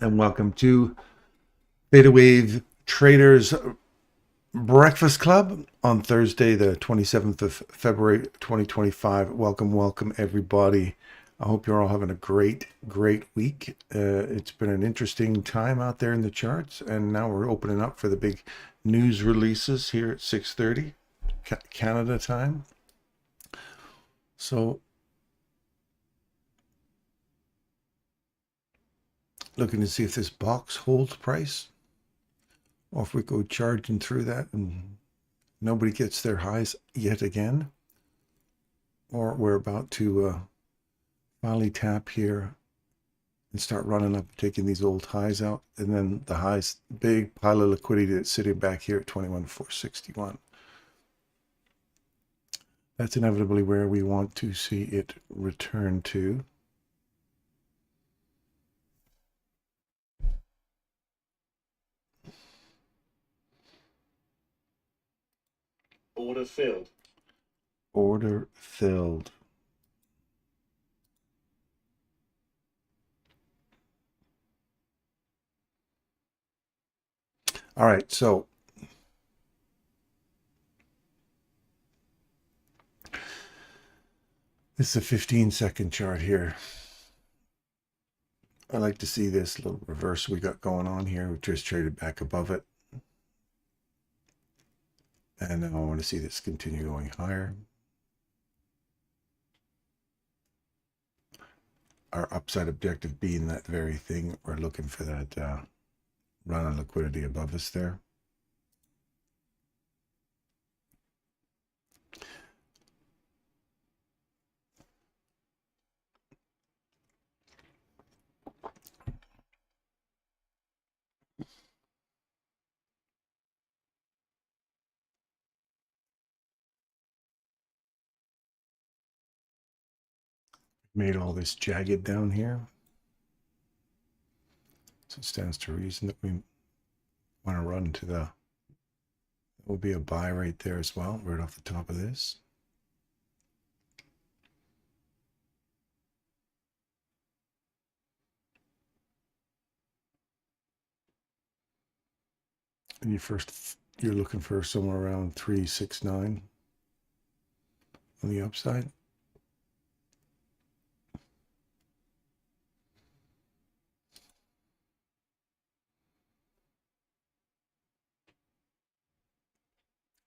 and welcome to ThetaWave Traders Breakfast Club on Thursday, the 27th of February, 2025. Welcome, everybody. I hope you're all having a great week. It's been an interesting time out there in the charts, and now we're opening up for the big news releases here at 6:30 Canada time. So looking to see if this box holds price, or if we go charging through that and nobody gets their highs yet again, or we're about to finally tap here and start running up, taking these old highs out, and then the highs, big pile of liquidity that's sitting back here at 21,461. That's inevitably where we want to see it return to. Order filled. Order filled. All right, so this is a 15-second chart here. I like to see this little reverse we got going on here. We just traded back above it. And now I want to see this continue going higher. Our upside objective being that very thing. We're looking for that run on liquidity above us there. Made all this jagged down here. So it stands to reason that we want to run to the, there will be a buy right there as well, right off the top of this. And you're looking for somewhere around 369 on the upside.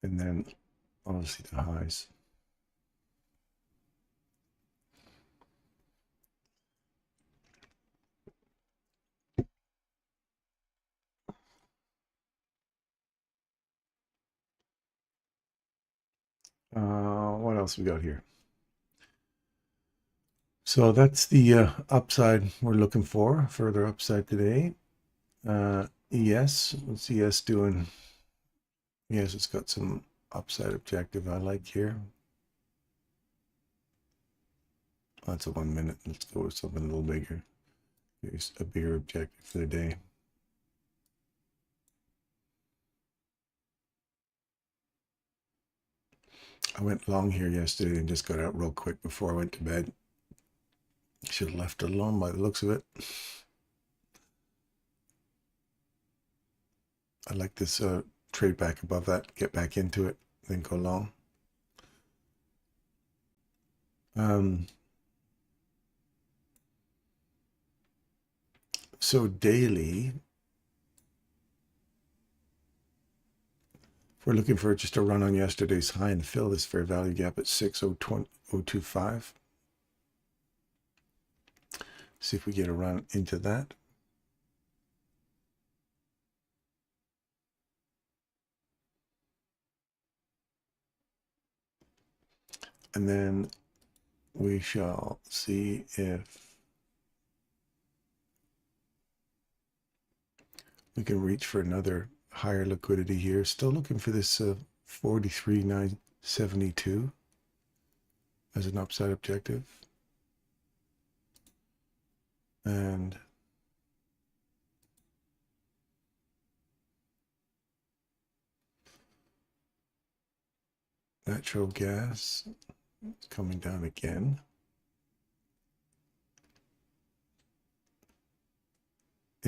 And then obviously the highs. What else we got here? So that's the upside we're looking for, further upside today. ES, what's ES doing? Yes, it's got some upside objective I like here. That's a 1 minute. Let's go with something a little bigger. Here's a bigger objective for the day. I went long here yesterday and just got out real quick before I went to bed. Should have left it alone by the looks of it. I like this trade back above that, get back into it, then go long. So daily, if we're looking for just a run on yesterday's high and fill this fair value gap at 6,025. See if we get a run into that. And then we shall see if we can reach for another higher liquidity here. Still looking for this 43,972 as an upside objective. And natural gas is coming down again.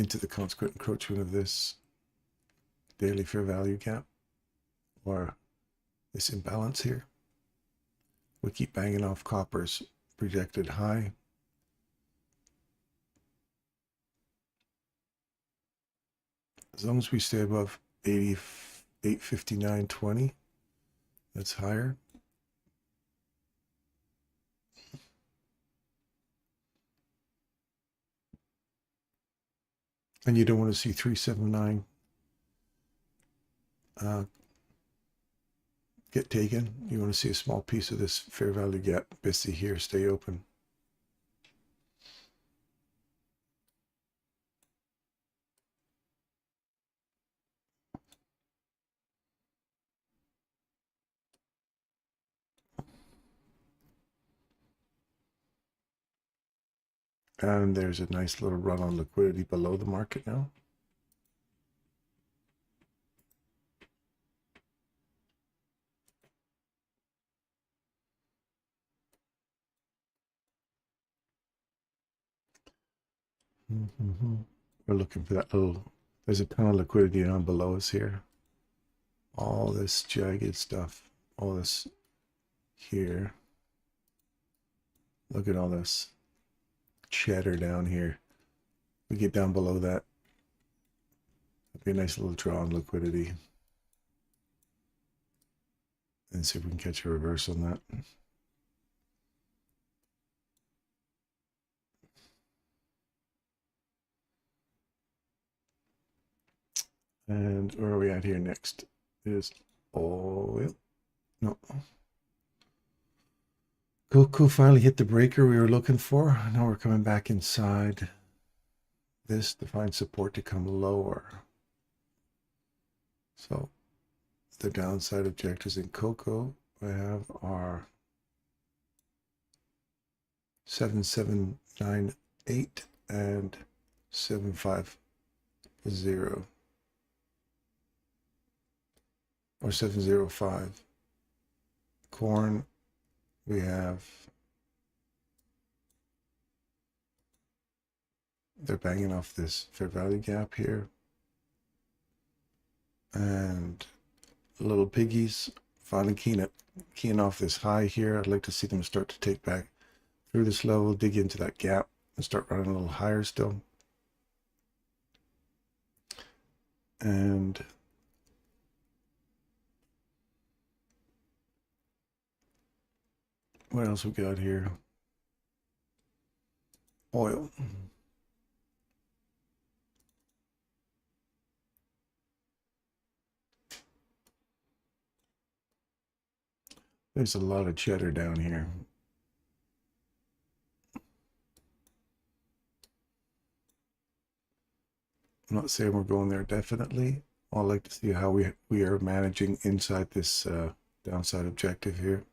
into the consequent encroachment of this daily fair value gap or this imbalance here. We keep banging off copper's projected high. As long as we stay above 88.59.20, that's higher. And you don't want to see 379 get taken. You want to see a small piece of this fair value gap busy here stay open. And there's a nice little run on liquidity below the market now. We're looking for that little, there's a ton of liquidity down below us here. All this jagged stuff, all this here. Look at all this chatter down here. We get down below that. It'd be a nice little draw on liquidity. And see if we can catch a reverse on that. And where are we at here next? Is oil. No. Cocoa finally hit the breaker we were looking for. Now we're coming back inside this to find support to come lower. So the downside objectives in cocoa I have are 7798 and 750 or 705. Corn, we have, they're banging off this fair value gap here. And little piggies finally keying off this high here. I'd like to see them start to take back through this level, dig into that gap and start running a little higher still. And what else we got here? Oil. There's a lot of cheddar down here. I'm not saying we're going there definitely. I'd like to see how we are managing inside this downside objective here.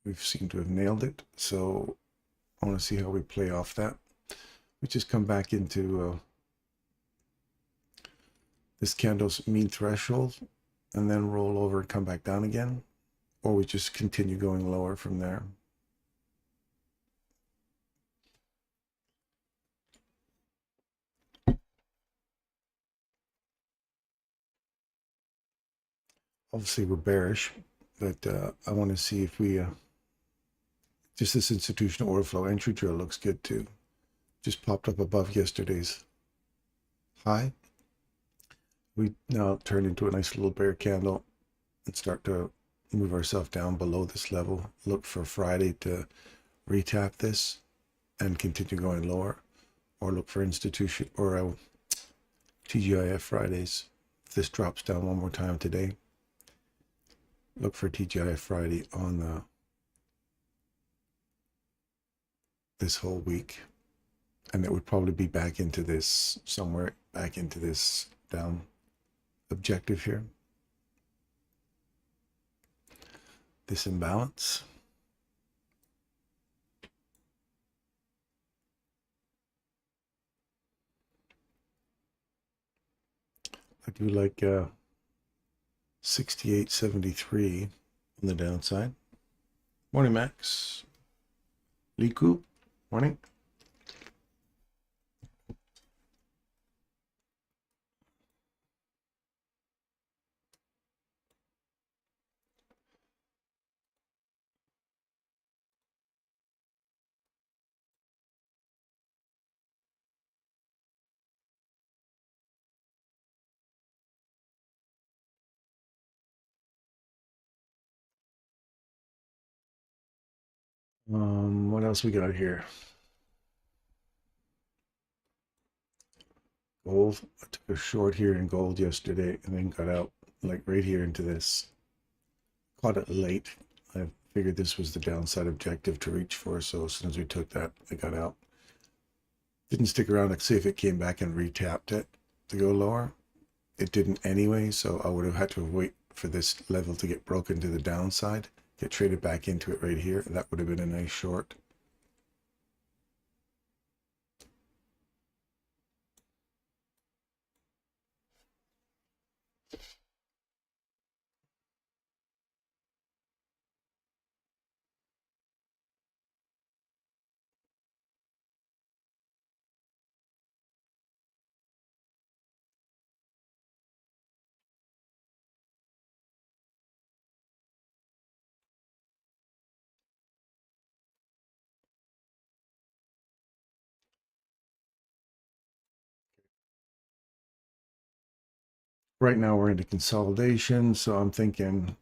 We seem to have nailed it, so I want to see how we play off that. We just come back into this candle's mean threshold and then roll over and come back down again, or we just continue going lower from there. Obviously we're bearish, but I want to see if we just this institutional order flow entry drill looks good too. Just popped up above yesterday's high. We now turn into a nice little bear candle and start to move ourselves down below this level. Look for Friday to retap this and continue going lower, or look for institution or TGIF Fridays. If this drops down one more time today, look for TGIF Friday on this whole week, and it would probably be back into this somewhere, back into this down objective here. This imbalance. I do like 68.73 on the downside. Morning, Max. Liku, morning. What else we got here? Gold. I took a short here in gold yesterday and then got out like right here into this. Caught it late. I figured this was the downside objective to reach for, so as soon as we took that, I got out. Didn't stick around to see if it came back and retapped it to go lower. It didn't anyway, so I would have had to wait for this level to get broken to the downside, get traded back into it right here. That would have been a nice short. Right now we're into consolidation, so I'm thinking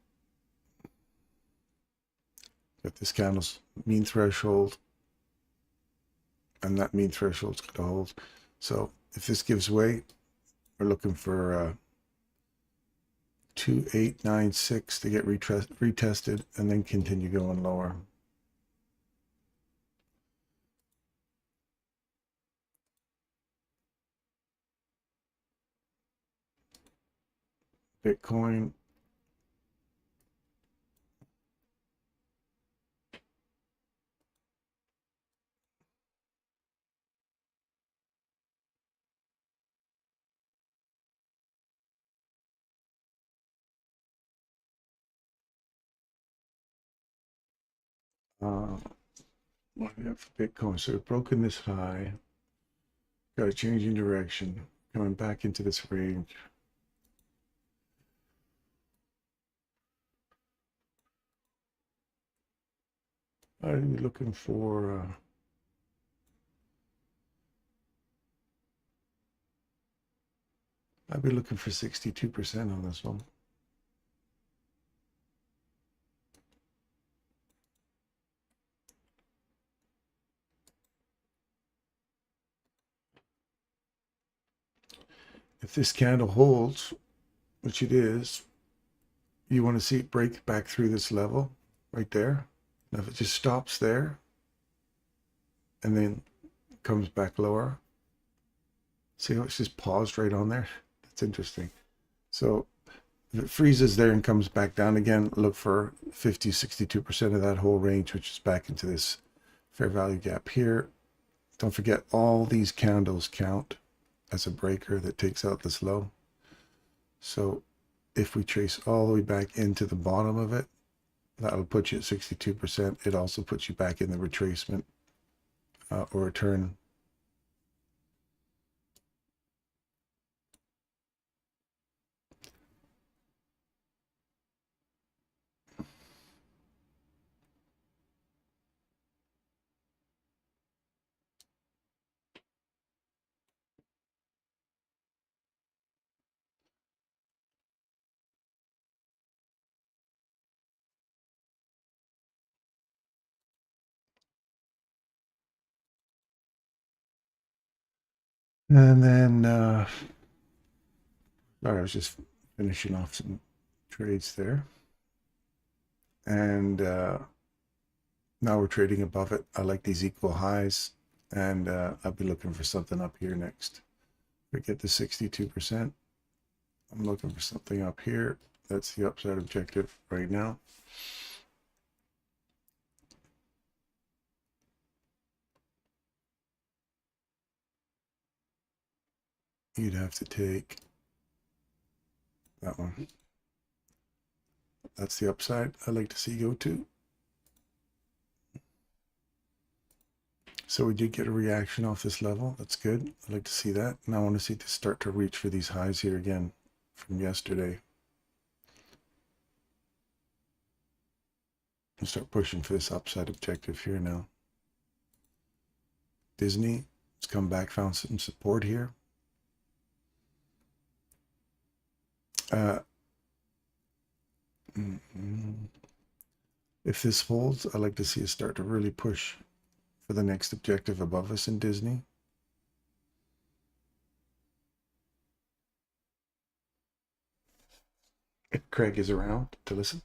that this candle's mean threshold and that mean threshold's going to hold. So if this gives way, we're looking for 2896 to get retested and then continue going lower. Bitcoin. What do we have for Bitcoin? So we've broken this high, got a change in direction, coming back into this range. I'm looking for I'd be looking for 62% on this one. If this candle holds, which it is, you want to see it break back through this level right there. Now if it just stops there and then comes back lower, see how it's just paused right on there? That's interesting. So if it freezes there and comes back down again, look for 50, 62% of that whole range, which is back into this fair value gap here. Don't forget all these candles count as a breaker that takes out this low. So if we trace all the way back into the bottom of it, that'll put you at 62%. It also puts you back in the retracement or return. And then I was just finishing off some trades there. And now we're trading above it. I like these equal highs, and I'll be looking for something up here next. If we get to 62%, I'm looking for something up here. That's the upside objective right now. You'd have to take that one. That's the upside I like to see go to. So we did get a reaction off this level. That's good. I like to see that. And I want to see this start to reach for these highs here again from yesterday. And start pushing for this upside objective here now. Disney, it's come back, found some support here. If this holds, I'd like to see us start to really push for the next objective above us in Disney. If Craig is around to listen.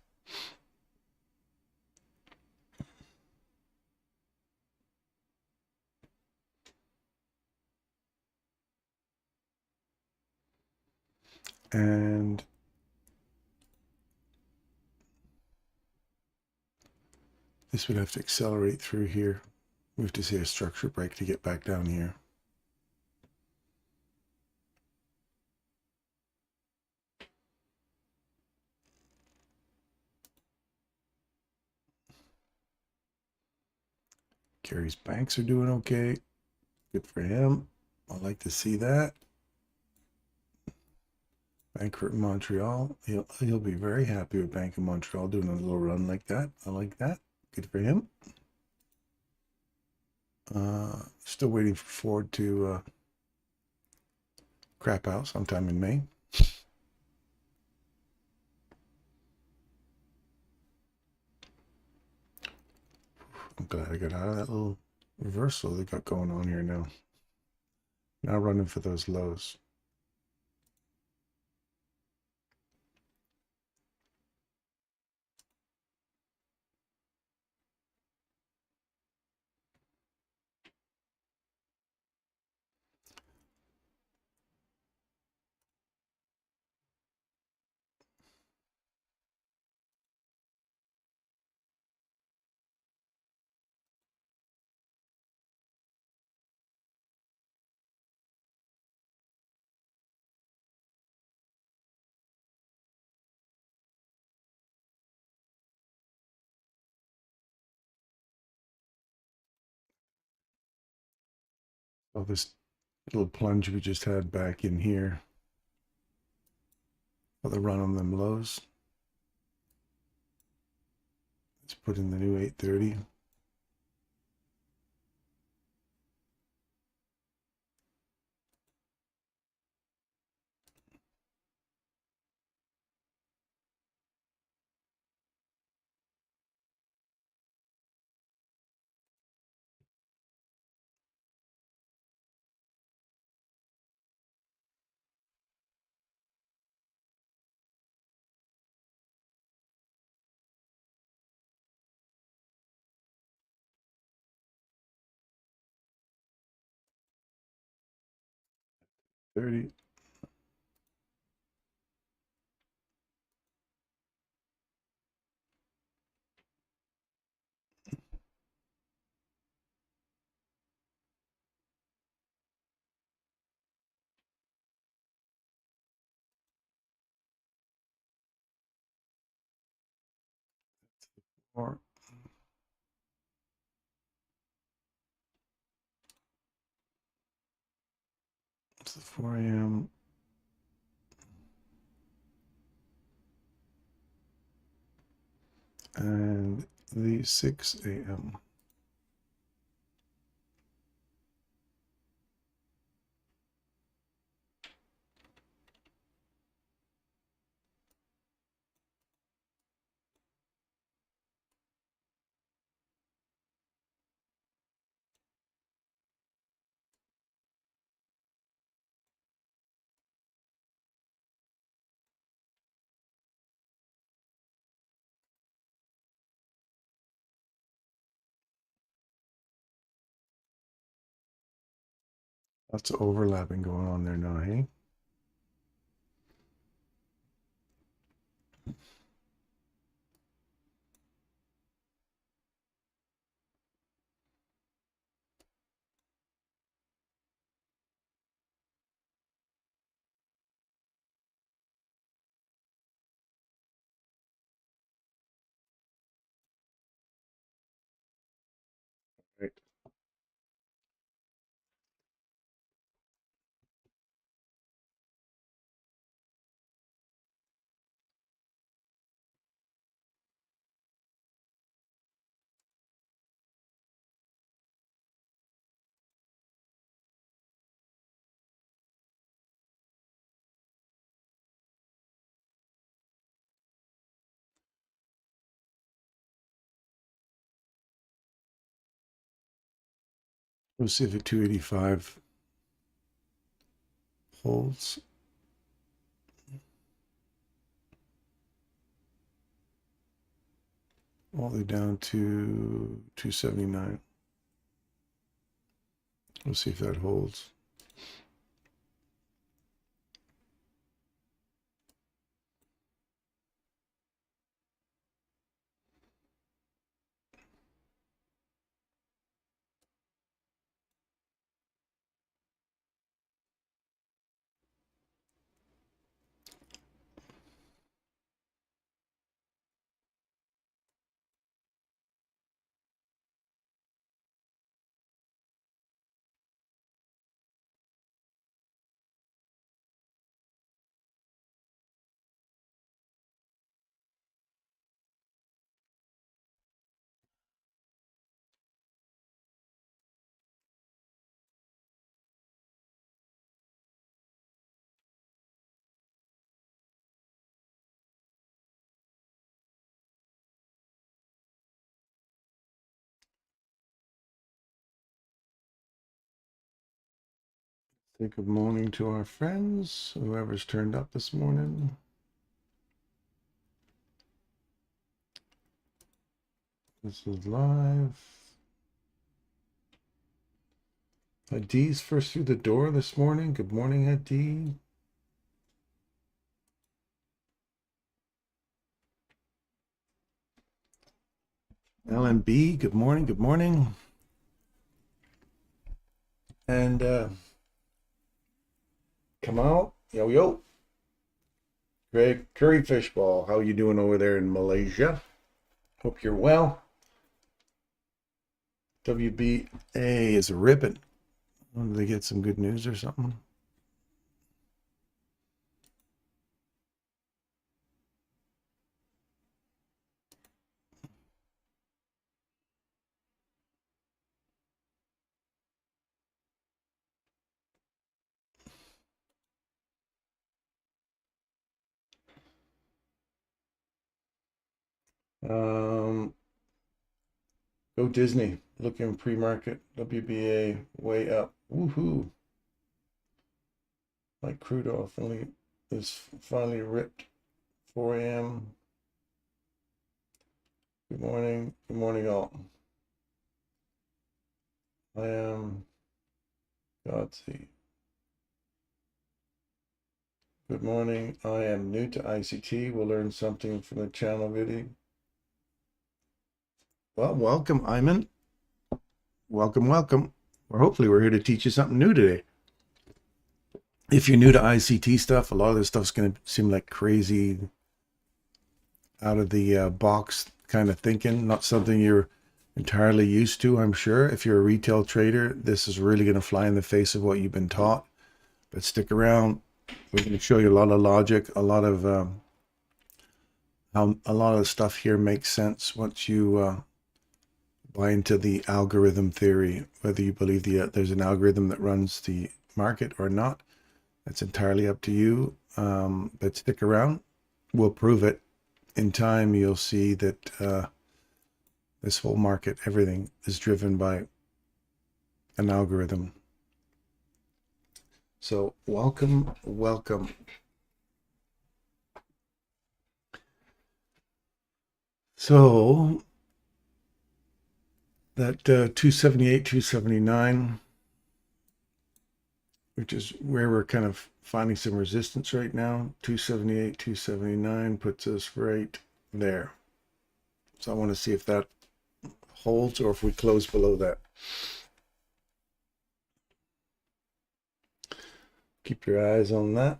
And this would have to accelerate through here. We have to see a structure break to get back down here. Gary's banks are doing okay. Good for him. I like to see that. Bank of Montreal. He'll be very happy with Bank of Montreal doing a little run like that. I like that. Good for him. Still waiting for Ford to crap out sometime in May. I'm glad I got out of that little reversal they got going on here now. Now running for those lows. Oh, this little plunge we just had back in here. Oh, the run on them lows. Let's put in the new 830. $30. Or it's the 4 a.m. and the 6 a.m. Lots of overlapping going on there now, hey? Right. We'll see if the 285 holds. All the way down to 279. We'll see if that holds. Say good morning to our friends, whoever's turned up this morning. This is live. D's first through the door this morning. Good morning, D. LNB, good morning, good morning. And Kamal, yo. Greg Curry Fishball, how you doing over there in Malaysia? Hope you're well. WBA is a ribbon. Did they get some good news or something? Go Disney. Looking pre-market. WBA way up. Woohoo! Like crude oil is finally ripped. 4 a.m. Good morning. Good morning, all. I am Godsey. Good morning. I am new to ICT. We'll learn something from the channel video. Well, welcome, Iman. Welcome. Hopefully we're here to teach you something new today. If you're new to ICT stuff, a lot of this stuff's going to seem like crazy, out of the box kind of thinking, not something you're entirely used to, I'm sure. If you're a retail trader, this is really going to fly in the face of what you've been taught. But stick around. We're going to show you a lot of logic, a lot of how a lot of the stuff here makes sense once you buy into the algorithm theory. Whether you believe there's an algorithm that runs the market or not, that's entirely up to you. But stick around. We'll prove it. In time, you'll see that this whole market, everything is driven by an algorithm. So welcome. So that 278, 279, which is where we're kind of finding some resistance right now. 278, 279 puts us right there. So I want to see if that holds or if we close below that. Keep your eyes on that.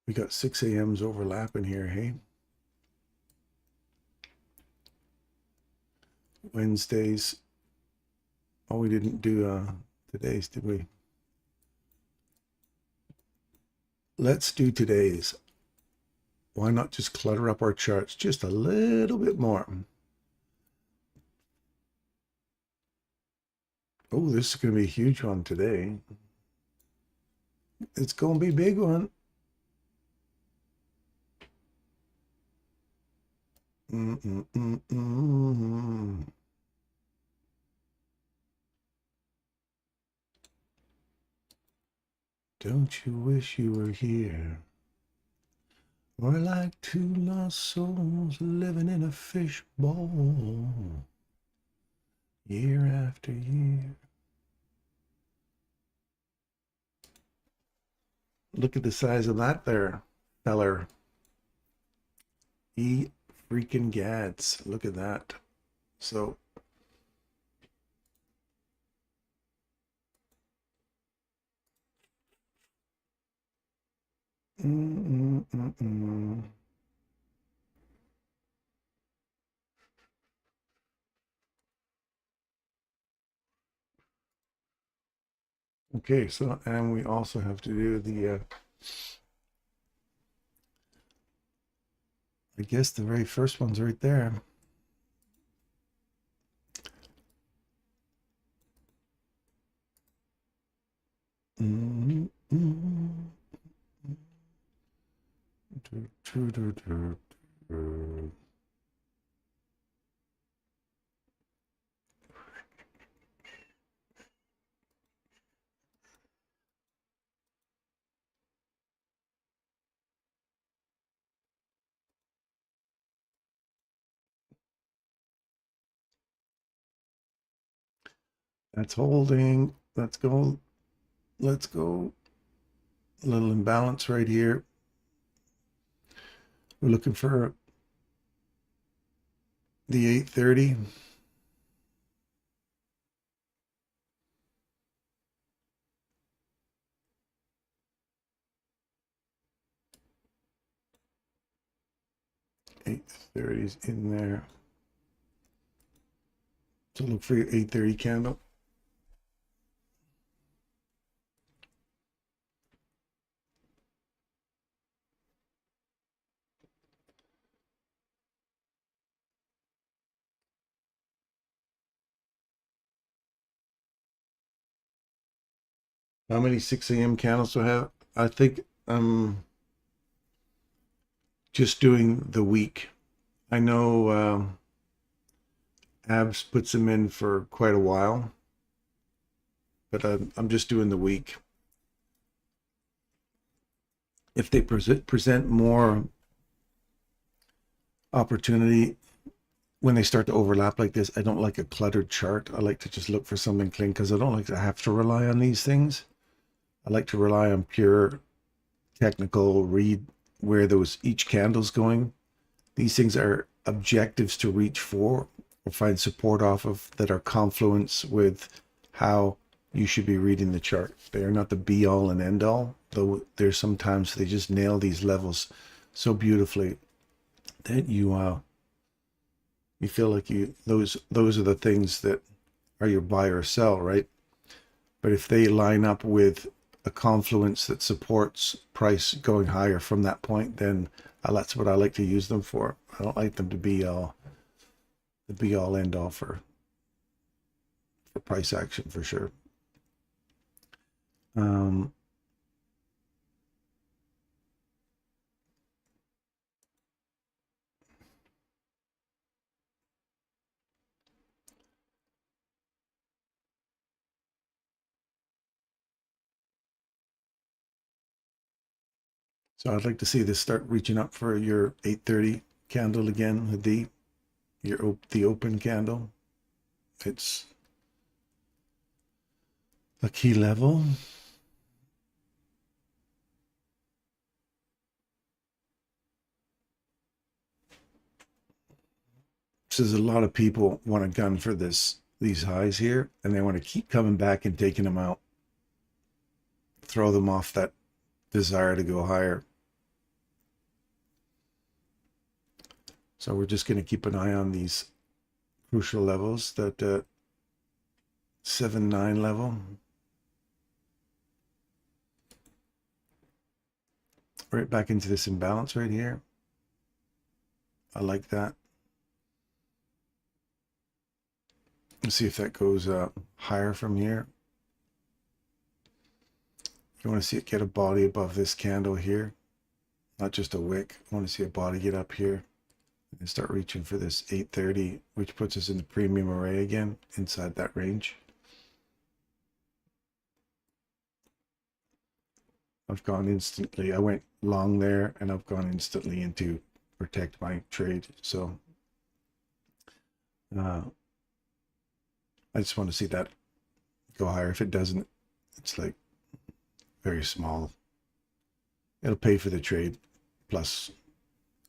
We got 6 a.m.s overlapping here, hey? Wednesdays. Oh, we didn't do today's, did we? Let's do today's. Why not just clutter up our charts just a little bit more? Oh, this is going to be a huge one today. It's going to be a big one. Don't you wish you were here? We're like two lost souls living in a fishbowl, year after year. Look at the size of that there, feller. Freaking gads. Look at that. So okay, so and we also have to do the I guess the very first one's right there. That's holding. Let's go. Let's go. A little imbalance right here. We're looking for the 830. $830's in there. So look for your 830 candle. How many 6 a.m. candles do I have? I think I'm just doing the week. I know Abs puts them in for quite a while, but I'm just doing the week. If they present more opportunity when they start to overlap like this, I don't like a cluttered chart. I like to just look for something clean because I don't like to have to rely on these things. I like to rely on pure technical, read where those each candle's going. These things are objectives to reach for or find support off of that are confluence with how you should be reading the chart. They are not the be all and end all, though there's sometimes they just nail these levels so beautifully that you feel like those are the things that are your buy or sell, right? But if they line up with a confluence that supports price going higher from that point, then that's what I like to use them for. I don't like them to be all the be all end all for price action for sure. So I'd like to see this start reaching up for your 830 candle again, the open candle. It's a key level. Says a lot of people want a gun for these highs here, and they want to keep coming back and taking them out, throw them off that desire to go higher. So we're just going to keep an eye on these crucial levels, that 7-9 level. Right back into this imbalance right here. I like that. Let's see if that goes higher from here. You want to see it get a body above this candle here, not just a wick. I want to see a body get up here and start reaching for this 830, which puts us in the premium array again inside that range. I've gone instantly. I went long there and I've gone instantly into protect my trade. So I just want to see that go higher. If it doesn't, it's like very small. It'll pay for the trade plus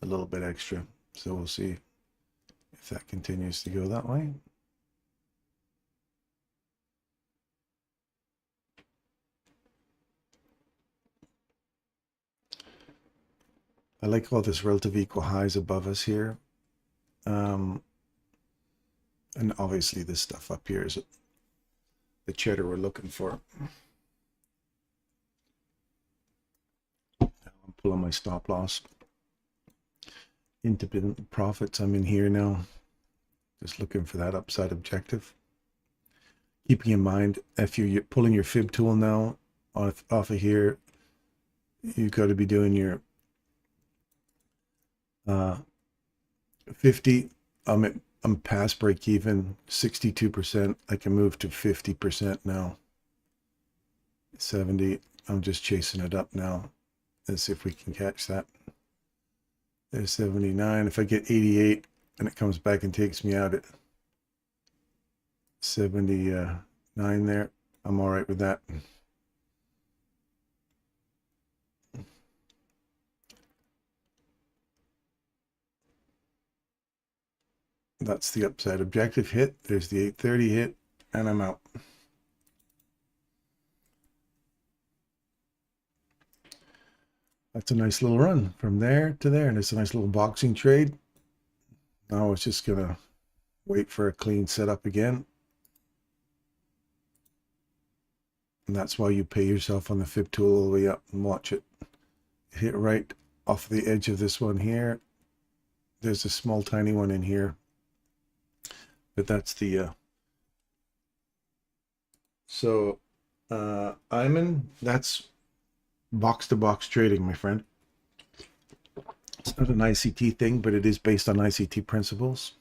a little bit extra. So we'll see if that continues to go that way. I like all this relative equal highs above us here. And obviously this stuff up here is the cheddar we're looking for. I'm pulling my stop loss. Independent profits, I'm in here now. Just looking for that upside objective. Keeping in mind, if you're pulling your fib tool now off of here, you've got to be doing your 50. I'm past break even, 62%. I can move to 50% now. 70. I'm just chasing it up now. Let's see if we can catch that. There's 79. If I get 88 and it comes back and takes me out at 79 there, I'm all right with that. That's the upside objective hit. There's the 830 hit, and I'm out. That's a nice little run from there to there, and it's a nice little boxing trade. Now it's just gonna wait for a clean setup again. And that's why you pay yourself on the fib tool all the way up and watch it hit right off the edge of this one here. There's a small tiny one in here, but that's the Iman, that's box to box trading, my friend. It's not an ICT thing, but it is based on ICT principles.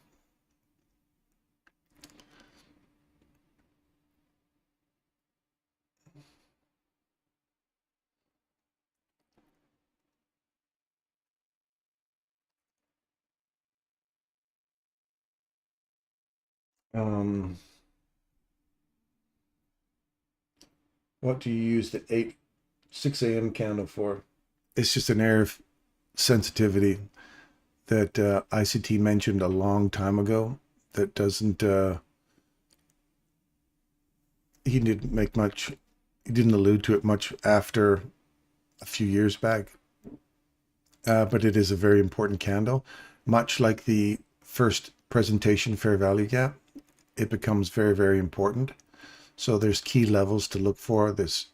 What do you use the 6 a.m. candle for? It's just an area of sensitivity that ICT mentioned a long time ago that doesn't he didn't make much, he didn't allude to it much after a few years back, but it is a very important candle. Much like the first presentation fair value gap, it becomes very, very important. So there's key levels to look for. This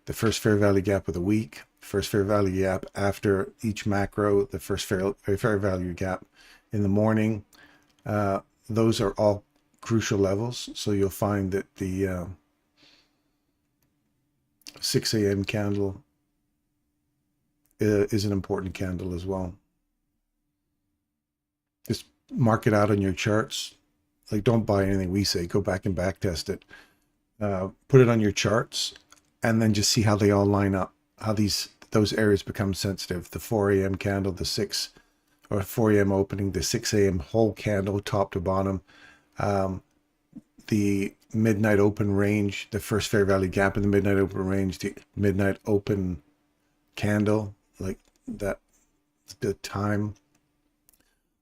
the first fair value gap of the week, first fair value gap after each macro, the first fair value gap in the morning. Those are all crucial levels. So you'll find that the 6 a.m. candle is an important candle as well. Just mark it out on your charts. Like, don't buy anything we say. Go back and back test it. Put it on your charts, and then just see how they all line up. How those areas become sensitive. The 4 a.m. candle, the 6 or 4 a.m. opening, the 6 a.m. whole candle, top to bottom. The midnight open range, the first fair value gap in the midnight open range, the midnight open candle, like that, the time.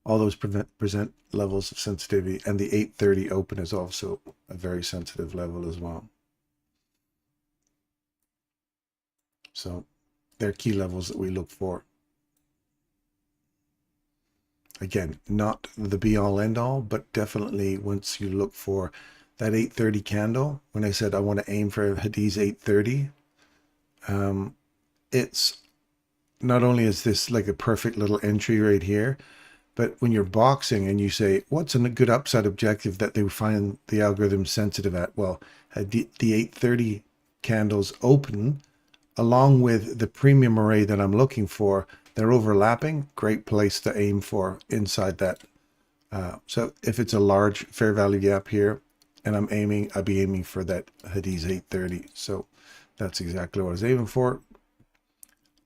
All those present levels of sensitivity, and the 8:30 open is also a very sensitive level as well. So they're key levels that we look for. Again, not the be all end all, but definitely once you look for that 8:30 candle, when I said I want to aim for Hadi's 8:30, it's not only is this like a perfect little entry right here, But when you're boxing and you say, what's a good upside objective that they find the algorithm sensitive at? Well, the 830 candles open along with the premium array that I'm looking for, they're overlapping. Great place to aim for inside that. So if it's a large fair value gap here and I'd be aiming for that Hadith 830. So that's exactly what I was aiming for.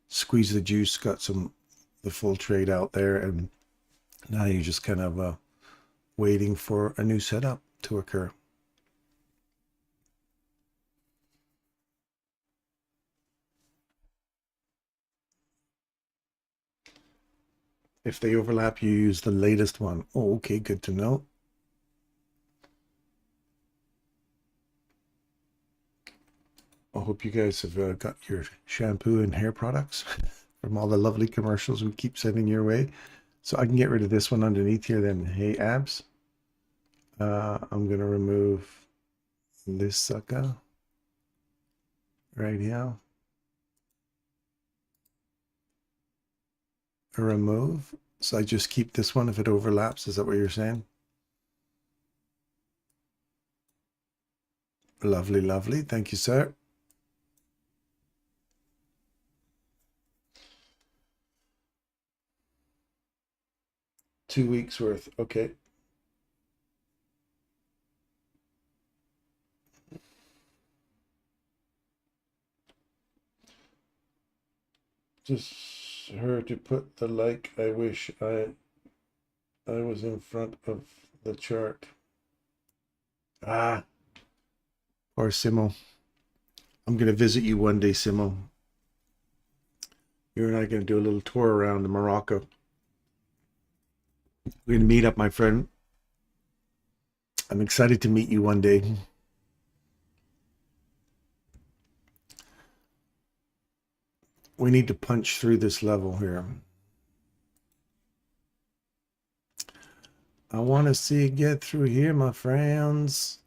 Squeeze the juice, got the full trade out there, and now you're just kind of waiting for a new setup to occur. If they overlap, you use the latest one. Oh, okay, good to know. I hope you guys have got your shampoo and hair products from all the lovely commercials we keep sending your way. So I can get rid of this one underneath here then. Hey, abs. I'm going to remove this sucker right here. Remove. So I just keep this one if it overlaps. Is that what you're saying? Lovely, lovely. Thank you, sir. Two weeks worth. Okay. Just her to put the like. I wish I was in front of the chart. Ah, or Simo. I'm gonna visit you one day, Simo. You and I are gonna do a little tour around Morocco. We're gonna meet up, my friend. I'm excited to meet you one day. We need to punch through this level here. I want to see it get through here, my friends.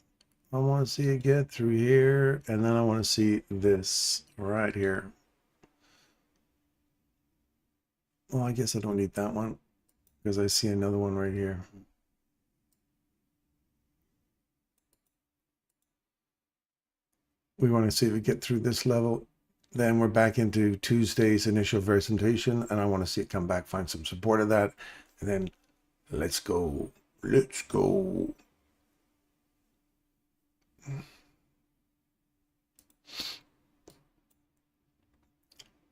I want to see it get through here, and then I want to see this right here. Well, I guess I don't need that one because I see another one right here. We want to see if we get through this level. Then we're back into Tuesday's initial presentation, and I want to see it come back, find some support of that, and then let's go. Let's go.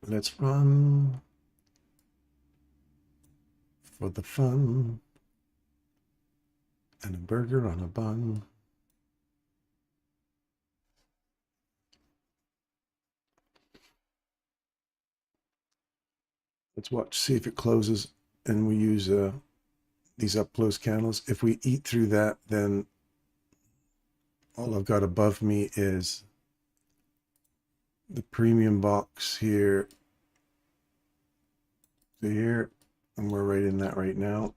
Let's run for the fun and a burger on a bun. Let's watch, see if it closes, and we use these up close candles. If we eat through that, then all I've got above me is the premium box here to here, and we're right in that right now.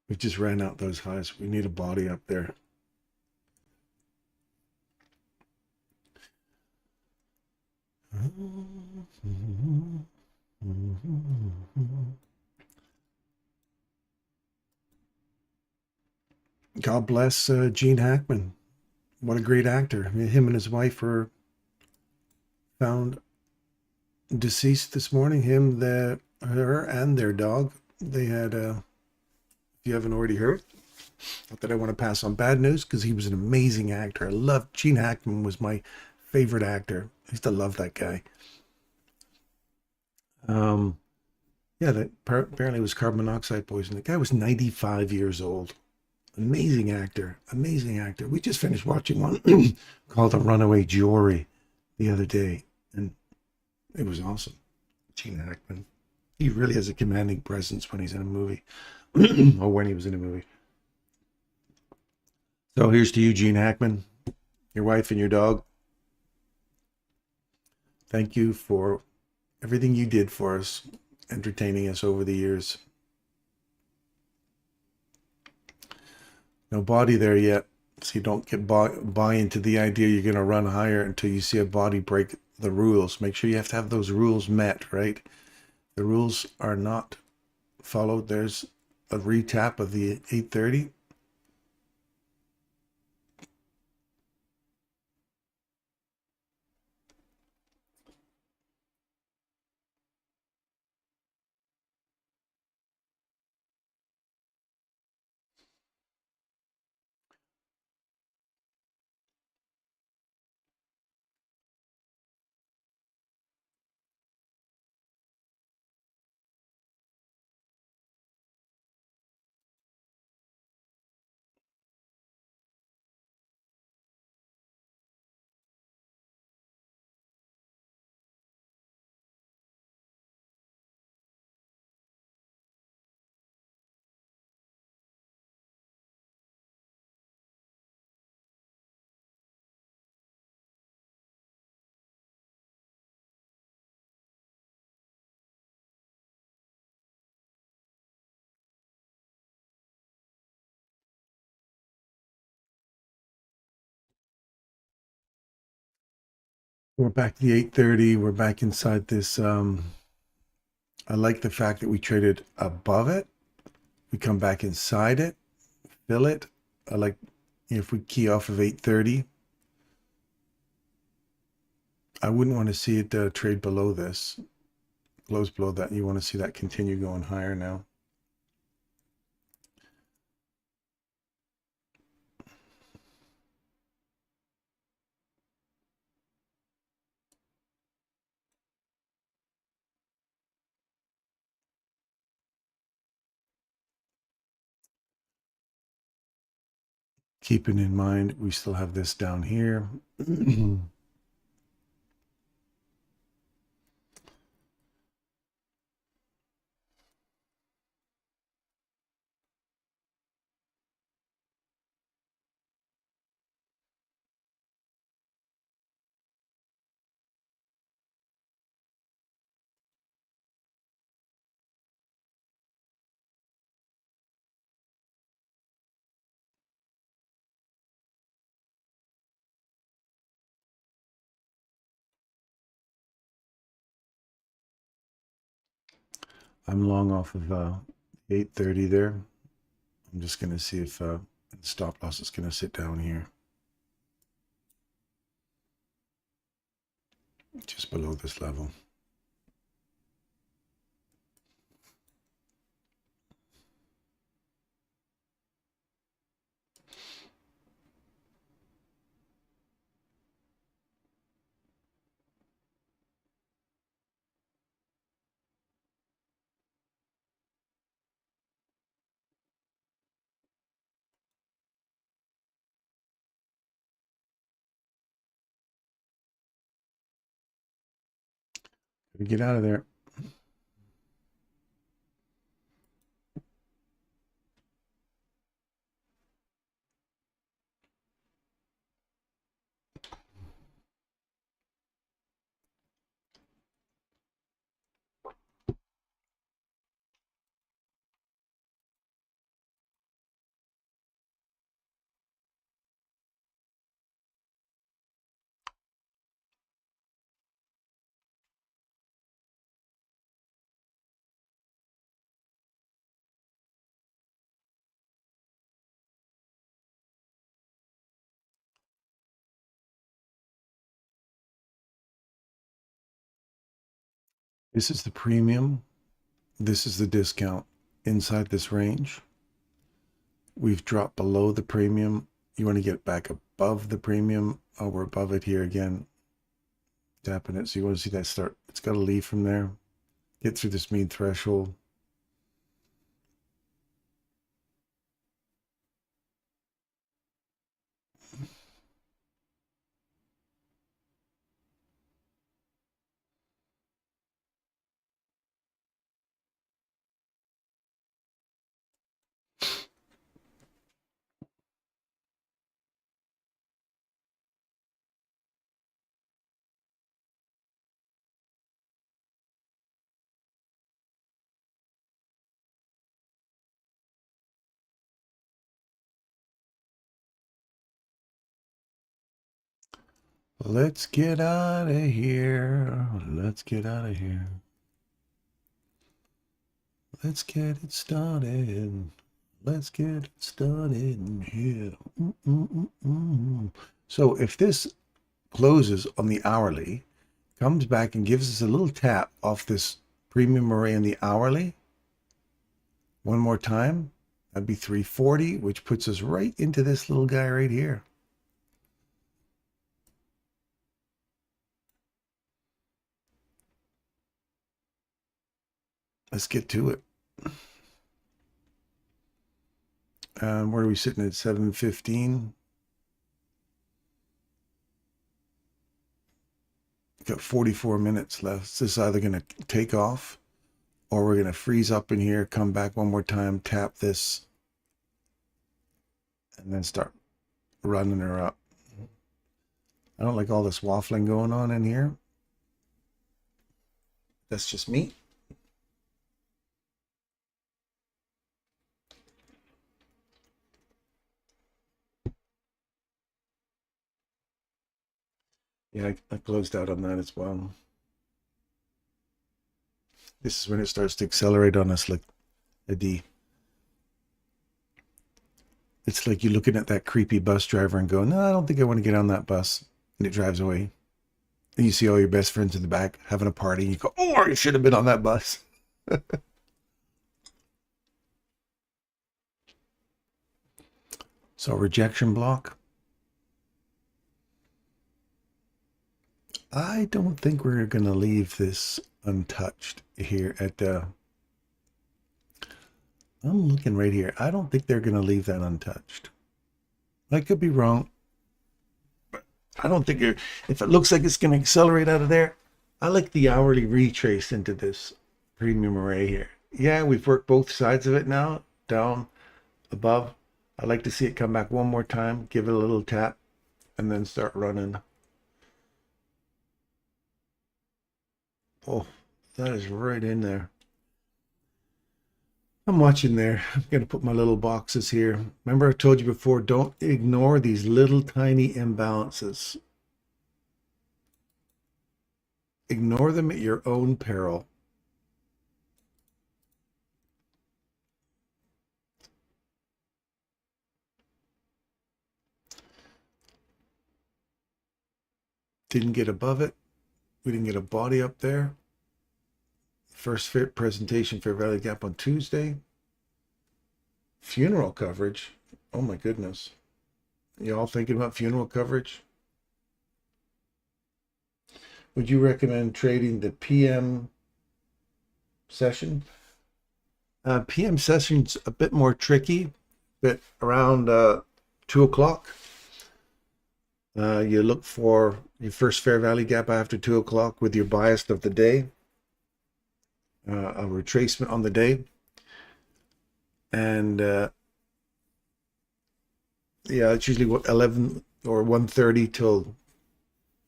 We just ran out those highs. We need a body up there. God bless Gene Hackman. What a great actor. Him and his wife were found deceased this morning. Her and their dog. They had, if you haven't already heard, not that I want to pass on bad news, because he was an amazing actor. I loved Gene Hackman, was my favorite actor. I used to love that guy. Yeah, that apparently was carbon monoxide poisoning. The guy was 95 years old. Amazing actor, amazing actor. We just finished watching one called A Runaway Jewelry the other day, and it was awesome. Gene Hackman. He really has a commanding presence when he's in a movie, or when he was in a movie. So here's to you, Gene Hackman, your wife and your dog. Thank you for everything you did for us, entertaining us over the years. No body there yet. So you don't get buy into the idea you're going to run higher until you see a body break the rules. Make sure you have to have those rules met, right? The rules are not followed. There's a retap of the 830. We're back to the 830. We're back inside this. I like the fact that we traded above it. We come back inside it, fill it. I like if we key off of 830. I wouldn't want to see it trade below this. Close below that. You want to see that continue going higher now. Keeping in mind, we still have this down here. I'm long off of 830 there. I'm just going to see if the stop loss is going to sit down here. Just below this level. Gotta get out of there. This is the premium. This is the discount inside this range. We've dropped below the premium. You want to get back above the premium. Oh, we're above it here again. Tapping it. So you want to see that start. It's got to leave from there. Get through this mean threshold. Let's get out of here. Let's get out of here. Let's get it started. Let's get it started here. So if this closes on the hourly, comes back and gives us a little tap off this premium array in the hourly, one more time, that'd be 340, which puts us right into this little guy right here. Let's get to it. Where are we sitting at? 7:15. Got 44 minutes left. This is either going to take off or we're going to freeze up in here, come back one more time, tap this, and then start running her up. I don't like all this waffling going on in here. That's just me. Yeah, I closed out on that as well. This is when it starts to accelerate on us like a D. It's like you're looking at that creepy bus driver and going, no, I don't think I want to get on that bus. And it drives away. And you see all your best friends in the back having a party. And you go, oh, you should have been on that bus. So rejection block. I don't think we're going to leave this untouched here at I'm looking right here. I don't think they're going to leave that untouched. I could be wrong. But I don't think if it looks like it's going to accelerate out of there, I like the hourly retrace into this premium array here. Yeah, we've worked both sides of it now, down, above. I'd like to see it come back one more time, give it a little tap, and then start running. Oh, that is right in there. I'm watching there. I'm going to put my little boxes here. Remember I told you before, don't ignore these little tiny imbalances. Ignore them at your own peril. Didn't get above it. We didn't get a body up there. First presentation fair value gap on Tuesday. Funeral coverage. Oh my goodness. You all thinking about funeral coverage? Would you recommend trading the PM session? PM session's a bit more tricky, but around 2 o'clock. You look for your first fair value gap after 2 o'clock with your bias of the day. A retracement on the day. And yeah, it's usually what 11 or 1:30 till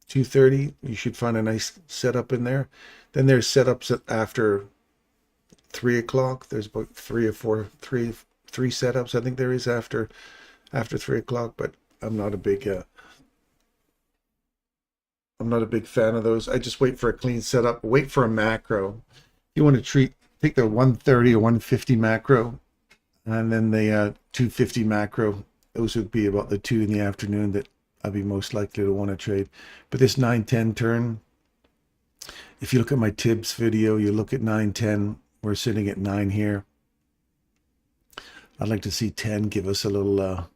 2:30. You should find a nice setup in there. Then there's setups after 3 o'clock. There's about three setups I think there is after 3 o'clock, but I'm not a big fan of those. I just wait for a clean setup, wait for a macro. You want to take the 130 or 150 macro, and then the 250 macro. Those would be about the 2 in the afternoon that I'd be most likely to want to trade. But this 9-10 turn, if you look at my Tibbs video, you look at 9-10, we're sitting at 9 here. I'd like to see 10 give us a little,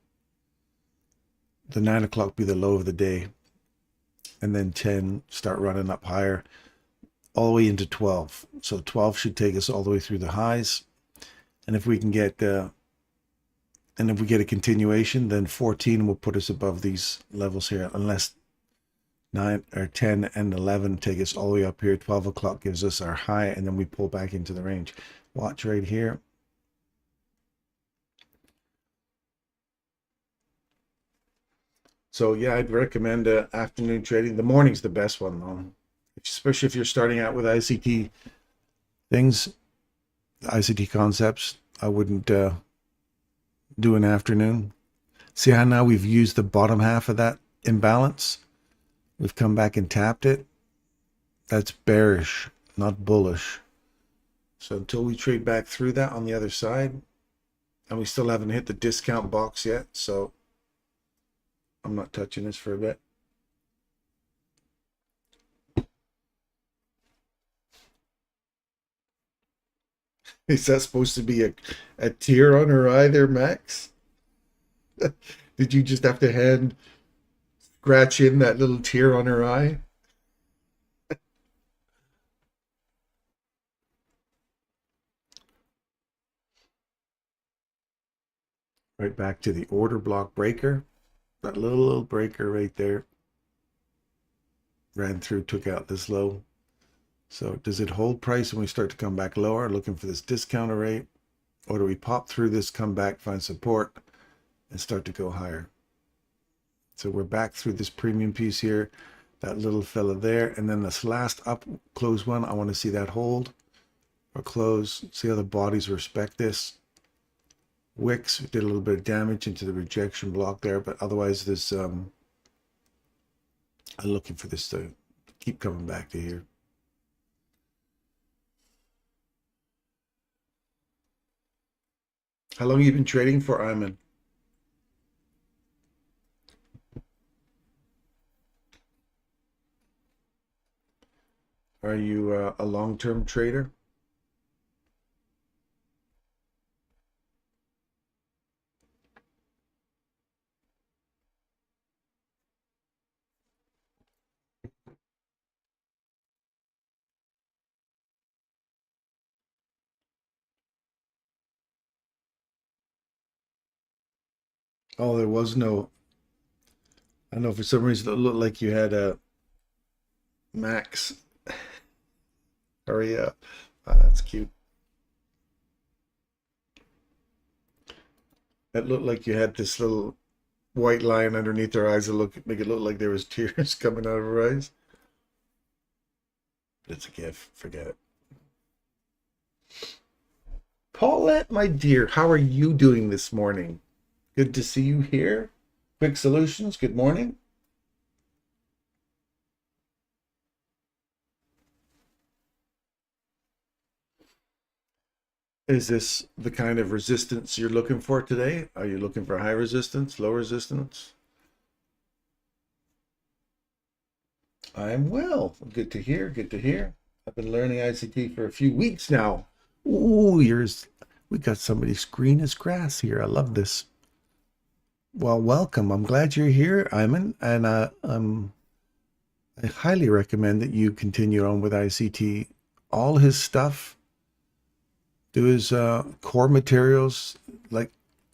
the 9 o'clock be the low of the day, and then 10 start running up higher all the way into 12. So 12 should take us all the way through the highs. And if we can get if we get a continuation, then 14 will put us above these levels here, unless 9 or 10 and 11 take us all the way up here. 12 o'clock gives us our high, and then we pull back into the range. Watch right here. So yeah, I'd recommend afternoon trading. The morning's the best one though, especially if you're starting out with ICT things, ICT concepts. I wouldn't do an afternoon. See how now we've used the bottom half of that imbalance? We've come back and tapped it. That's bearish, not bullish. So until we trade back through that on the other side, and we still haven't hit the discount box yet, so I'm not touching this for a bit. Is that supposed to be a tear on her eye there, Max? Did you just have to hand scratch in that little tear on her eye? Right back to the order block breaker. That little breaker right there. Ran through, took out this low. So does it hold price when we start to come back lower, looking for this discounter rate? Or do we pop through this, come back, find support, and start to go higher? So we're back through this premium piece here, that little fella there, and then this last up close one, I want to see that hold or close. See how the bodies respect this. Wicks did a little bit of damage into the rejection block there, but otherwise this I'm looking for this to keep coming back to here. How long have you been trading for, Iman? Are you a long-term trader? Oh, there was no, I don't know, for some reason it looked like you had a Max. Hurry up. That's cute. It looked like you had this little white line underneath her eyes that make it look like there was tears coming out of her eyes. It's a gift. Forget it. Paulette, my dear, how are you doing this morning? Good to see you here. Quick Solutions, good morning. Is this the kind of resistance you're looking for today? Are you looking for high resistance, low resistance? I'm well. Good to hear. Good to hear. I've been learning ICT for a few weeks now. Ooh, we got somebody's green as grass here. I love this. Well, welcome. I'm glad you're here, Iman, and I highly recommend that you continue on with ICT. All his stuff, do his core materials, like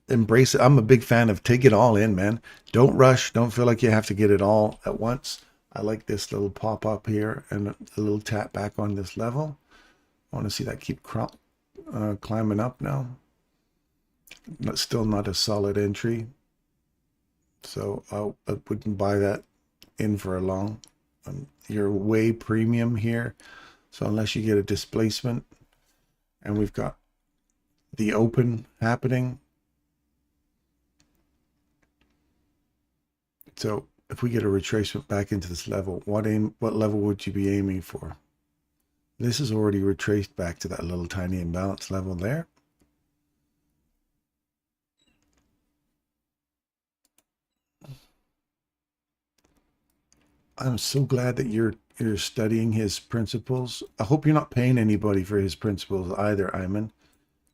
embrace it. I'm a big fan of take it all in, man. Don't rush. Don't feel like you have to get it all at once. I like this little pop up here and a little tap back on this level. I want to see that keep climbing up now. Still not a solid entry. So I wouldn't buy that in for a long. You're way premium here. So unless you get a displacement, and we've got the open happening. So if we get a retracement back into this level, what level would you be aiming for? This is already retraced back to that little tiny imbalance level there. I'm so glad that you're studying his principles. I hope you're not paying anybody for his principles either, Iman,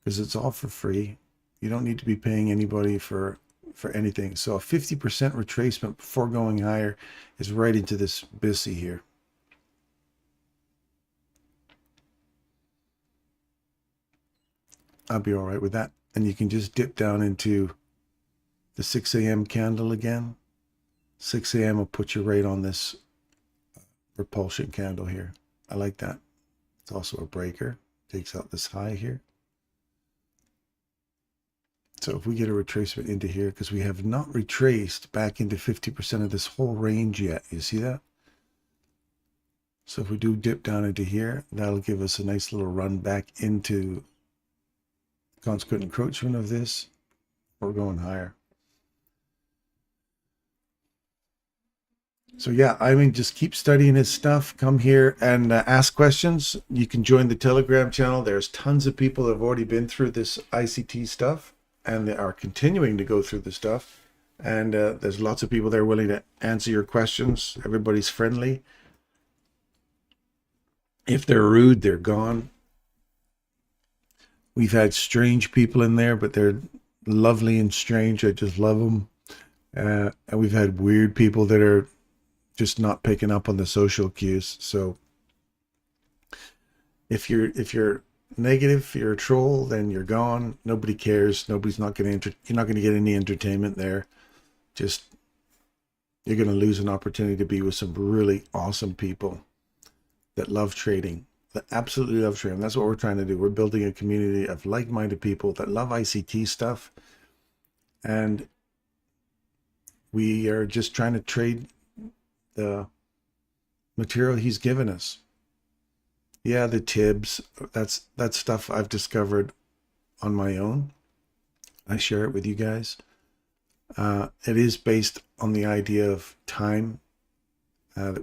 because it's all for free. You don't need to be paying anybody for anything. So a 50% retracement before going higher is right into this BISI here. I'll be all right with that. And you can just dip down into the 6 a.m. candle again. 6 a.m. will put you right on this repulsion candle here. I like that. It's also a breaker. Takes out this high here. So if we get a retracement into here, because we have not retraced back into 50% of this whole range yet. You see that? So if we do dip down into here, that'll give us a nice little run back into consequent encroachment of this. We're going higher. So yeah, I mean, just keep studying his stuff. Come here and ask questions. You can join the Telegram channel. There's tons of people that have already been through this ICT stuff, and they are continuing to go through the stuff. And there's lots of people there willing to answer your questions. Everybody's friendly. If they're rude, they're gone. We've had strange people in there, but they're lovely and strange. I just love them. And we've had weird people that are just not picking up on the social cues. So if you're negative, if you're a troll, then you're gone. Nobody cares. Nobody's not going to you're not going to get any entertainment there. Just you're going to lose an opportunity to be with some really awesome people that love trading, that absolutely love trading. That's what we're trying to do. We're building a community of like-minded people that love ICT stuff, and we are just trying to trade the material he's given us. Yeah, the TIBs, that's stuff I've discovered on my own. I share it with you guys. It is based on the idea of time,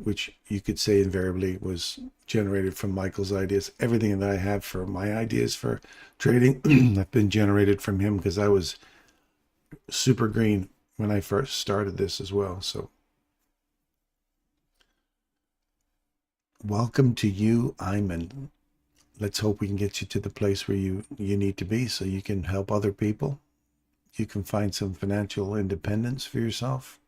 which you could say invariably was generated from Michael's ideas. Everything that I have for my ideas for trading have been generated from him, because I was super green when I first started this as well. So welcome to you, Iman. Let's hope we can get you to the place where you need to be so you can help other people. You can find some financial independence for yourself.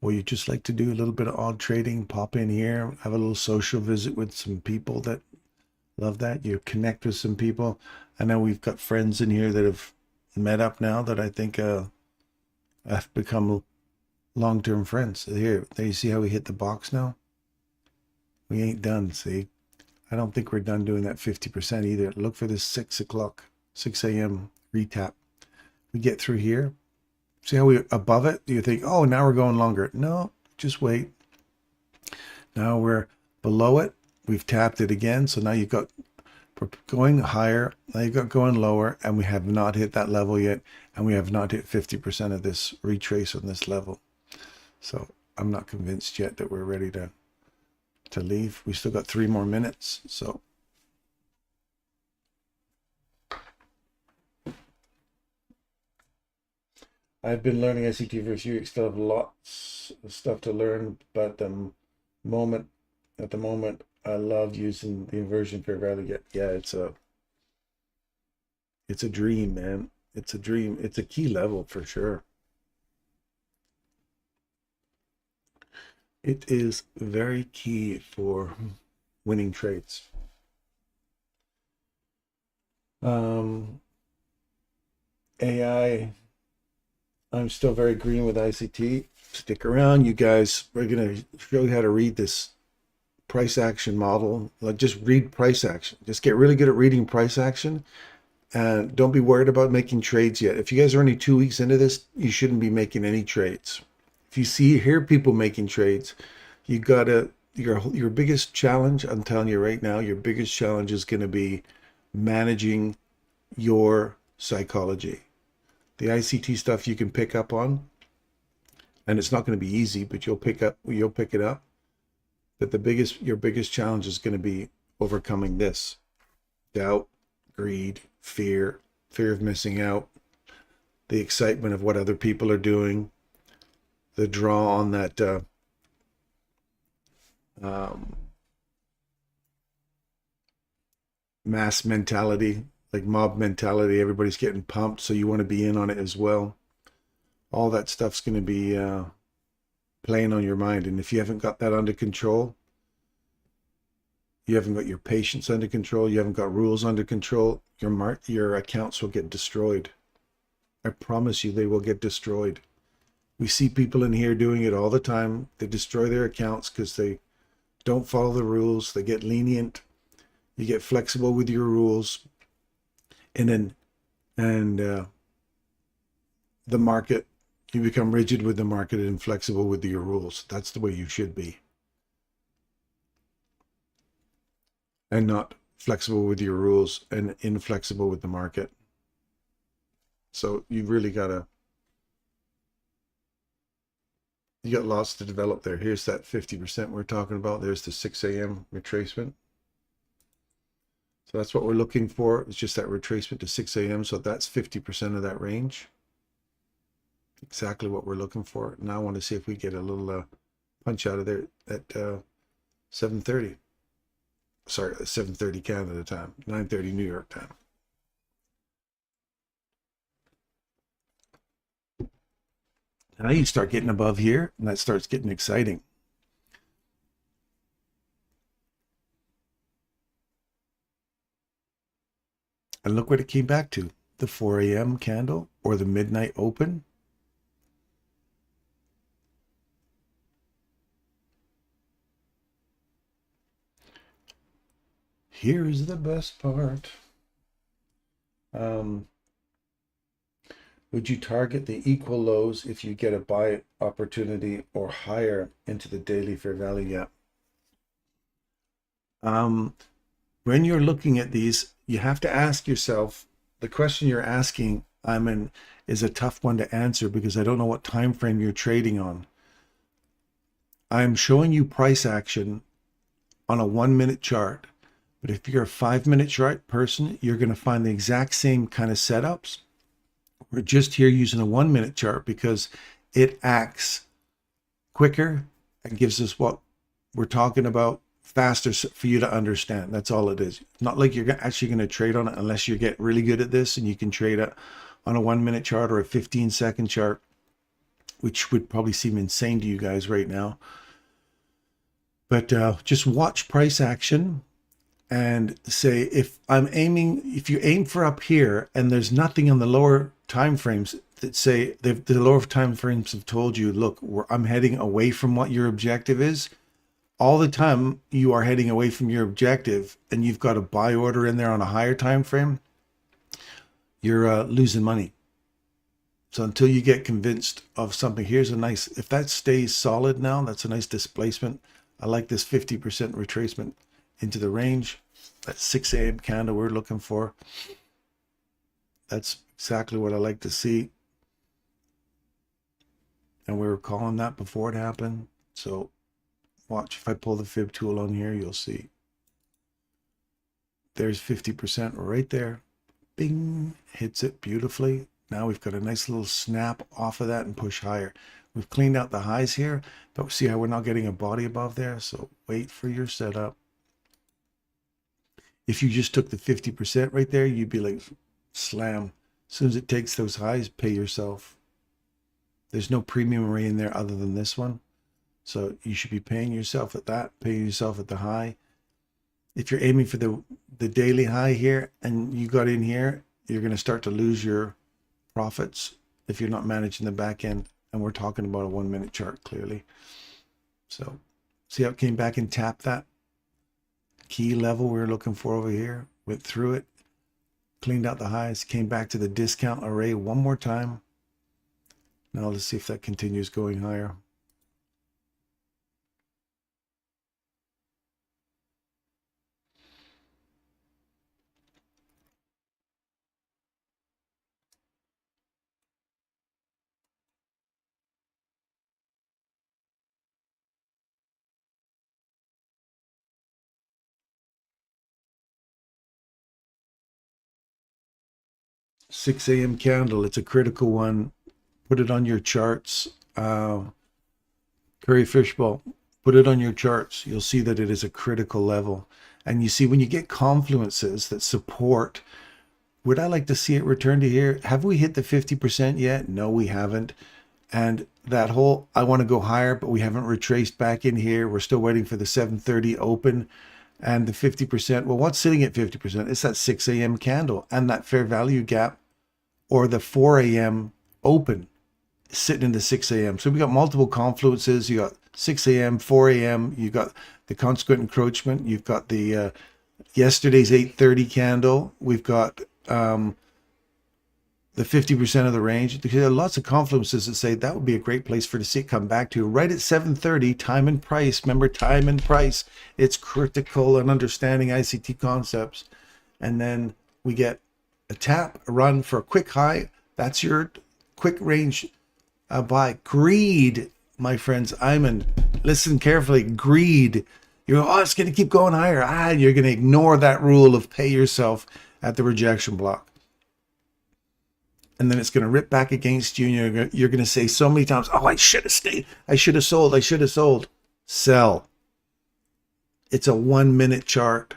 Or you just like to do a little bit of odd trading, pop in here, have a little social visit with some people that love that. You connect with some people. I know we've got friends in here that have met up now that I think have become long-term friends. Here, there you see how we hit the box now? We ain't done, see? I don't think we're done doing that 50% either. Look for this 6 a.m. retap. We get through here. See how we're above it? Do you think, oh, now we're going longer? No, just wait. Now we're below it. We've tapped it again. So now you've got, we're going higher. Now you've got going lower, and we have not hit that level yet. And we have not hit 50% of this retrace on this level. So I'm not convinced yet that we're ready to leave. We still got 3 more minutes. So I've been learning ICT for a few weeks. Still have lots of stuff to learn, but at the moment, I love using the inversion fair value. Yeah, it's a dream, man. It's a dream. It's a key level for sure. It is very key for winning trades. AI, I'm still very green with ICT. Stick around, you guys. We're going to show you how to read this price action model. Like, just read price action. Just get really good at reading price action. And don't be worried about making trades yet. If you guys are only 2 weeks into this, you shouldn't be making any trades. If you hear people making trades, you gotta, your biggest challenge, I'm telling you right now, your biggest challenge is going to be managing your psychology. The ICT stuff you can pick up on, and it's not going to be easy, but you'll pick it up. But your biggest challenge is going to be overcoming this: doubt, greed, fear of missing out, the excitement of what other people are doing, the draw on that mass mentality, like mob mentality. Everybody's getting pumped, so you want to be in on it as well. All that stuff's going to be playing on your mind, and if you haven't got that under control, you haven't got your patience under control, you haven't got rules under control, your accounts will get destroyed. I promise you, they will get destroyed. We see people in here doing it all the time. They destroy their accounts because they don't follow the rules. They get lenient. You get flexible with your rules, and the market, you become rigid with the market and inflexible with your rules. That's the way you should be, and not flexible with your rules and inflexible with the market. So you've really got to You got lots to develop there. Here's that 50% we're talking about. There's the 6 a.m. retracement. So that's what we're looking for. It's just that retracement to 6 a.m. So that's 50% of that range. Exactly what we're looking for. Now I want to see if we get a little punch out of there at 7:30. Sorry, 7:30 Canada time, 9:30 New York time. Now you start getting above here, and that starts getting exciting. And look what it came back to, the 4 a.m. candle or the midnight open. Here's the best part. Would you target the equal lows if you get a buy opportunity or higher into the daily fair value gap? When you're looking at these, you have to ask yourself, the question you're asking, is a tough one to answer because I don't know what time frame you're trading on. I'm showing you price action on a 1-minute chart, but if you're a 5-minute chart person, you're going to find the exact same kind of setups. We're just here using a 1-minute chart because it acts quicker and gives us what we're talking about faster for you to understand. That's all it is. Not like you're actually going to trade on it unless you get really good at this and you can trade it on a 1-minute chart or a 15-second chart, which would probably seem insane to you guys right now. But just watch price action and say, if you aim for up here and there's nothing on the lower time frames that say, the lower time frames have told you, look, I'm heading away from what your objective is. All the time you are heading away from your objective and you've got a buy order in there on a higher time frame, you're losing money. So until you get convinced of something, here's a nice, if that stays solid now, that's a nice displacement. I like this 50% retracement into the range. That 6 a.m. candle we're looking for. That's exactly what I like to see. And we were calling that before it happened. So watch, if I pull the fib tool on here, you'll see. There's 50% right there. Bing, hits it beautifully. Now we've got a nice little snap off of that and push higher. We've cleaned out the highs here, but see how we're not getting a body above there? So wait for your setup. If you just took the 50% right there, you'd be like, slam. As soon as it takes those highs, pay yourself. There's no premium array in there other than this one. So you should be paying yourself at that, paying yourself at the high. If you're aiming for the daily high here and you got in here, you're going to start to lose your profits if you're not managing the back end. And we're talking about a 1-minute chart clearly. So see how it came back and tapped that key level we were looking for over here, went through it, cleaned out the highs, came back to the discount array one more time. Now let's see if that continues going higher. $6 a.m. candle, it's a critical one. Put it on your charts. Curry fishbowl, put it on your charts. You'll see that it is a critical level. And you see when you get confluences that support, would I like to see it return to here? Have we hit the 50% yet? No, we haven't. And that whole, I want to go higher, but we haven't retraced back in here. We're still waiting for the 7:30 open and the 50%. Well, what's sitting at 50%? It's that 6 a.m. candle and that fair value gap, or the 4 a.m. open sitting in the 6 a.m. So we got multiple confluences. You got 6 a.m., 4 a.m. You got the consequent encroachment. You've got the yesterday's 8:30 candle. We've got the 50% of the range. There are lots of confluences that say that would be a great place for to see it come back to. Right at 7:30, time and price. Remember, time and price. It's critical in understanding ICT concepts. And then we get a tap, a run for a quick high. That's your quick range buy. Greed my friends, listen carefully, greed. You go, oh, it's going to keep going higher. You're going to ignore that rule of pay yourself at the rejection block. And then it's going to rip back against you. And you're going to say so many times, oh, I should have stayed. I should have sold. I should have sold. Sell. It's a 1 minute chart.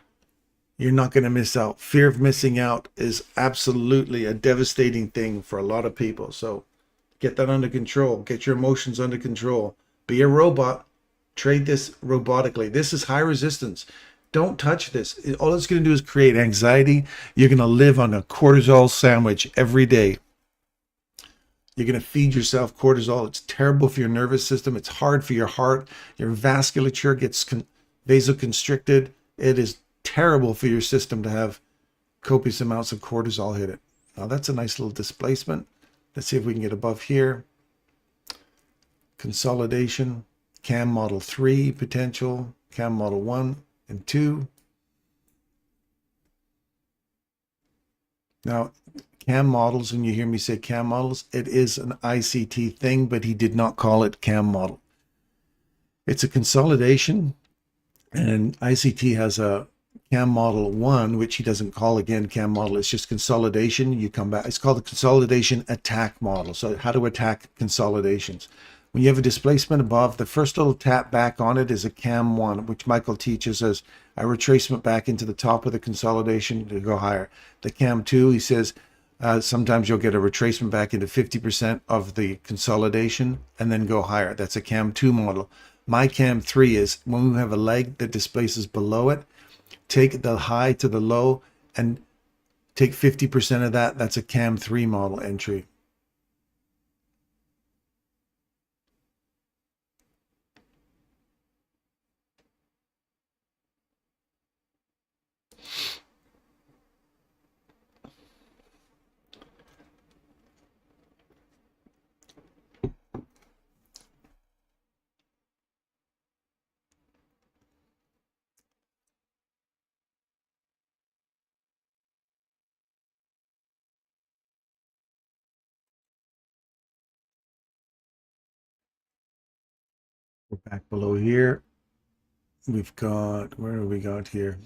You're not going to miss out. Fear of missing out is absolutely a devastating thing for a lot of people. So get that under control. Get your emotions under control. Be a robot. Trade this robotically. This is high resistance. Don't touch this. All it's going to do is create anxiety. You're going to live on a cortisol sandwich every day. You're going to feed yourself cortisol. It's terrible for your nervous system. It's hard for your heart. Your vasculature gets vasoconstricted. It is terrible for your system to have copious amounts of cortisol hit it. Now that's a nice little displacement. Let's see if we can get above here. Consolidation, CAM model 3 potential, CAM model 1 and 2. Now, CAM models, when you hear me say CAM models, it is an ICT thing, but he did not call it CAM model. It's a consolidation, and ICT has a CAM model 1, which he doesn't call again CAM model. It's just consolidation. You come back. It's called the consolidation attack model. So how to attack consolidations. When you have a displacement above, the first little tap back on it is a CAM 1, which Michael teaches as a retracement back into the top of the consolidation to go higher. The CAM 2, he says, sometimes you'll get a retracement back into 50% of the consolidation and then go higher. That's a CAM 2 model. My CAM 3 is when we have a leg that displaces below it, take the high to the low and take 50% of that. That's a CAM 3 model entry. We're back below here. We've got, where have we got here?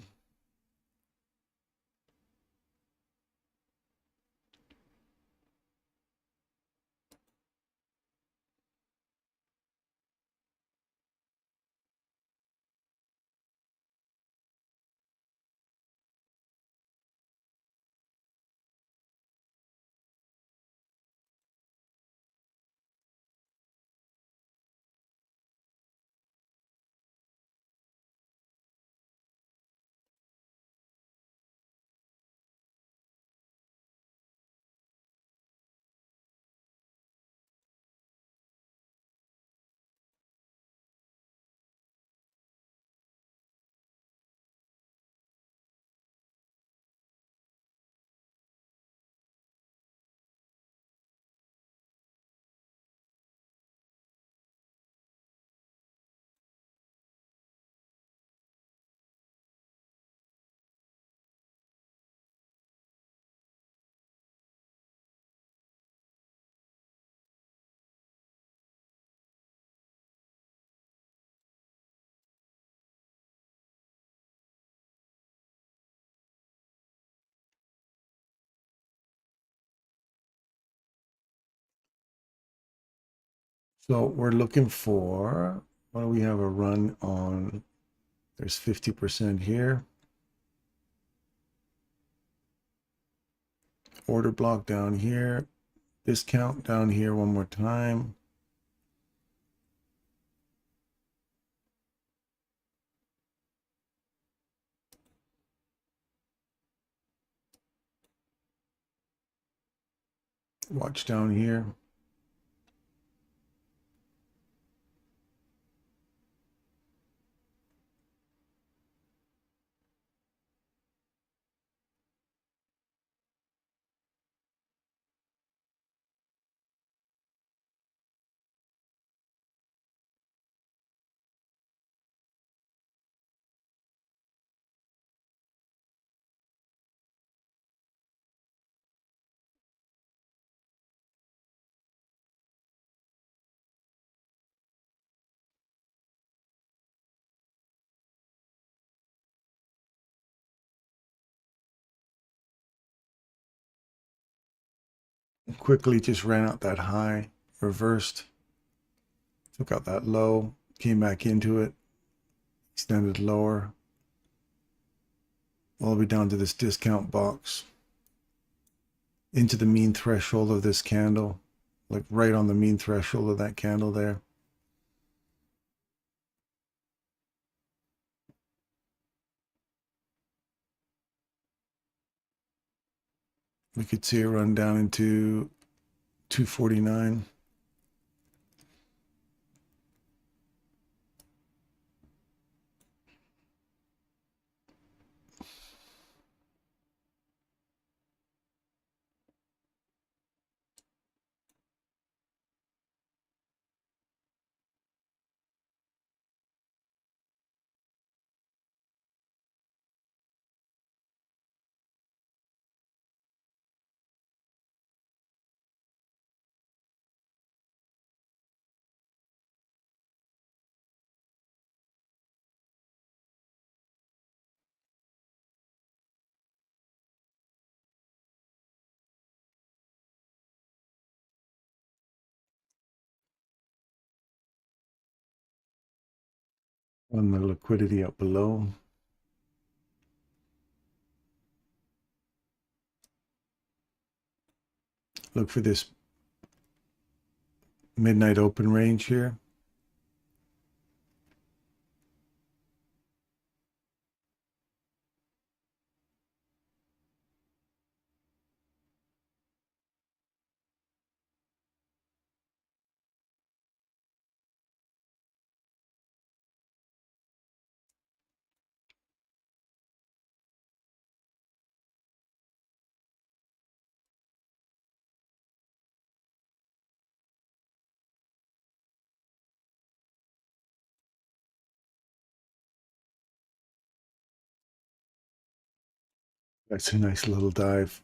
So we're looking for, what do we have a run on? There's 50% here. Order block down here. Discount down here one more time. Watch down here. quickly just ran out that high, reversed, took out that low, came back into it, extended lower, all the way down to this discount box, into the mean threshold of this candle, like right on the mean threshold of that candle there. We could see it run down into 249. On the liquidity up below. Look for this midnight open range here. That's a nice little dive.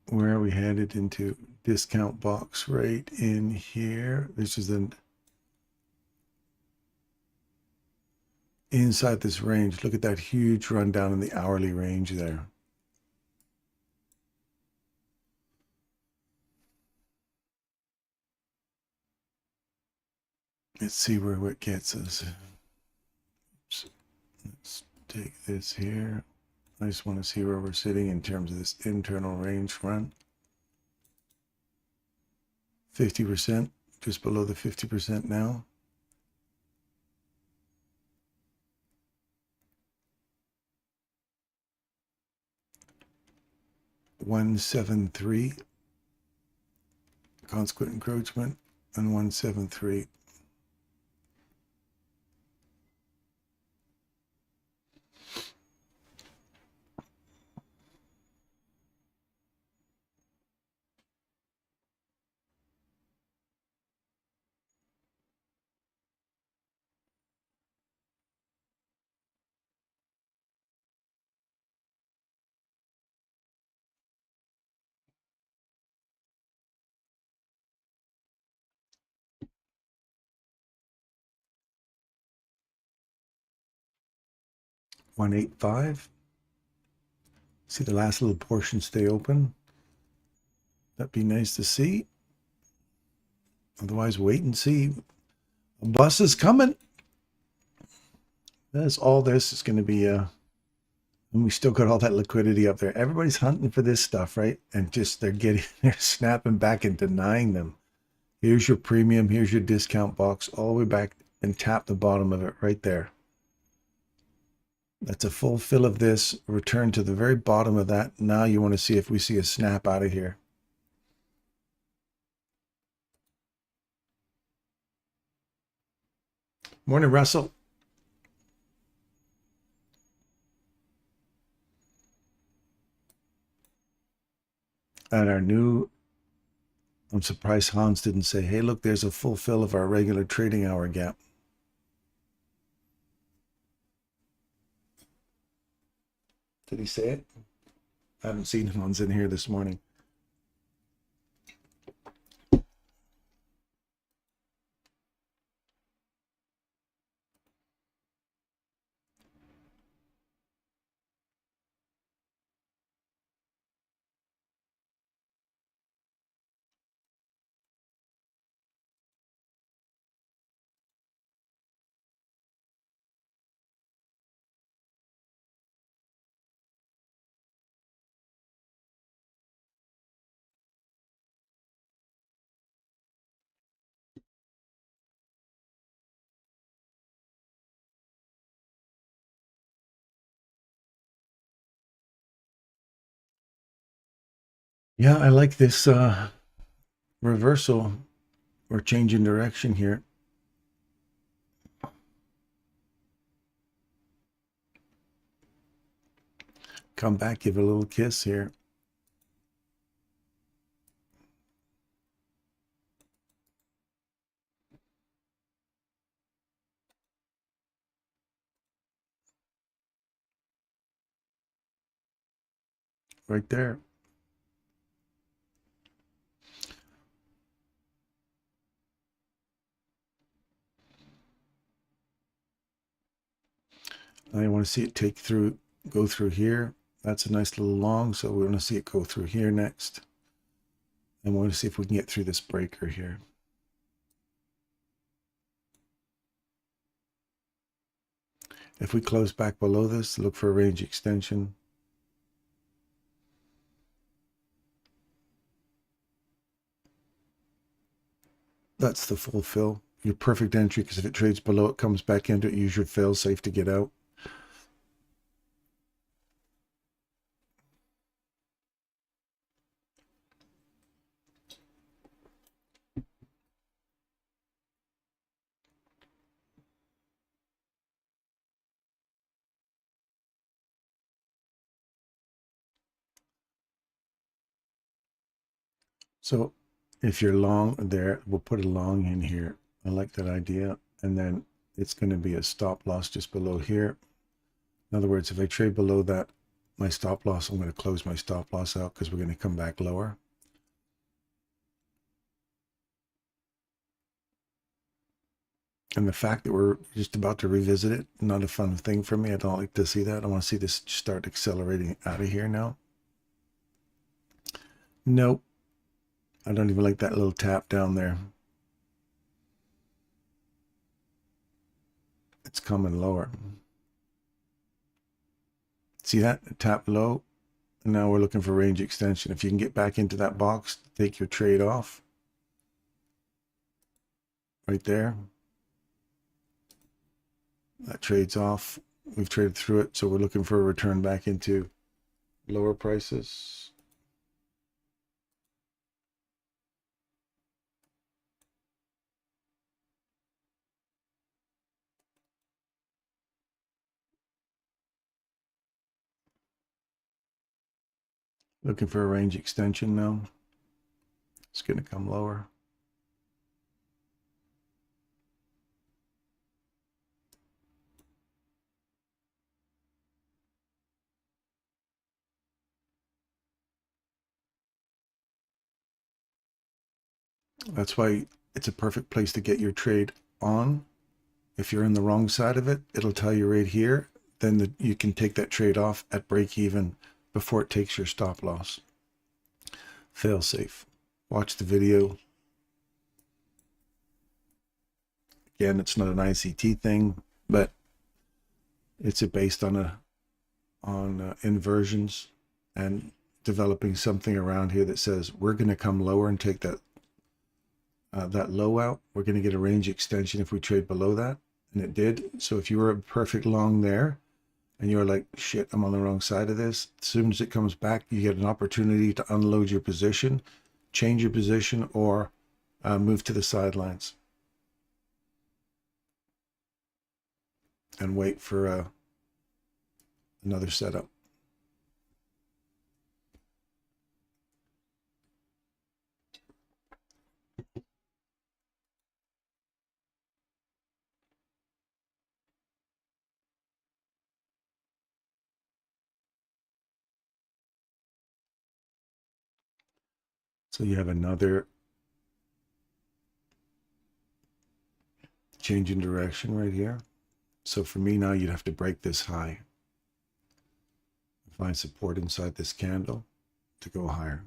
Where are we headed? Into discount box right in here. This is the inside this range. Look at that huge run down in the hourly range there. Let's see where it gets us. Oops. Let's take this here. I just want to see where we're sitting in terms of this internal range run. 50%, just below the 50% now. $173, consequent encroachment, and 173. $185. See the last little portion stay open. That'd be nice to see. Otherwise, wait and see. A bus is coming. That's all this is going to be. And we still got all that liquidity up there. Everybody's hunting for this stuff, right? And just they're snapping back and denying them. Here's your premium. Here's your discount box. All the way back and tap the bottom of it right there. That's a full fill of this. Return to the very bottom of that. Now you want to see if we see a snap out of here. Morning, Russell. And our new, I'm surprised Hans didn't say, hey, look, there's a full fill of our regular trading hour gap. Did he say it? I haven't seen Hans in here this morning. Yeah, I like this reversal or change in direction here. Come back, give it a little kiss here. Right there. I want to see it go through here. That's a nice little long, so we want to see it go through here next. And we want to see if we can get through this breaker here. If we close back below this, look for a range extension. That's the full fill. Your perfect entry, because if it trades below, it comes back into it. Use your fail safe to get out. So if you're long there, we'll put a long in here. I like that idea. And then it's going to be a stop loss just below here. In other words, if I trade below that, my stop loss, I'm going to close my stop loss out because we're going to come back lower. And the fact that we're just about to revisit it, not a fun thing for me. I don't like to see that. I want to see this start accelerating out of here now. Nope. I don't even like that little tap down there. It's coming lower. See that? Tap low. And now we're looking for range extension. If you can get back into that box, take your trade off. Right there. That trade's off. We've traded through it, so we're looking for a return back into lower prices. Looking for a range extension now. It's going to come lower. That's why it's a perfect place to get your trade on. If you're in the wrong side of it, it'll tell you right here. Then you can take that trade off at break even before it takes your stop loss. Fail safe. Watch the video. Again, it's not an ICT thing, but it's based on inversions and developing something around here that says we're going to come lower and take that low out. We're going to get a range extension if we trade below that, and it did. So if you were a perfect long there and you're like, shit, I'm on the wrong side of this, as soon as it comes back, you get an opportunity to unload your position, change your position, or move to the sidelines and wait for another setup. So you have another change in direction right here. So for me now, you'd have to break this high. Find support inside this candle to go higher.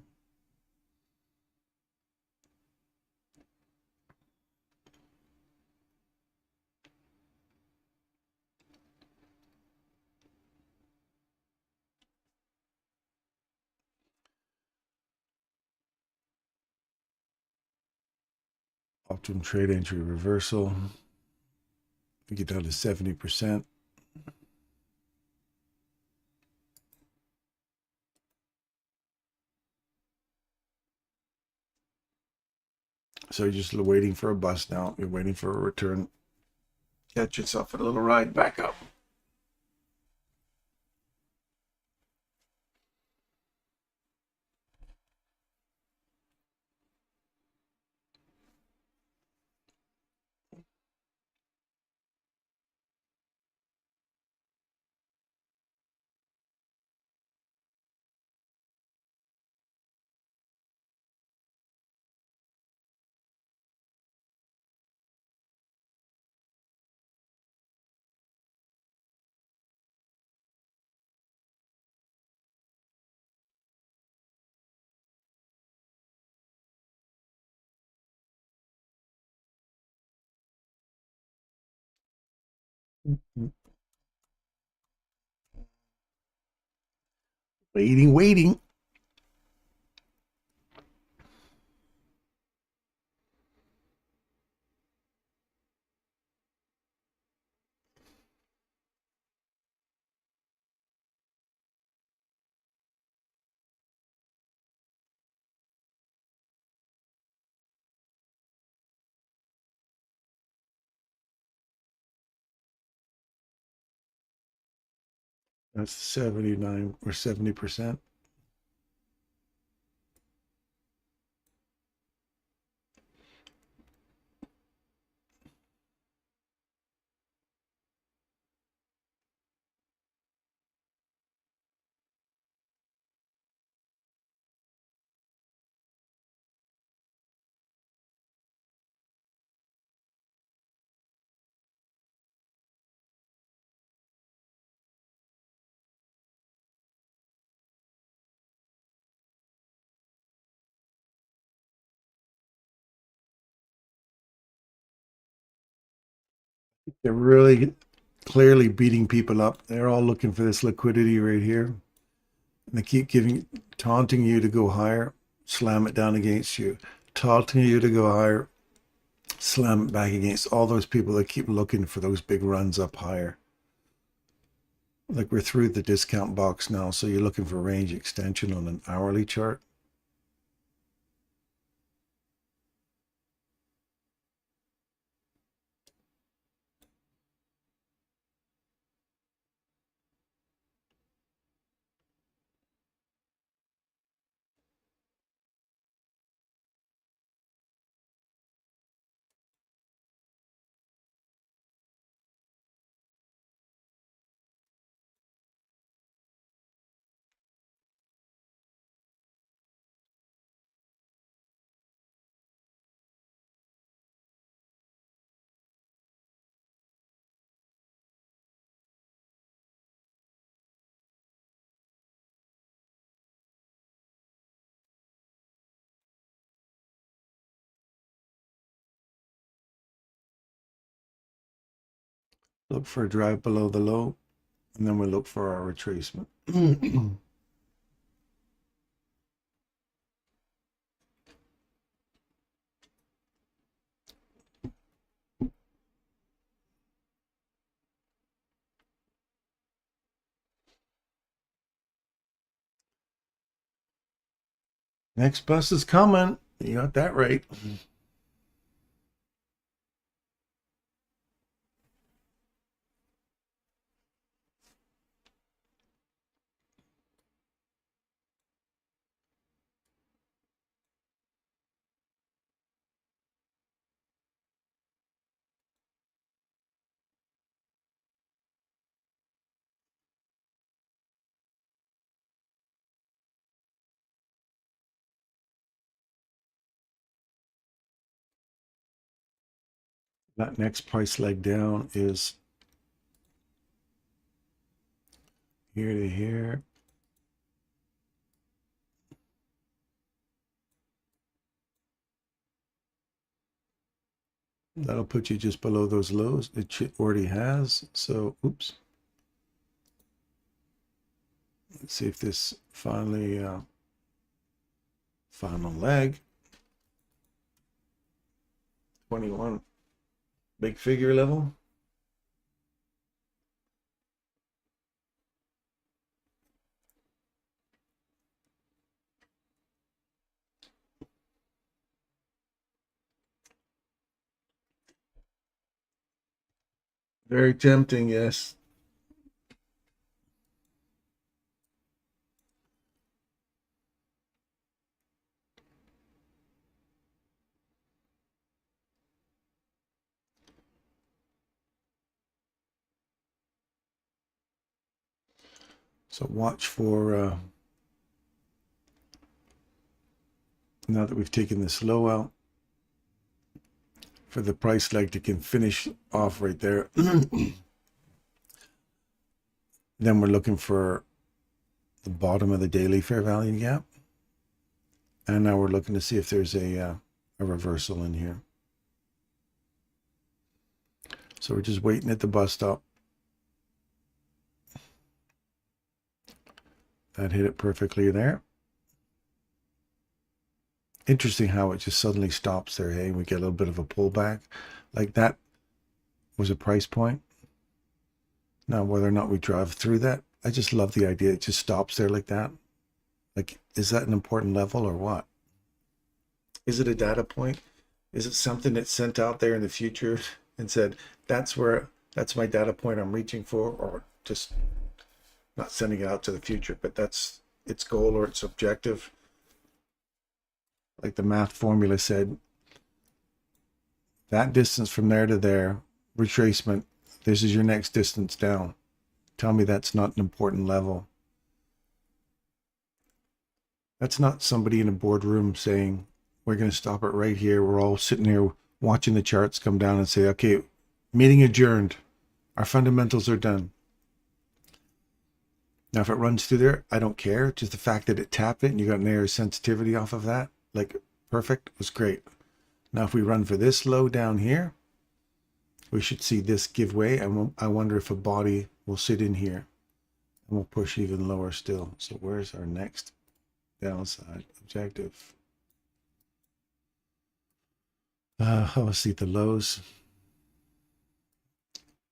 Optimum trade entry reversal. We get down to 70%. So you're just waiting for a bust now. You're waiting for a return. Catch yourself a little ride back up. Waiting, waiting. That's 79 or 70%. They're really clearly beating people up. They're all looking for this liquidity right here. And they keep taunting you to go higher, slam it down against you, taunting you to go higher, slam it back against all those people that keep looking for those big runs up higher. Like we're through the discount box now, so you're looking for range extension on an hourly chart. Look for a drive below the low, and then we look for our retracement. Next bus is coming. You got that right. That next price leg down is here to here. That'll put you just below those lows. It already has. So, oops. Let's see if this finally, final leg. 21. Big figure level. Very tempting, yes. So watch for, now that we've taken this low out, for the price leg to can finish off right there. Then we're looking for the bottom of the daily fair value gap. And now we're looking to see if there's a reversal in here. So we're just waiting at the bus stop. That hit it perfectly there. Interesting how it just suddenly stops there, hey? We get a little bit of a pullback. Like that was a price point. Now, whether or not we drive through that, I just love the idea. It just stops there like that. Like, is that an important level or what? Is it a data point? Is it something that's sent out there in the future and said, that's my data point I'm reaching for, or just not sending it out to the future, but that's its goal or its objective? Like the math formula said, that distance from there to there, retracement, this is your next distance down. Tell me that's not an important level. That's not somebody in a boardroom saying, we're going to stop it right here. We're all sitting here watching the charts come down and say, okay, meeting adjourned. Our fundamentals are done. Now, if it runs through there, I don't care. Just the fact that it tapped it and you got an area of sensitivity off of that, like perfect, was great. Now, if we run for this low down here, we should see this give way. And I wonder if a body will sit in here and we'll push even lower still. So where's our next downside objective? Let's see the lows.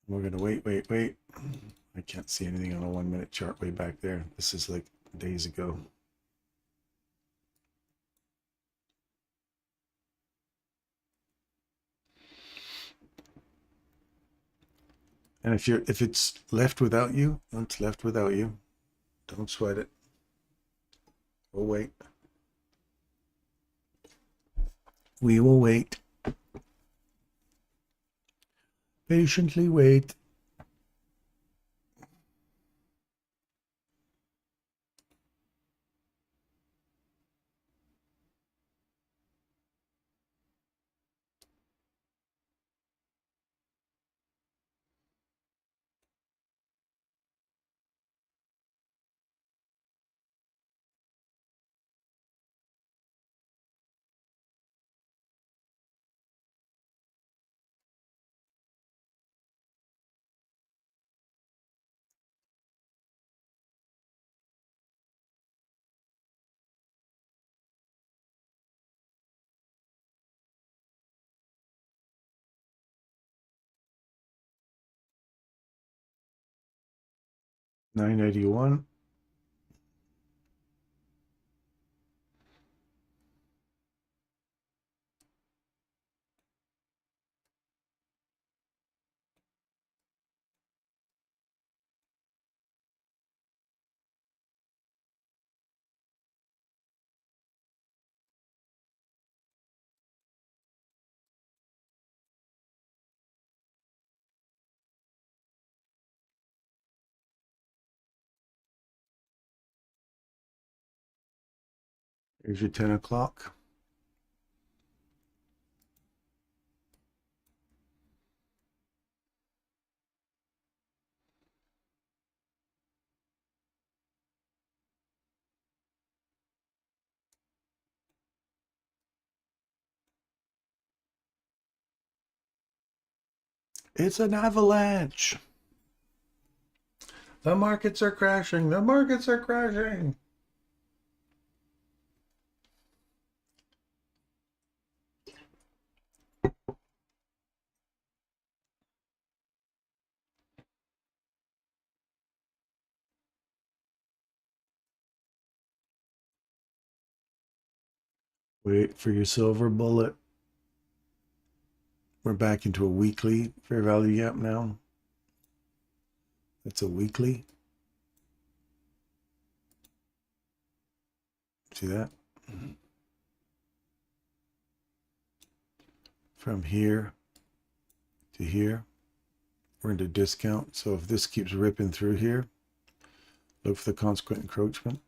We're going to wait. I can't see anything on a 1 minute chart way back there. This is like days ago. And if it's left without you, it's left without you. Don't sweat it. We'll wait. We will wait. Patiently wait. $9.81. Here's your 10 o'clock. It's an avalanche. The markets are crashing. The markets are crashing. Wait for your silver bullet. We're back into a weekly fair value gap now. That's a weekly. See that? From here to here, we're into discount. So if this keeps ripping through here, look for the consequent encroachment.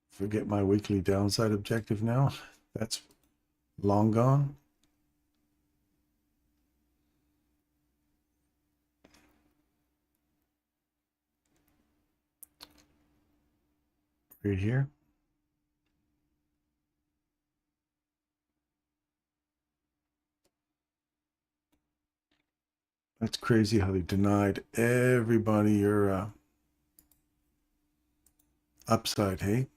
Forget my weekly downside objective now. That's long gone. Right here. That's crazy how they denied everybody your upside, hey?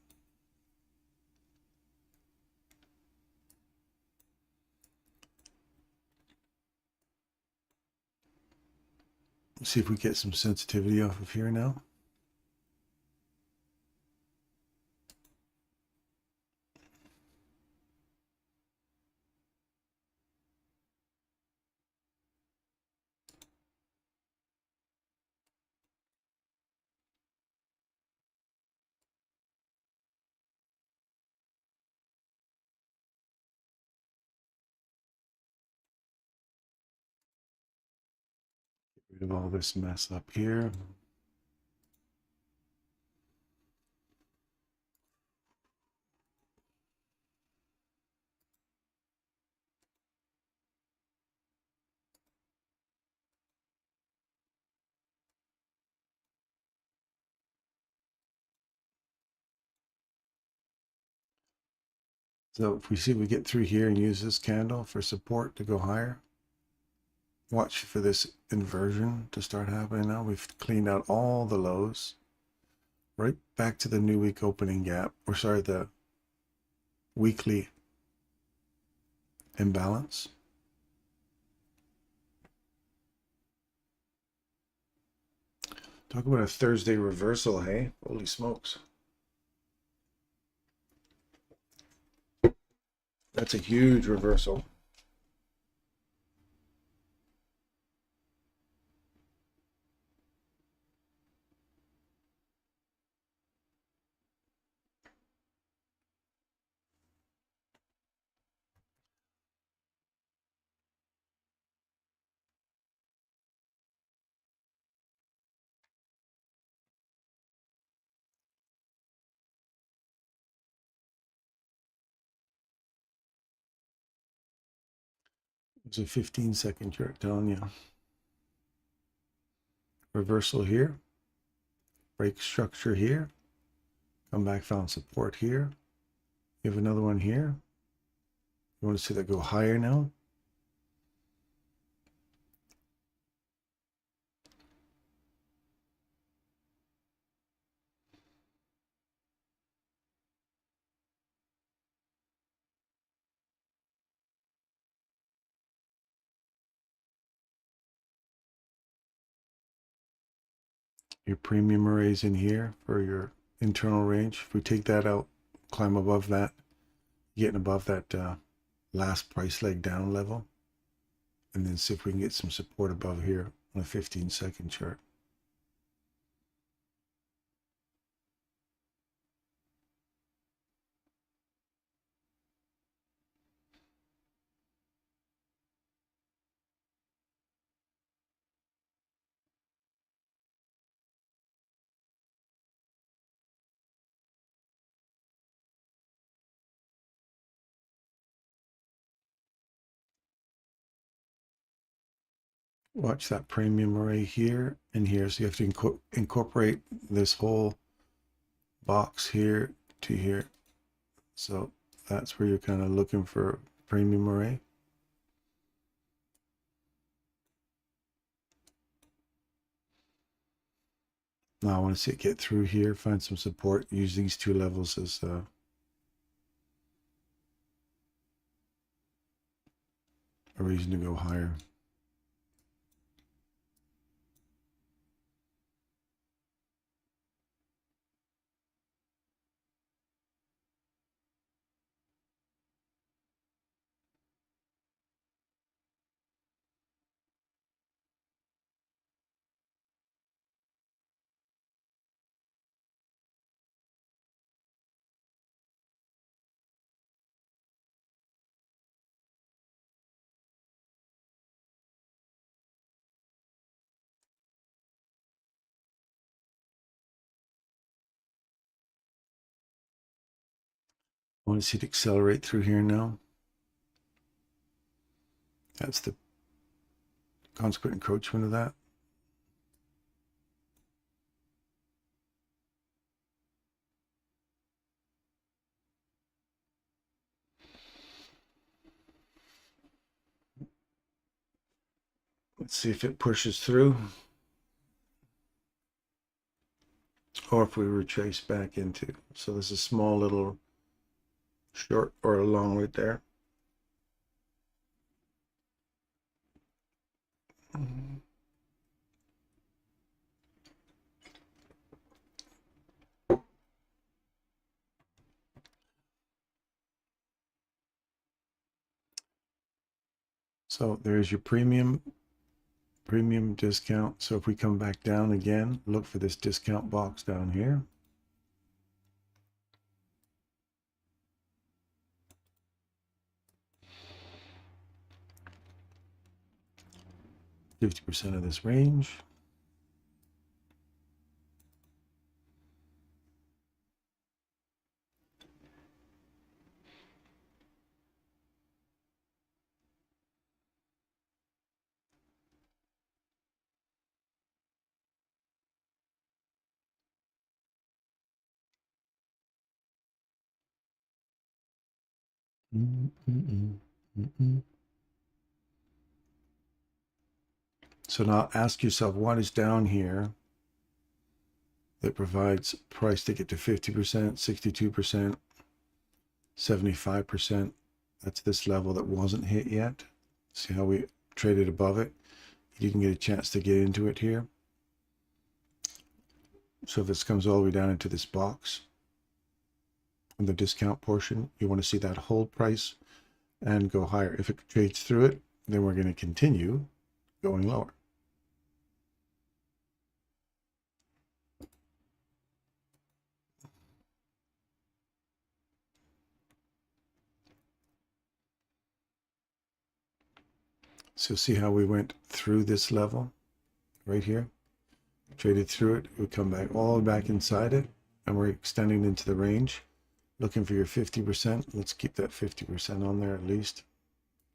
Let's see if we get some sensitivity off of here now. Get rid of all this mess up here. So if we see we get through here and use this candle for support to go higher, watch for this inversion to start happening now. We've cleaned out all the lows. Right back to the new week opening gap, or sorry, the weekly imbalance. Talk about a Thursday reversal, hey? Holy smokes. That's a huge reversal. It's a 15-second chart telling you. Reversal here. Break structure here. Come back, found support here. You have another one here. You want to see that go higher now? Your premium arrays in here for your internal range. If we take that out, climb above that, getting above that last price leg down level, and then see if we can get some support above here on a 15-second chart. Watch that premium array here and here. So you have to incorporate this whole box here to here. So that's where you're kind of looking for premium array. Now I want to see it get through here, find some support, use these two levels as a reason to go higher. want to see it accelerate through here now. That's the consequent encroachment of that. Let's see if it pushes through, or if we retrace back into. So there's a small little short or a long right there. So there's your premium discount. So if we come back down again, look for this discount box down here. %50 of this range. So now ask yourself, what is down here that provides price to get to 50%, 62%, 75%? That's this level that wasn't hit yet. See how we traded above it? You can get a chance to get into it here. So if this comes all the way down into this box on the discount portion, you want to see that hold price and go higher. If it trades through it, then we're going to continue going lower. So see how we went through this level right here, traded through it, we come back all the way back inside it, and we're extending into the range, looking for your 50%. Let's keep that 50% on there at least,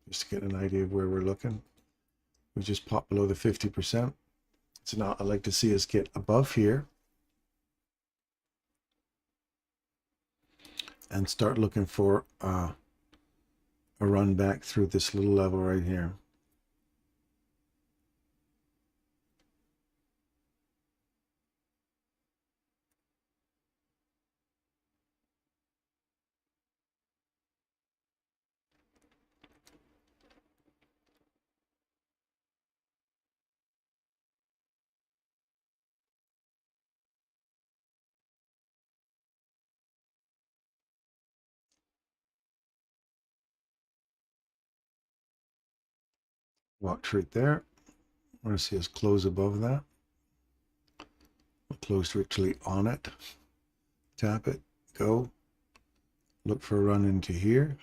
just to get an idea of where we're looking. We just popped below the 50%. So now I'd like to see us get above here and start looking for a run back through this little level right here. Walk right there. I want to see us close above that. We'll close virtually on it. Tap it, go. Look for a run into here.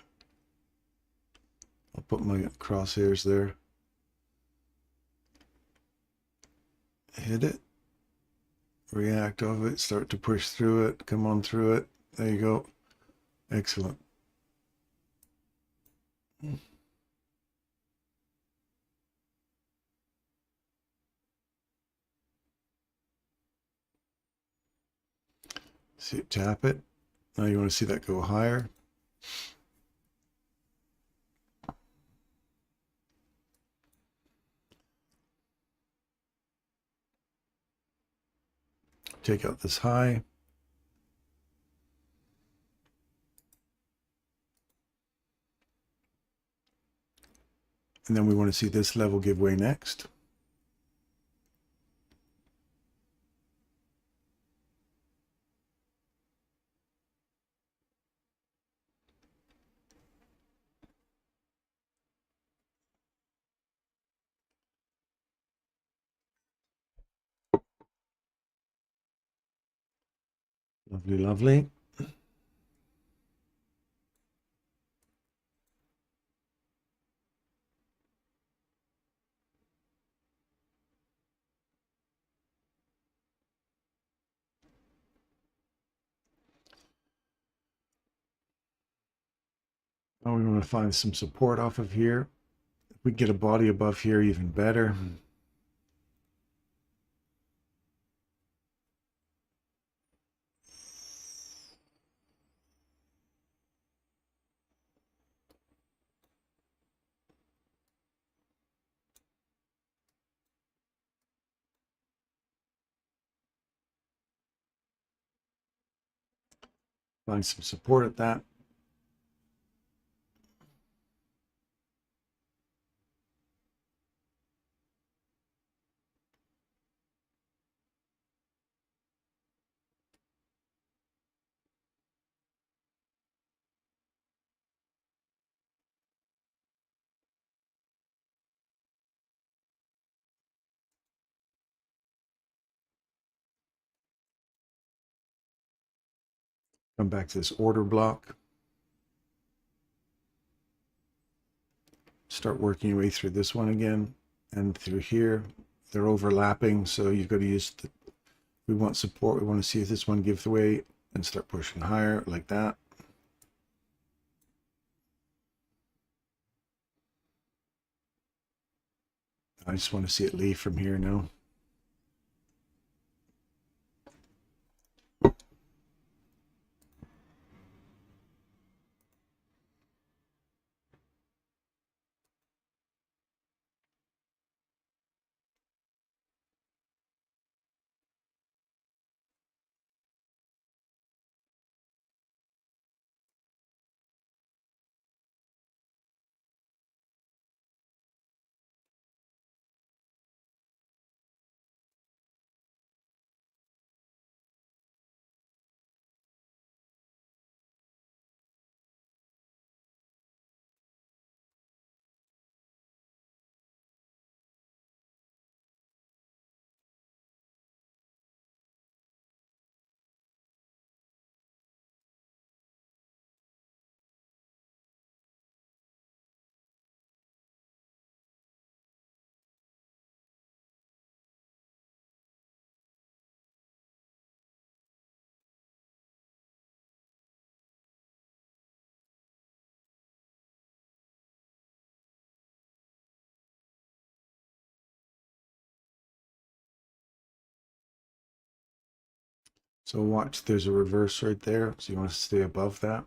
I'll put my crosshairs there. Hit it. React of it. Start to push through it. Come on through it. There you go. Excellent. See it, tap it. Now you want to see that go higher. Take out this high. And then we want to see this level give way next. Lovely, lovely. Now we want to find some support off of here. If we get a body above here, even better. Find some support at that. Come back to this order block. Start working your way through this one again and through here. They're overlapping, so you've got to use the, we want support. We want to see if this one gives away and start pushing higher like that. I just want to see it leave from here now. So watch, there's a reverse right there. So you want to stay above that.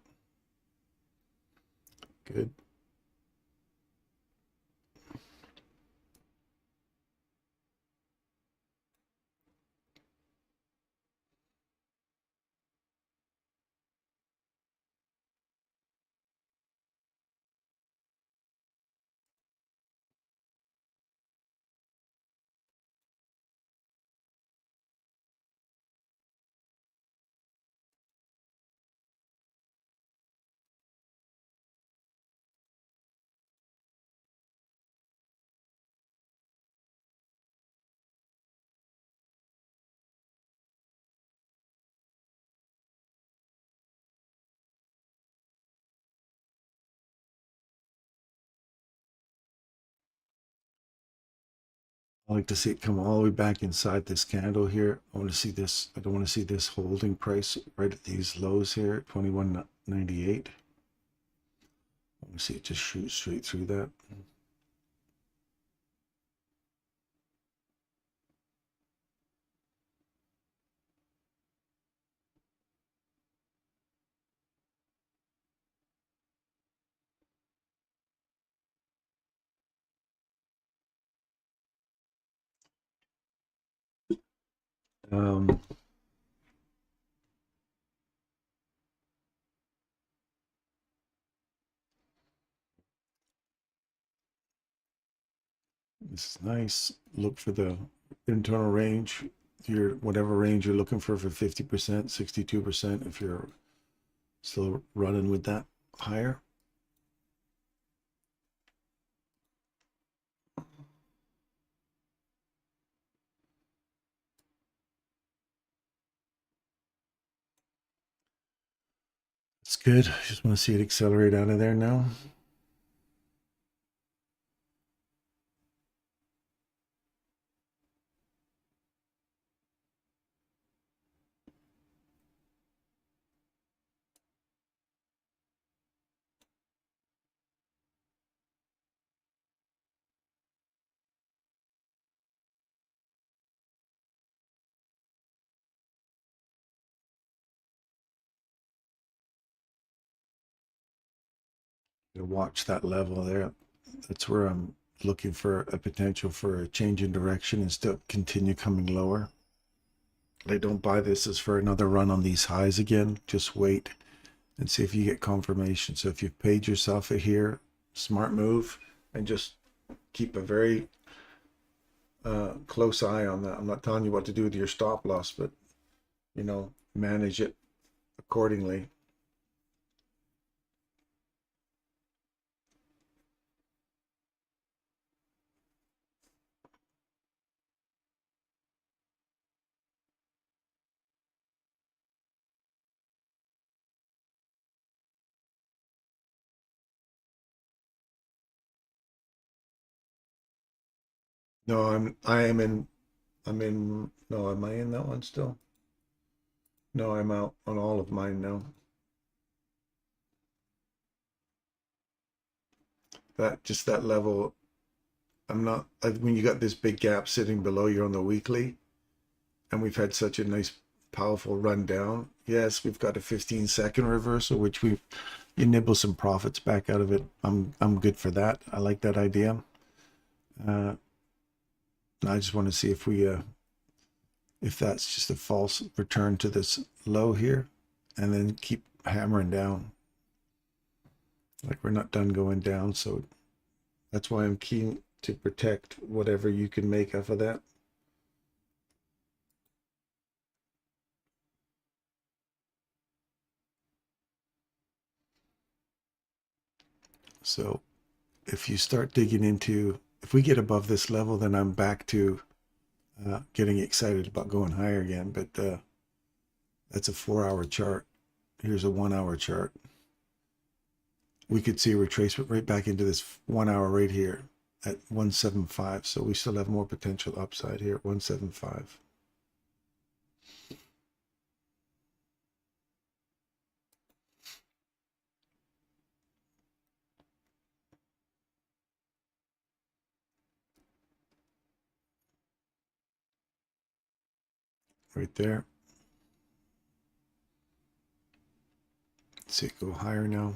Good. I like to see it come all the way back inside this candle here. I want to see this. I don't want to see this holding price right at these lows here at 21.98. I want to see it just shoot straight through that. Um, this is nice. Look for the internal range. Your whatever range you're looking for 50%, 62%. If you're still running with that higher. It's good. I just want to see it accelerate out of there now. to watch that level there. That's where I'm looking for a potential for a change in direction and still continue coming lower. I don't buy this as for another run on these highs again. Just wait and see if you get confirmation. So if you've paid yourself a here, smart move, and just keep a very close eye on that. I'm not telling you what to do with your stop loss, but you know, manage it accordingly. No, no, am I in that one still? No, I'm out on all of mine now. Just that level, when you got this big gap sitting below you on the weekly, and we've had such a nice, powerful run down. Yes, we've got a 15-second reversal, which you nibble some profits back out of it. I'm good for that. I like that idea. I just want to see if that's just a false return to this low here, and then keep hammering down. Like, we're not done going down, so that's why I'm keen to protect whatever you can make off of that. So if you start digging into, if we get above this level, then I'm back to getting excited about going higher again. But that's a 4-hour chart. Here's a 1-hour chart. We could see a retracement right back into this 1 hour right here at 175. So we still have more potential upside here at 175. Right there. Let's see it go higher now.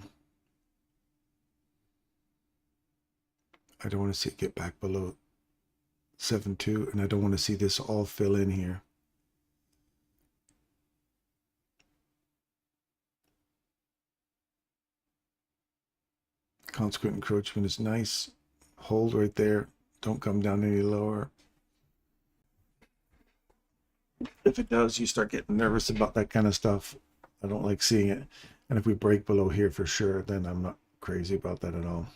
I don't want to see it get back below 7.2, and I don't want to see this all fill in here. Consequent encroachment is nice. Hold right there. Don't come down any lower. If it does, you start getting nervous about that kind of stuff. I don't like seeing it. And if we break below here for sure, then I'm not crazy about that at all.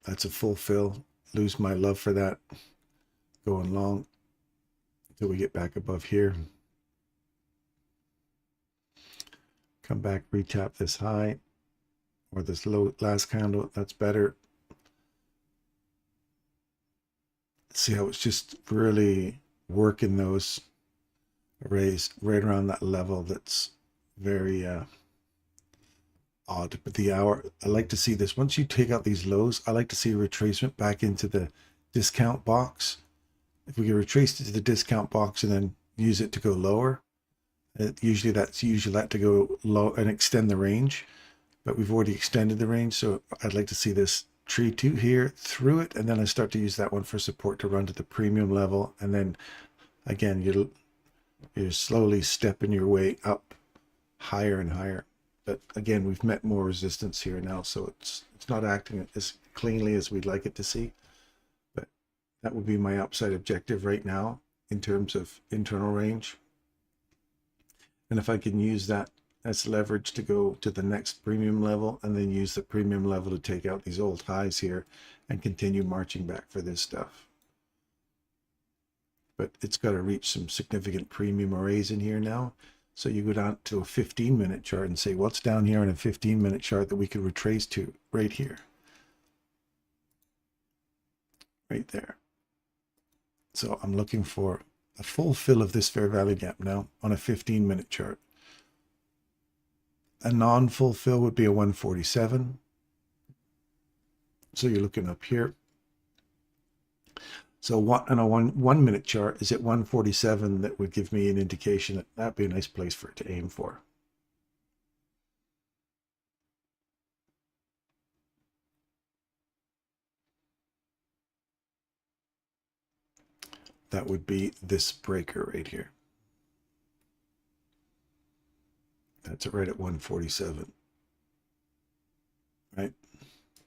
That's a full fill. Lose my love for that. Going long until we get back above here. Come back, retap this high or this low last candle. That's better. See how it's just really working those arrays right around that level. That's very odd. But the hour, I like to see this. Once you take out these lows, I like to see a retracement back into the discount box. If we can retrace it to the discount box and then use it to go lower, usually that's that to go low and extend the range. But we've already extended the range, so I'd like to see this tree to here through it, and then I start to use that one for support to run to the premium level, and then again you're slowly stepping your way up higher and higher. But again, we've met more resistance here now, so it's not acting as cleanly as we'd like it to see. But that would be my upside objective right now in terms of internal range. And if I can use that as leverage to go to the next premium level, and then use the premium level to take out these old highs here and continue marching back for this stuff. But it's got to reach some significant premium arrays in here now. So you go down to a 15-minute chart and say, what's down here on a 15-minute chart that we could retrace to right here? Right there. So I'm looking for a full fill of this fair value gap now on a 15-minute chart. A non-full fill would be a 147. So you're looking up here. So on a one minute chart is at 147. That would give me an indication that that'd be a nice place for it to aim for. that would be this breaker right here. That's it right at 147. Right?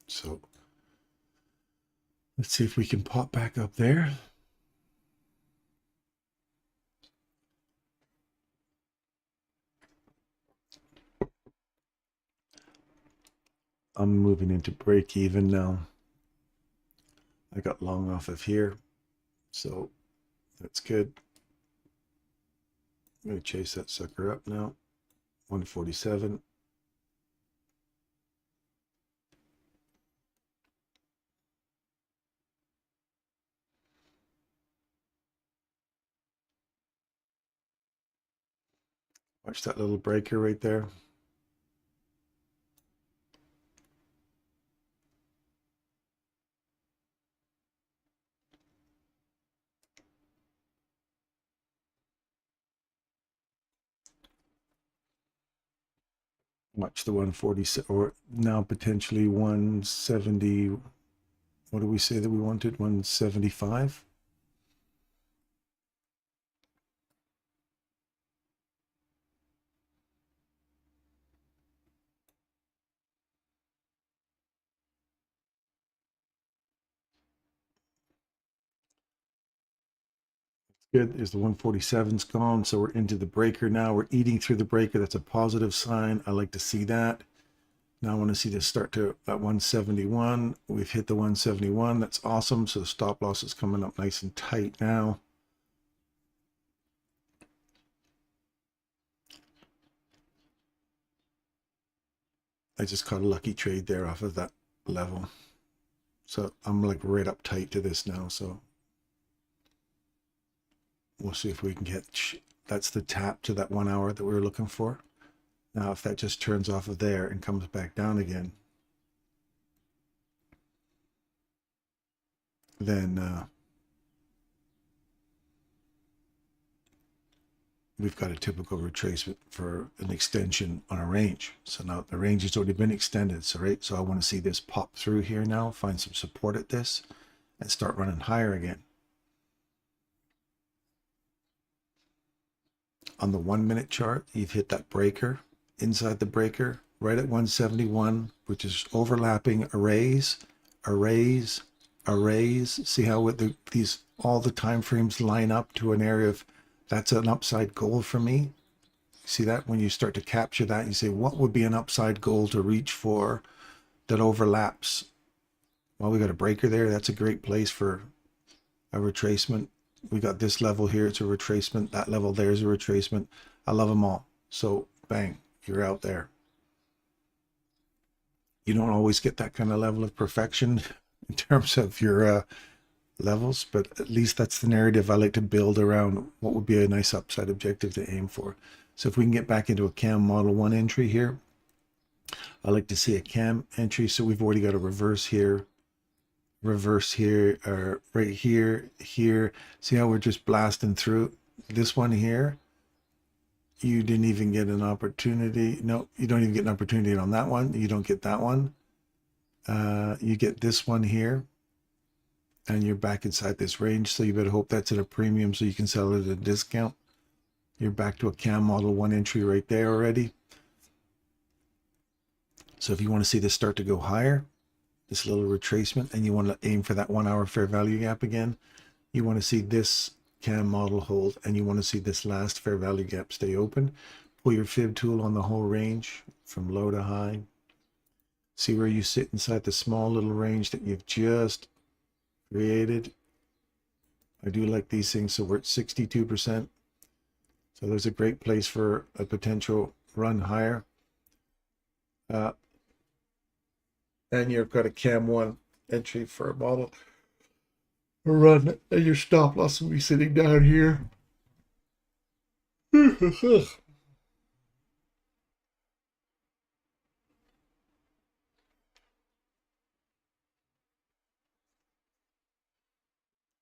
So let's see if we can pop back up there. I'm moving into break even now. I got long off of here, so that's good. I'm going to chase that sucker up now. 147. Watch that little breaker right there. Watch the 140, or now potentially 170. What do we say that we wanted? 175. Good. Is the 147's gone, so we're into the breaker now. We're eating through the breaker. That's a positive sign. I like to see that. Now I want to see this start to at 171. We've hit the 171. That's awesome. So the stop loss is coming up nice and tight now. I just caught a lucky trade there off of that level. So I'm like right up tight to this now. So we'll see if we can get, that's the tap to that 1 hour that we were looking for. Now, if that just turns off of there and comes back down again, then we've got a typical retracement for an extension on a range. So now the range has already been extended. So, right, so I want to see this pop through here now, find some support at this, and start running higher again. On the 1 minute chart, you've hit that breaker, inside the breaker, right at 171, which is overlapping arrays, arrays, arrays. See how with these all the time frames line up to an area of, that's an upside goal for me. See that when you start to capture that, you say, what would be an upside goal to reach for that overlaps? Well, we got a breaker there. That's a great place for a retracement. We got this level here, it's a retracement. That level there's a retracement. I love them all. So bang, you're out there. You don't always get that kind of level of perfection in terms of your levels, but at least that's the narrative I like to build around what would be a nice upside objective to aim for. So if we can get back into a CAM Model 1 entry here, I like to see a CAM entry. So we've already got a reverse here, or right here, here. See how we're just blasting through this one here? You didn't even get an opportunity. No, you don't even get an opportunity on that one. You don't get that one. You get this one here, and you're back inside this range. So you better hope that's at a premium so you can sell it at a discount. You're back to a CAM Model 1 entry right there already. So if you want to see this start to go higher, this little retracement, and you want to aim for that 1 hour fair value gap again, you want to see this CAM model hold, and you want to see this last fair value gap stay open. Pull your fib tool on the whole range from low to high. See where you sit inside the small little range that you've just created. I do like these things. So we're at 62%. So there's a great place for a potential run higher. And you've got a CAM 1 entry for a model run, and your stop loss will be sitting down here.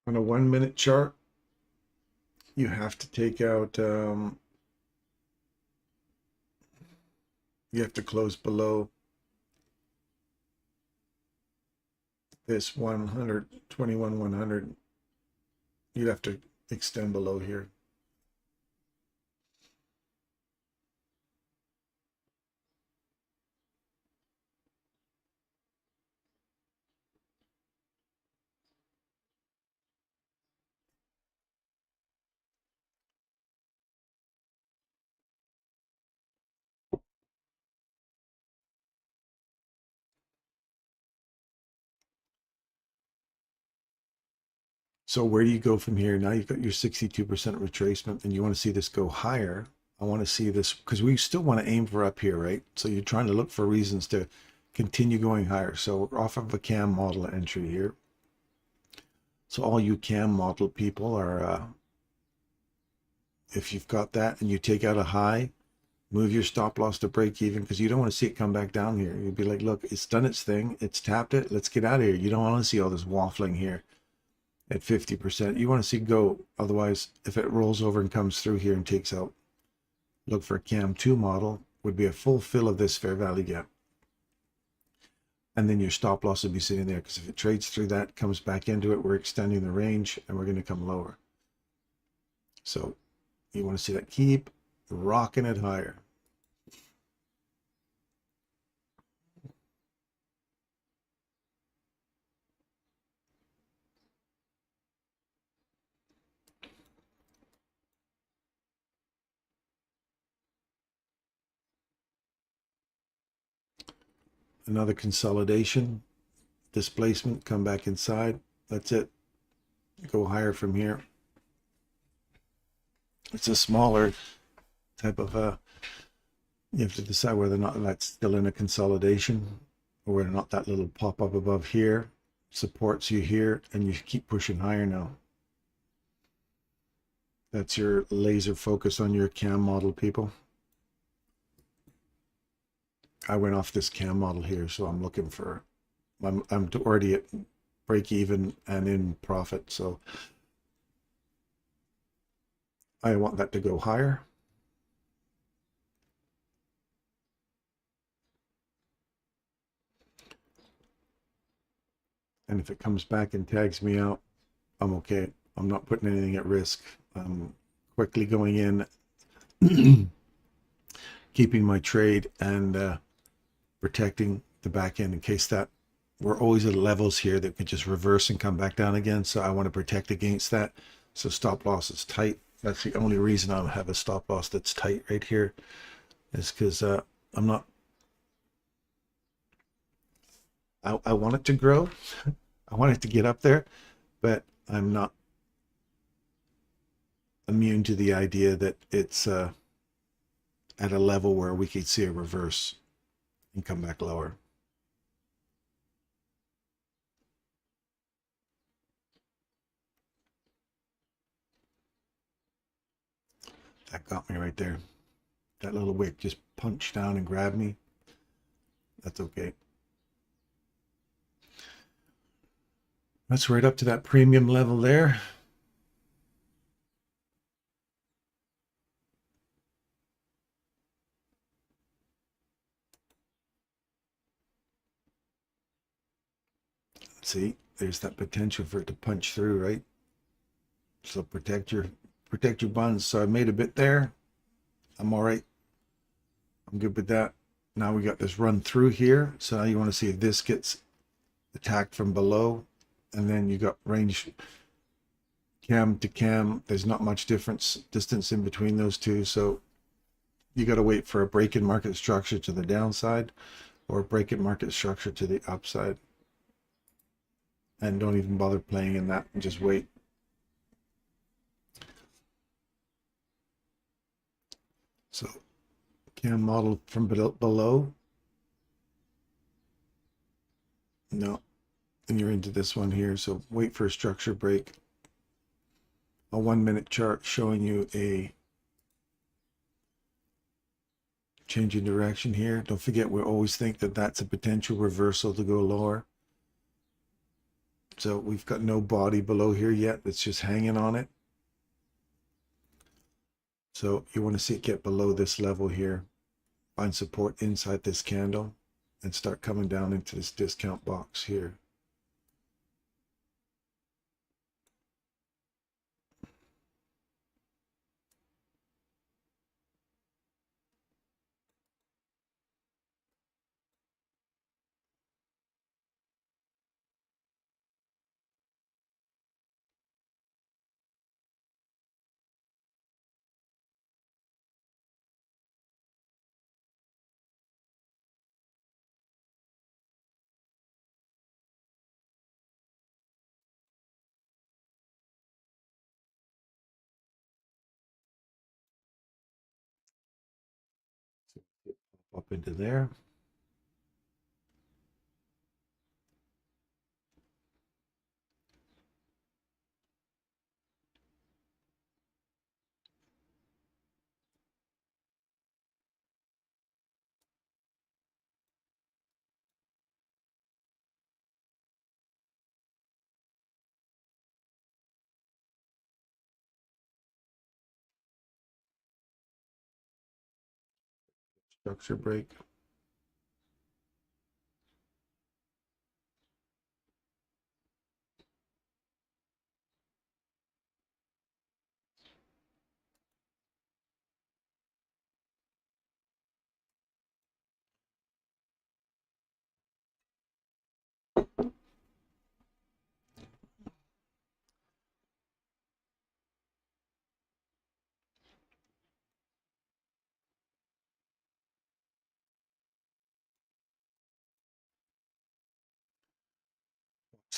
On a 1 minute chart, you have to take out, you have to close below this 100, 21, 100. You'd have to extend below here. So where do you go from here? Now you've got your 62% retracement and you want to see this go higher. I want to see this because we still want to aim for up here, right? So you're trying to look for reasons to continue going higher. So we're off of a CAM model entry here. So all you CAM model people are, if you've got that and you take out a high, move your stop loss to break even because you don't want to see it come back down here. You'd be like, look, it's done its thing. It's tapped it. Let's get out of here. You don't want to see all this waffling here at 50%. You want to see go. Otherwise, if it rolls over and comes through here and takes out, look for a CAM 2 model, would be a full fill of this fair value gap. And then your stop loss would be sitting there because if it trades through that, comes back into it, we're extending the range and we're going to come lower. So you want to see that keep rocking it higher. Another consolidation, displacement, come back inside. That's it. Go higher from here. It's a smaller type of you have to decide whether or not that's still in a consolidation or whether or not that little pop up above here supports you here and you keep pushing higher now. That's your laser focus on your CAM model, people. I went off this CAM model here, so I'm looking for, I'm already at break even and in profit, so I want that to go higher. And if it comes back and tags me out, I'm okay. I'm not putting anything at risk. I'm quickly going in, keeping my trade and protecting the back end in case that we're always at levels here that could just reverse and come back down again. So I want to protect against that. So stop loss is tight. That's the only reason I have a stop loss that's tight right here is because I'm not, I want it to grow. I want it to get up there, but I'm not immune to the idea that it's at a level where we could see a reverse and come back lower. That got me right there. That little wick just punched down and grabbed me. That's okay. That's right up to that premium level there. See, there's that potential for it to punch through, right? So protect your buns. So I made a bit there. I'm all right. I'm good with that. Now we got this run through here. So now you want to see if this gets attacked from below, and then you got range cam to cam. There's not much distance in between those two. So you got to wait for a break in market structure to the downside or a break in market structure to the upside. And don't even bother playing in that and just wait. So cam model from below. No, and you're into this one here. So wait for a structure break. A 1 minute chart showing you a change in direction here. Don't forget, we always think that that's a potential reversal to go lower. So we've got no body below here yet. It's just hanging on it. So you want to see it get below this level here. Find support inside this candle and start coming down into this discount box here. up into there. Structure break.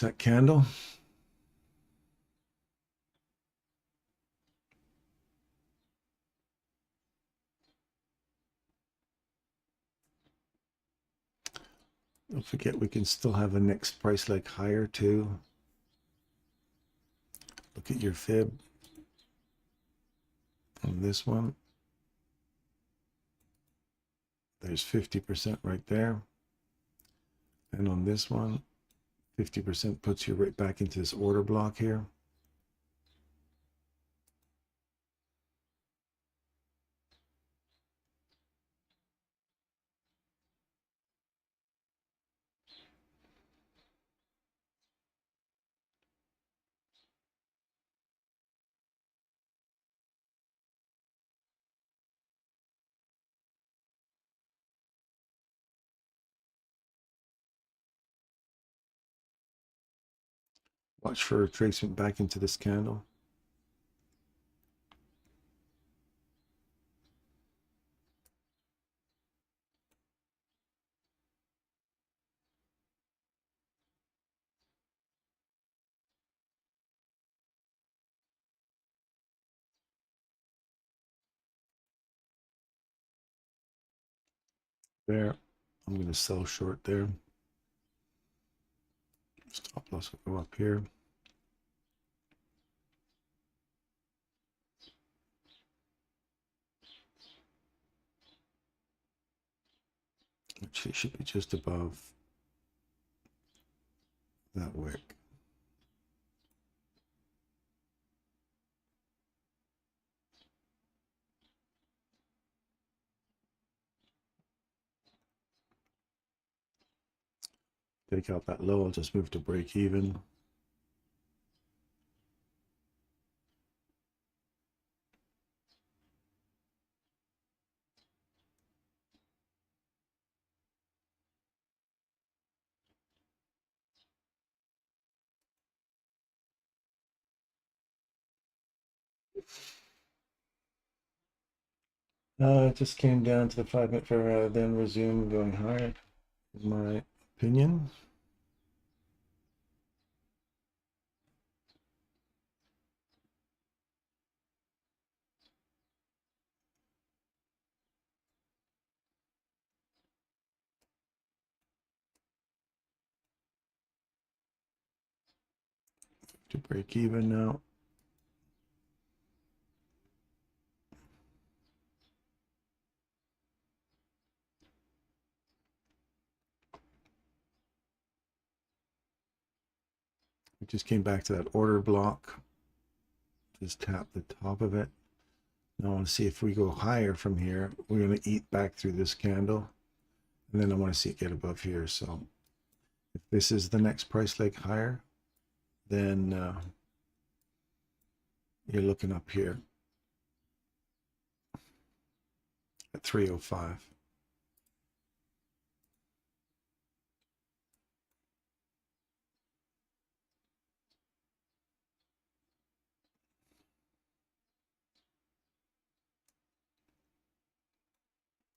That candle. Don't forget we can still have a next price leg higher too. Look at your fib on this one. There's 50% right there. And on this one, 50% puts you right back into this order block here. Watch for a retracement back into this candle. There. I'm going to sell short there. Stop loss will go up here. Which it should be just above that wick. Take out that low, I'll just move to break even. It just came down to the 5-minute for then resume going higher, in my opinion. To break even now. We just came back to that order block. Just tap the top of it. Now I want to see if we go higher from here. We're going to eat back through this candle. And then I want to see it get above here. So if this is the next price leg higher, then you're looking up here at 305.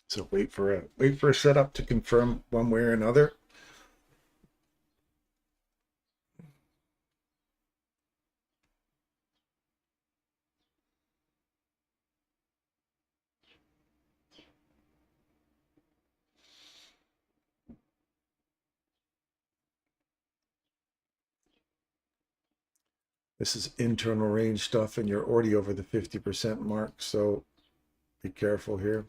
So wait for a setup to confirm one way or another. This is internal range stuff, and you're already over the 50% mark, so be careful here.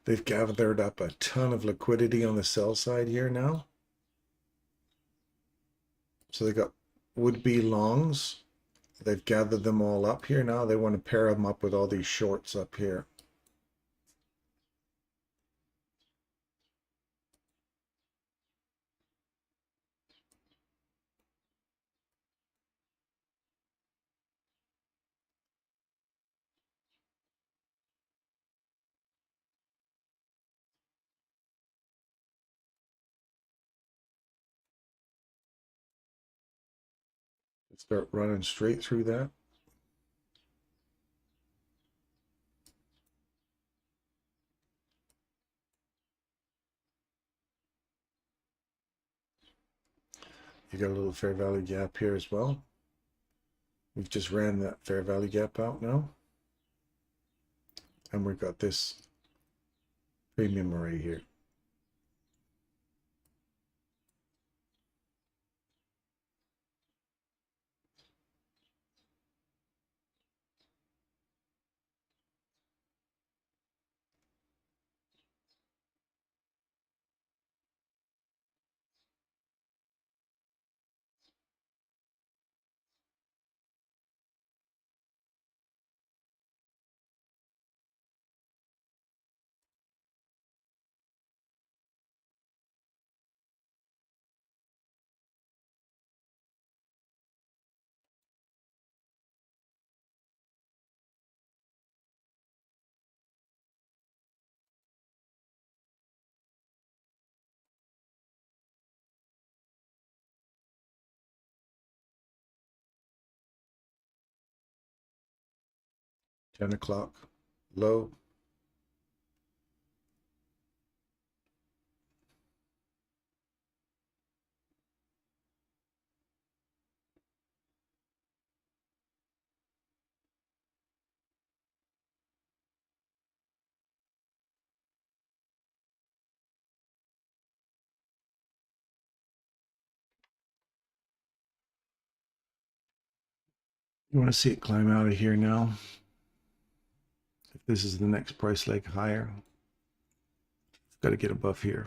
They've gathered up a ton of liquidity on the sell side here now. So they got would-be longs. They've gathered them all up here now. They want to pair them up with all these shorts up here. Start running straight through that. You got a little fair value gap here as well. We've just ran that fair value gap out now. And we've got this premium array here. $10 o'clock low. You want to see it climb out of here now. If this is the next price leg higher, it's got to get above here.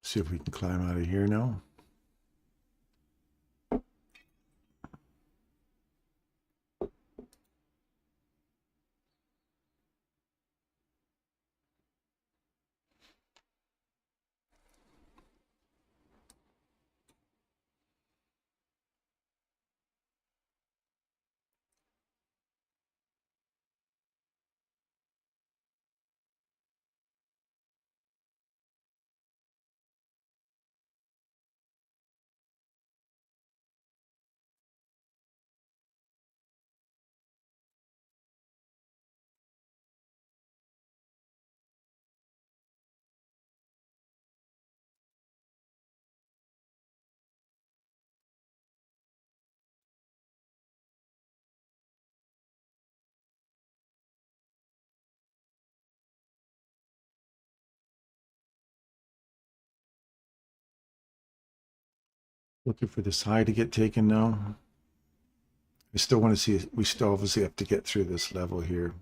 See if we can climb out of here now. Looking for this high to get taken now. We still want to see, we still obviously have to get through this level here.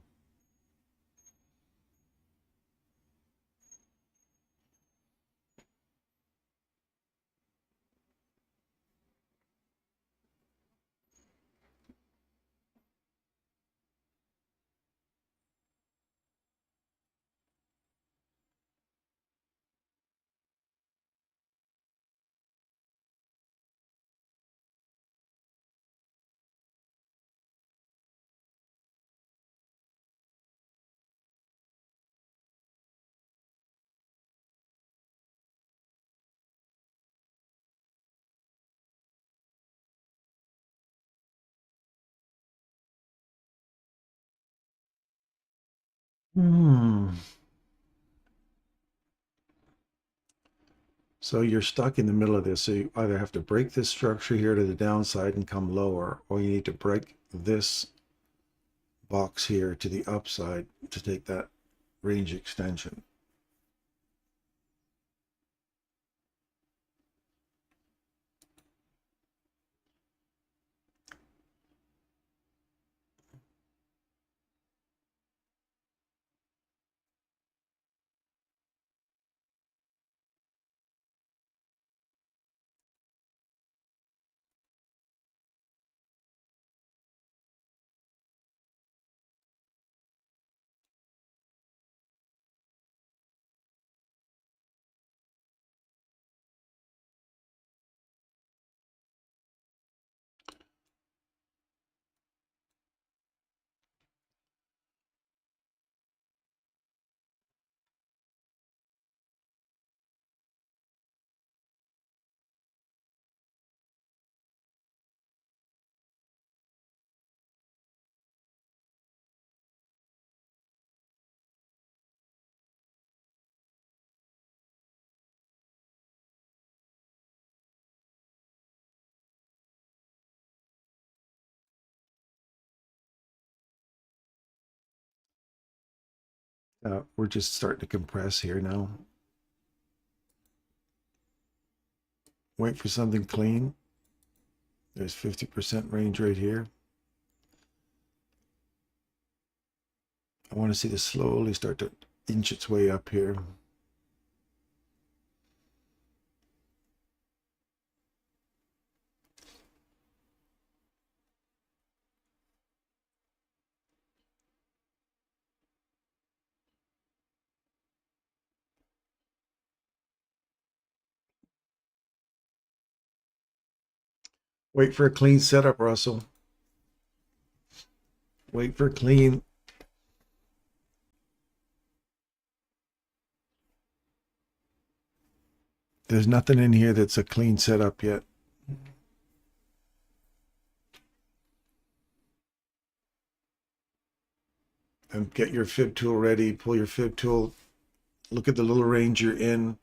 So you're stuck in the middle of this. So you either have to break this structure here to the downside and come lower, or you need to break this box here to the upside to take that range extension. We're just starting to compress here now. Wait for something clean. There's 50% range right here. I want to see this slowly start to inch its way up here. Wait for a clean setup, Russell. Wait for clean. There's nothing in here that's a clean setup yet. And get your fib tool ready. Pull your fib tool. Look at the little range you're in.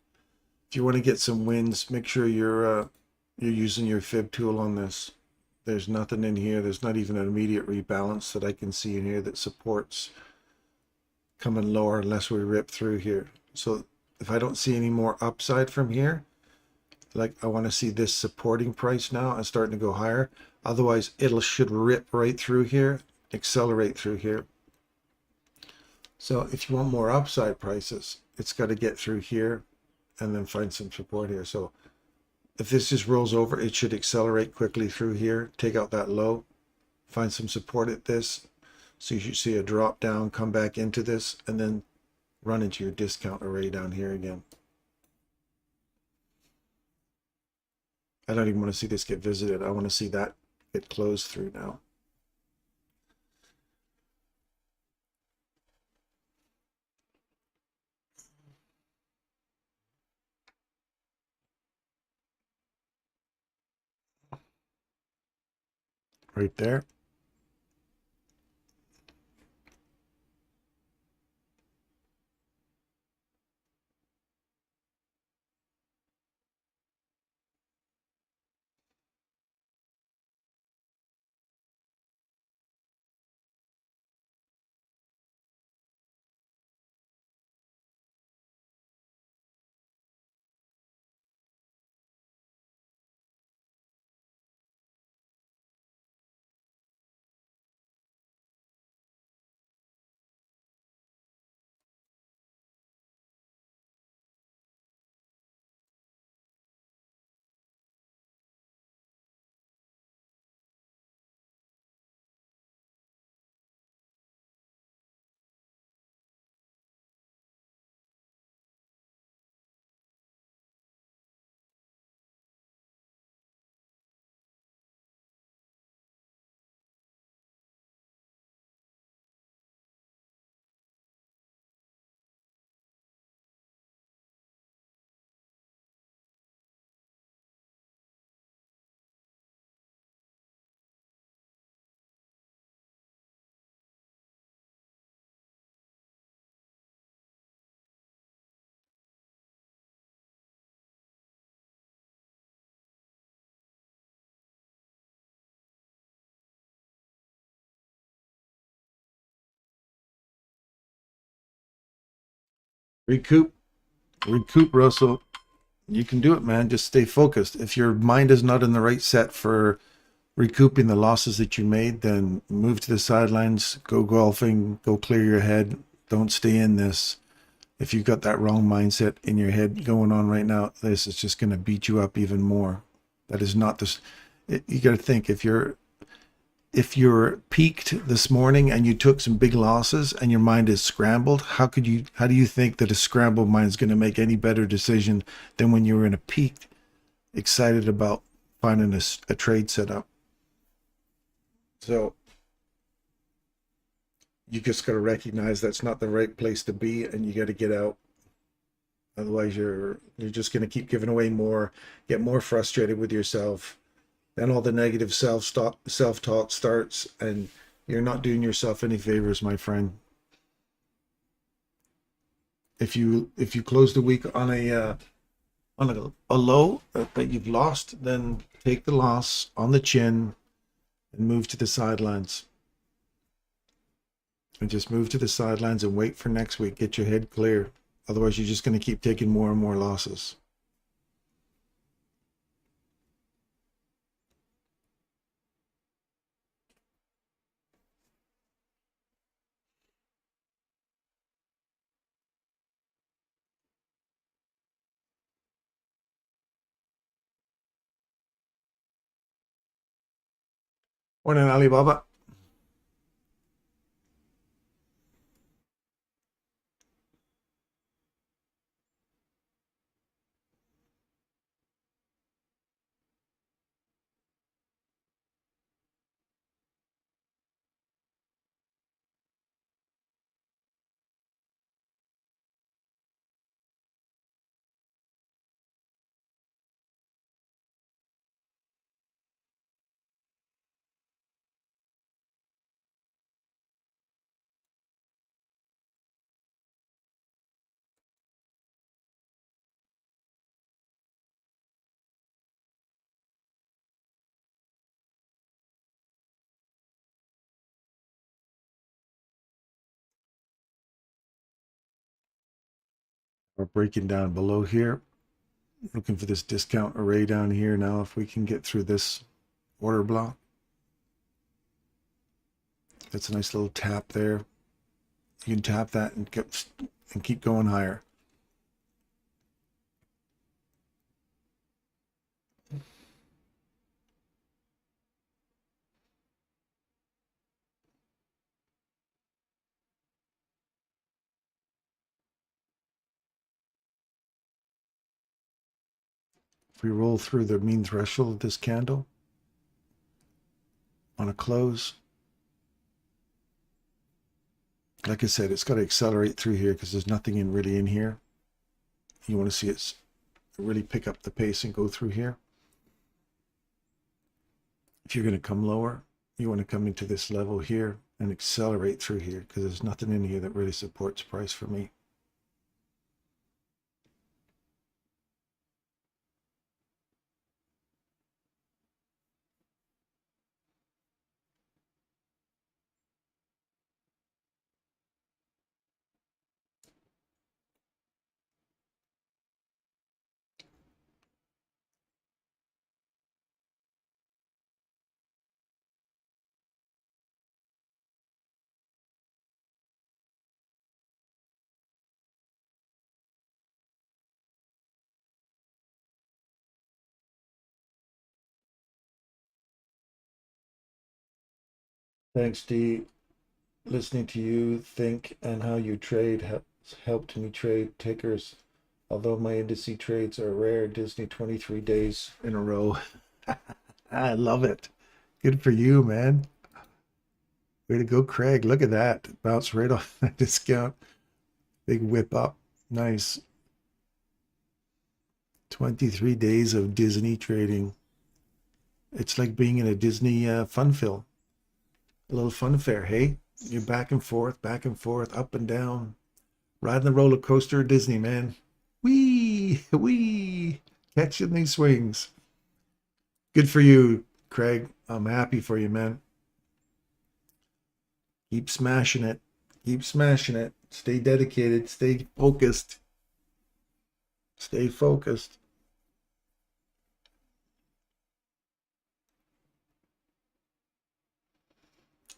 If you want to get some wins, make sure you're using your fib tool on this. There's nothing in here. There's not even an immediate rebalance that I can see in here that supports coming lower unless we rip through here. So if I don't see any more upside from here, like I want to see this supporting price now and starting to go higher. Otherwise, should rip right through here, accelerate through here. So if you want more upside prices, it's got to get through here and then find some support here. So if this just rolls over, it should accelerate quickly through here, take out that low, find some support at this. So you should see a drop down, come back into this, and then run into your discount array down here again. I don't even want to see this get visited. I want to see that get closed through now. Right there. Recoup, Russell. You can do it, man. Just stay focused. If your mind is not in the right set for recouping the losses that you made, then move to the sidelines, go golfing, go clear your head. Don't stay in this. If you've got that wrong mindset in your head going on right now, this is just going to beat you up even more. That is not this. You got to think, if you're peaked this morning and you took some big losses and your mind is scrambled, how do you think that a scrambled mind is going to make any better decision than when you were in a peak, excited about finding a trade setup? So you just got to recognize that's not the right place to be, and you got to get out. Otherwise you're just going to keep giving away more, get more frustrated with yourself. Then all the negative self-talk starts, and you're not doing yourself any favors, my friend. If you close the week on a low that you've lost, then take the loss on the chin and move to the sidelines. And just move to the sidelines and wait for next week. Get your head clear. Otherwise, you're just going to keep taking more and more losses. Morning, Alibaba. We're breaking down below here. Looking for this discount array down here now. If we can get through this order block. That's a nice little tap there. You can tap that and keep going higher. If we roll through the mean threshold of this candle on a close, like I said, it's got to accelerate through here because there's nothing really in here. You want to see it really pick up the pace and go through here. If you're going to come lower, you want to come into this level here and accelerate through here because there's nothing in here that really supports price for me. Thanks, D. Listening to you think and how you trade has helped me trade tickers. Although my indice trades are rare, Disney 23 days in a row. I love it. Good for you, man. Way to go, Craig. Look at that. Bounce right off that discount. Big whip up. Nice. 23 days of Disney trading. It's like being in a Disney fun film. A little fun fair, hey? You're back and forth, up and down. Riding the roller coaster of Disney, man. Wee, wee. Catching these swings. Good for you, Craig. I'm happy for you, man. Keep smashing it. Keep smashing it. Stay dedicated. Stay focused. Stay focused.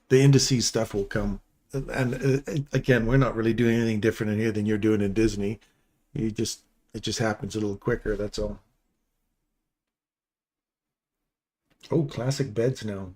The indices stuff will come. And again, we're not really doing anything different in here than you're doing in Disney. It just happens a little quicker. That's all. Oh, classic beds now.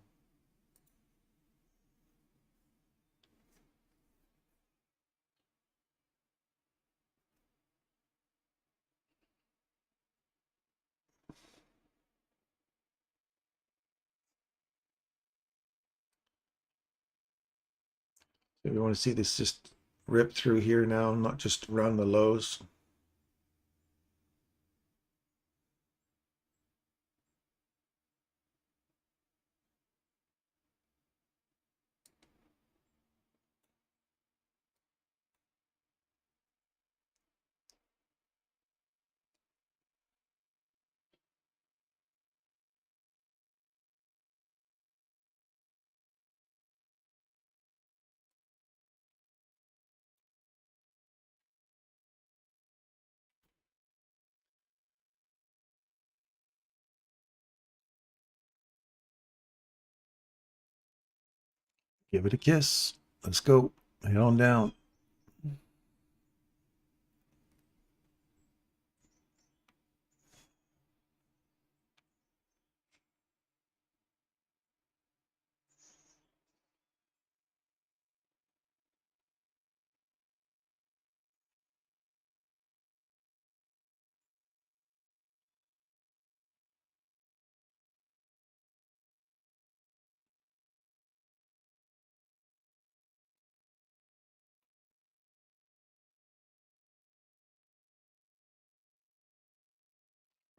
So we want to see this just rip through here now, not just around the lows. Give it a kiss. Let's go. Head on down.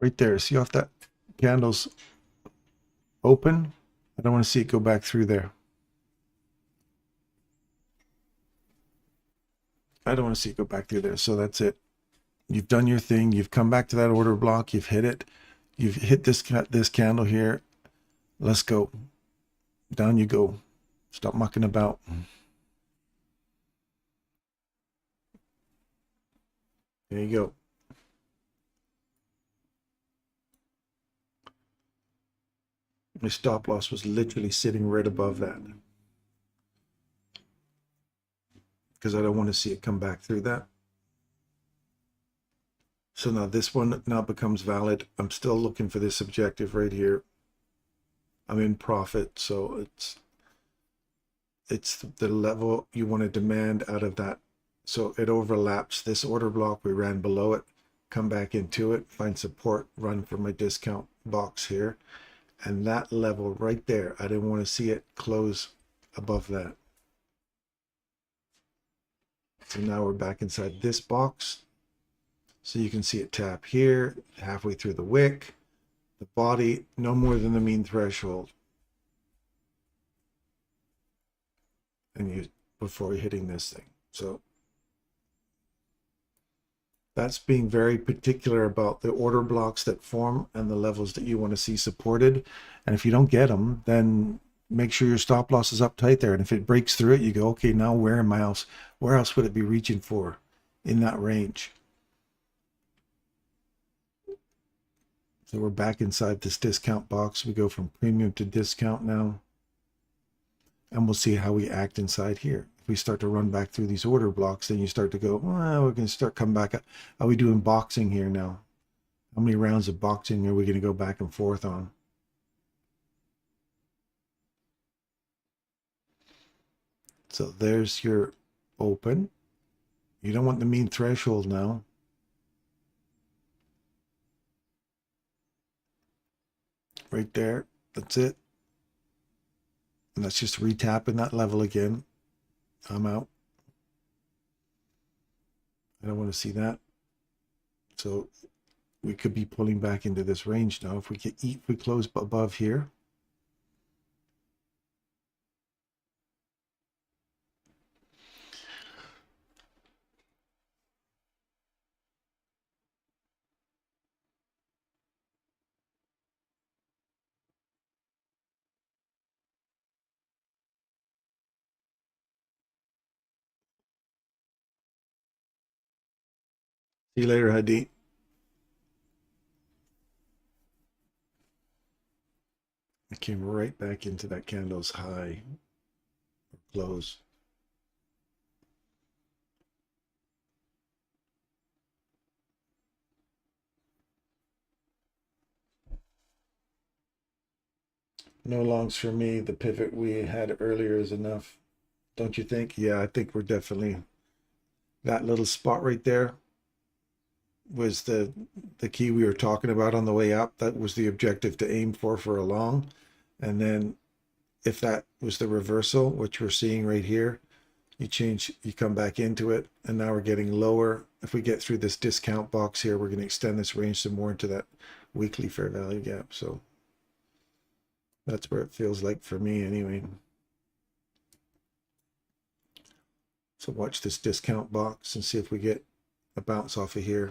Right there. See off that candle's open? I don't want to see it go back through there. I don't want to see it go back through there. So that's it. You've done your thing. You've come back to that order block. You've hit it. You've hit this candle here. Let's go. Down you go. Stop mucking about. There you go. My stop loss was literally sitting right above that because I don't want to see it come back through that. So now this one now becomes valid. I'm still looking for this objective right here. I'm in profit, so it's the level you want to demand out of that. So it overlaps this order block. We ran below it, come back into it, find support, run for my discount box here. And that level right there, I didn't want to see it close above that. So now we're back inside this box. So you can see it tap here, halfway through the wick, the body, no more than the mean threshold. And before hitting this thing. So that's being very particular about the order blocks that form and the levels that you want to see supported. And if you don't get them, then make sure your stop loss is up tight there. And if it breaks through it, you go, okay, now where else would it be reaching for in that range? So we're back inside this discount box. We go from premium to discount now. And we'll see how we act inside here. If we start to run back through these order blocks, then you start to go, well, we're going to start coming back up. Are we doing boxing here now? How many rounds of boxing are we going to go back and forth on? So there's your open. You don't want the mean threshold now. Right there. That's it. And that's just retapping that level again. I'm out. I don't want to see that. So we could be pulling back into this range now. If we close above here. See you later, Hadi. I came right back into that candle's high or close. No longs for me. The pivot we had earlier is enough. Don't you think? Yeah, I think we're definitely, that little spot right there was the key we were talking about on the way up. That was the objective to aim for a long. And then if that was the reversal, which we're seeing right here, you come back into it, and now we're getting lower. If we get through this discount box here, we're going to extend this range some more into that weekly fair value gap. So that's where it feels like for me anyway. So watch this discount box and see if we get a bounce off of here.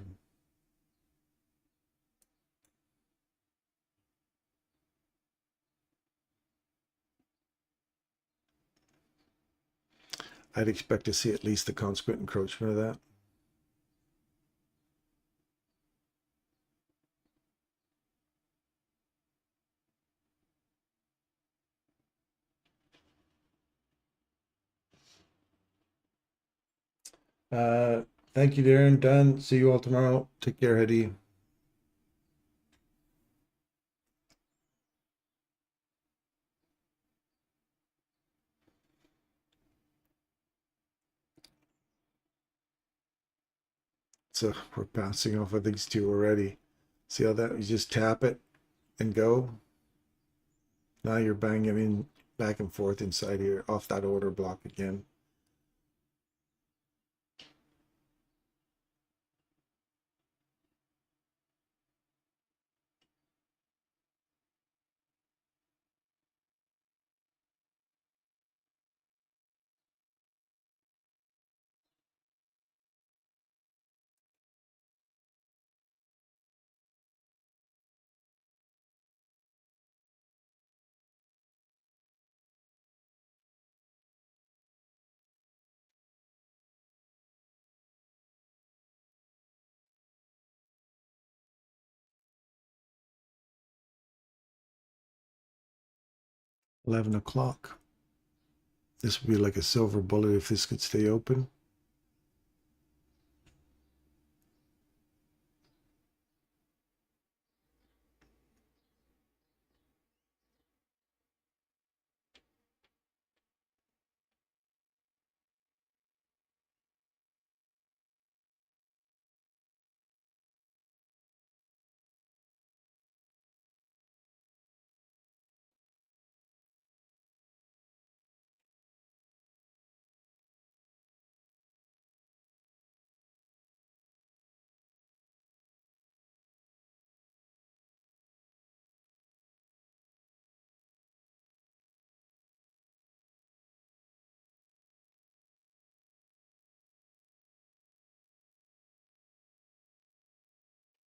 I'd expect to see at least the consequent encroachment of that. Thank you, Darren. Done. See you all tomorrow. Take care, Hedy. So we're bouncing off of these two already. See how that, you just tap it and go. Now you're banging in back and forth inside here off that order block again. $11 o'clock. This would be like a silver bullet if this could stay open.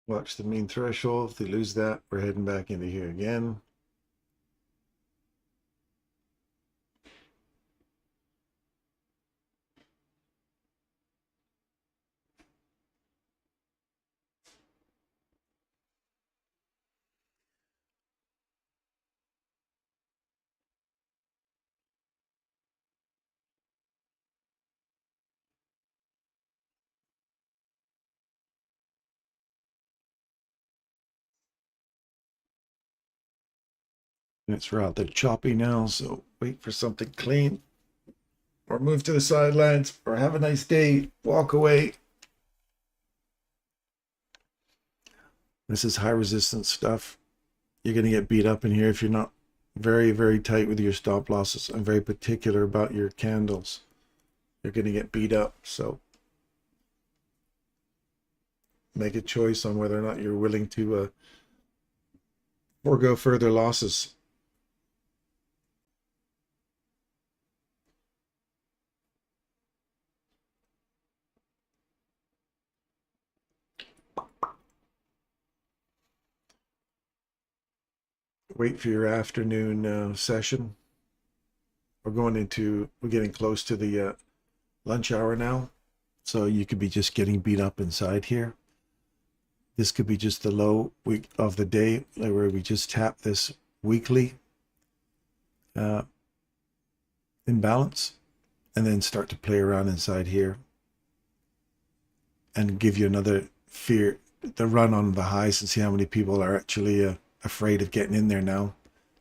Watch the mean threshold. If they lose that, we're heading back into here again. It's rather choppy now, so wait for something clean. Or move to the sidelines, or have a nice day. Walk away. This is high resistance stuff. You're going to get beat up in here if you're not very, very tight with your stop losses. I'm very particular about your candles. You're going to get beat up, so make a choice on whether or not you're willing to forego further losses. Wait for your afternoon session. We're getting close to the lunch hour now, so you could be just getting beat up inside here. This could be just the low week of the day, where we just tap this weekly imbalance and then start to play around inside here and give you another fear, the run on the highs, and see how many people are actually afraid of getting in there now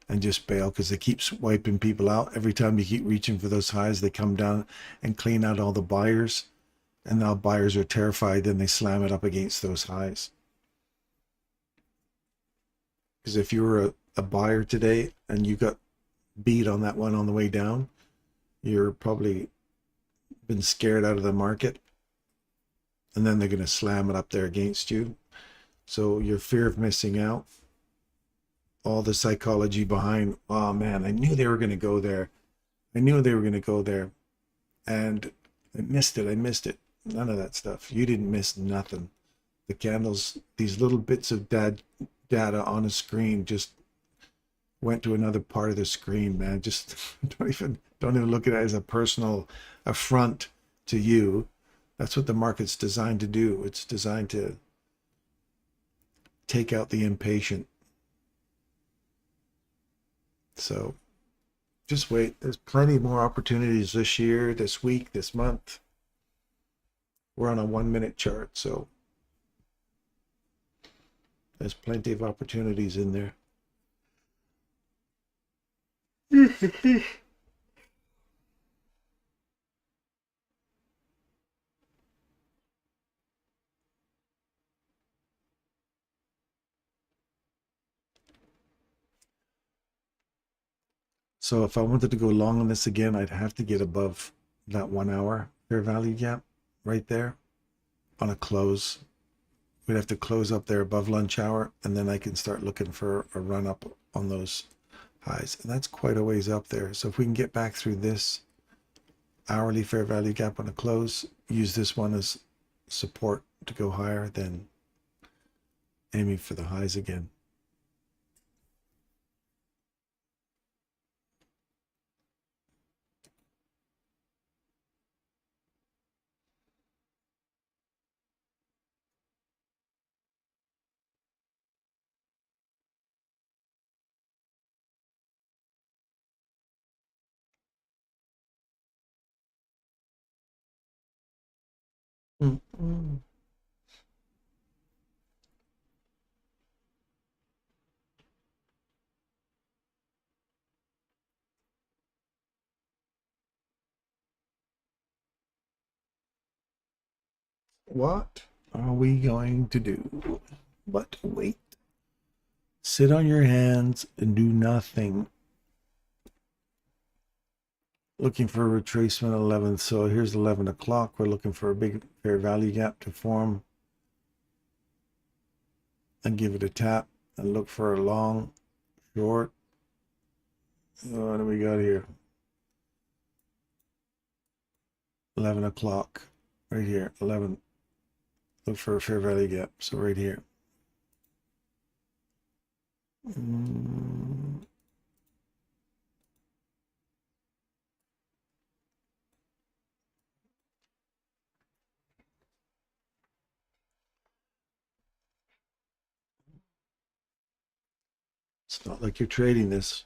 and just bail, because they keep wiping people out. Every time you keep reaching for those highs, they come down and clean out all the buyers, and now buyers are terrified and they slam it up against those highs. Because if you were a buyer today and you got beat on that one on the way down, you're probably been scared out of the market, and then they're going to slam it up there against you. So your fear of missing out, all the psychology behind, oh man, I knew they were going to go there. I knew they were going to go there. And I missed it. None of that stuff. You didn't miss nothing. The candles, these little bits of data on a screen just went to another part of the screen, man. Just don't even look at it as a personal affront to you. That's what the market's designed to do. It's designed to take out the impatient. So just wait. There's plenty more opportunities this year, this week, this month. We're on a 1 minute chart, so there's plenty of opportunities in there. So if I wanted to go long on this again, I'd have to get above that 1 hour fair value gap right there on a close. We'd have to close up there above lunch hour, and then I can start looking for a run up on those highs. And that's quite a ways up there. So if we can get back through this hourly fair value gap on a close, use this one as support to go higher, then aiming for the highs again. What are we going to do but wait? Sit on your hands and do nothing. Looking for a retracement 11. So here's 11 o'clock. We're looking for a big fair value gap to form and give it a tap and look for a long, short. What do we got here? 11 o'clock right here. 11. Look for a fair value gap. So right here. It's not like you're trading this.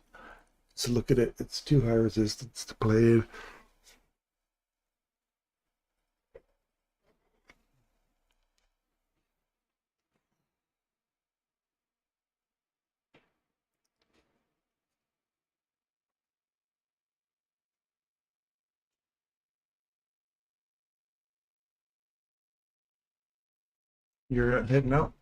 So look at it. It's too high resistance to play in. You're heading out.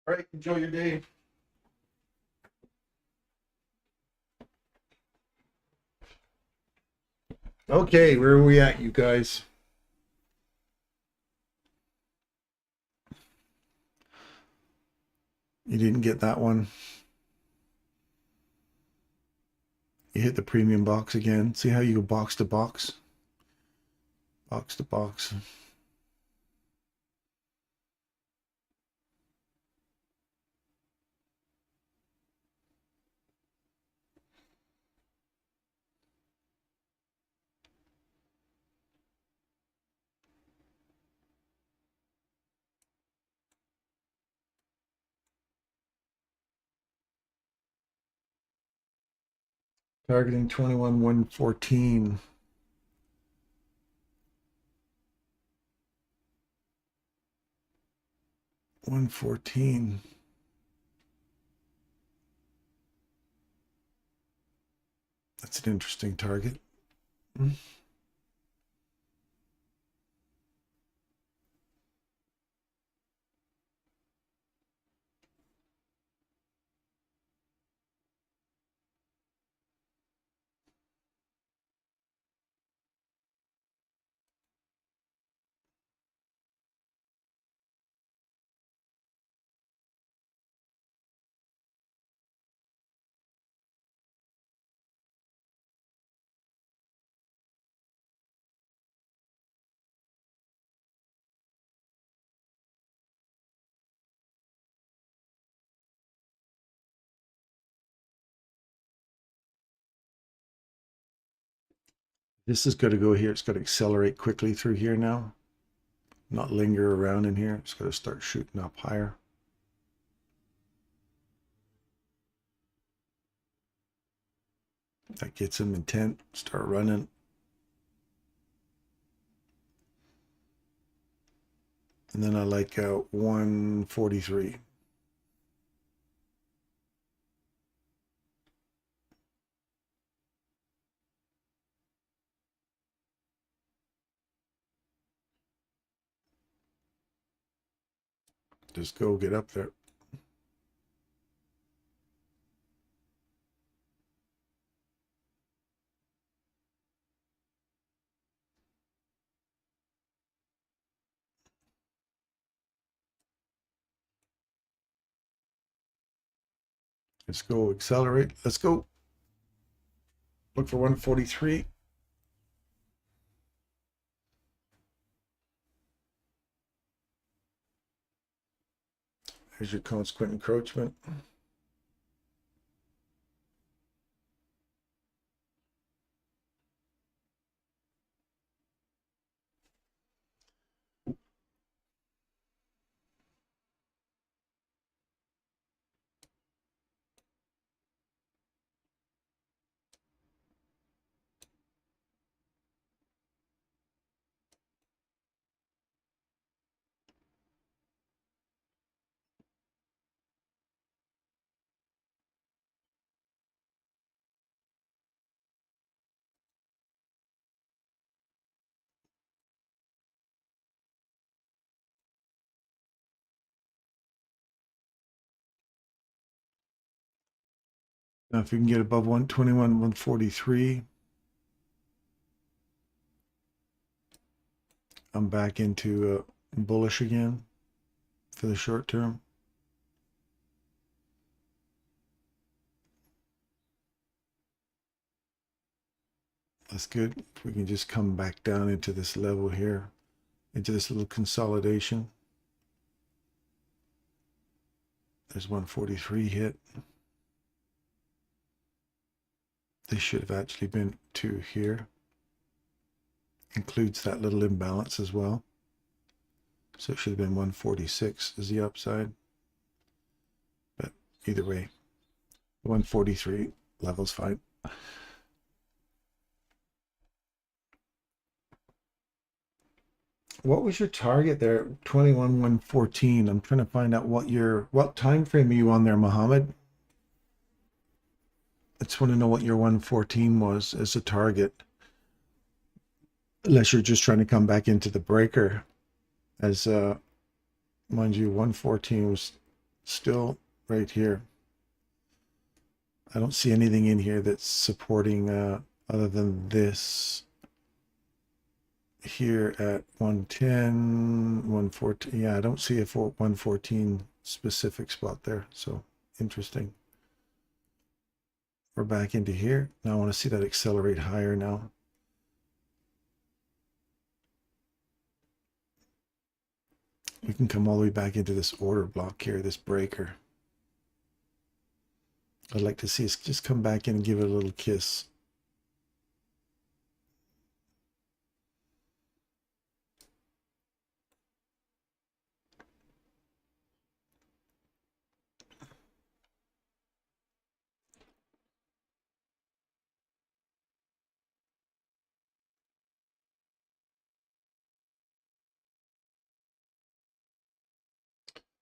All right, enjoy your day. Okay, where are we at, you guys? You didn't get that one. You hit the premium box again. See how you go box to box? Box to box. Targeting 21,114. 114. That's an interesting target. This is going to go here. It's got to accelerate quickly through here now. Not linger around in here. It's got to start shooting up higher. That gets them intent. Start running. And then I like 143. Just go get up there. Let's go accelerate. Let's go. Look for 143. There's your consequent encroachment. Now, if you can get above 121, 143, I'm back into bullish again for the short term. That's good. If we can just come back down into this level here, into this little consolidation. There's 143 hit. This should have actually been to here. Includes that little imbalance as well. So it should have been 146 is the upside. But either way, 143 level's fine. What was your target there? 21,114. I'm trying to find out what time frame are you on there, Mohammed? I just want to know what your 114 was as a target. Unless you're just trying to come back into the breaker. As mind you, 114 was still right here. I don't see anything in here that's supporting other than this here at 110, 114. Yeah, I don't see a 114 specific spot there. So interesting. We're back into here. Now I want to see that accelerate higher now. We can come all the way back into this order block here, this breaker. I'd like to see us just come back in and give it a little kiss.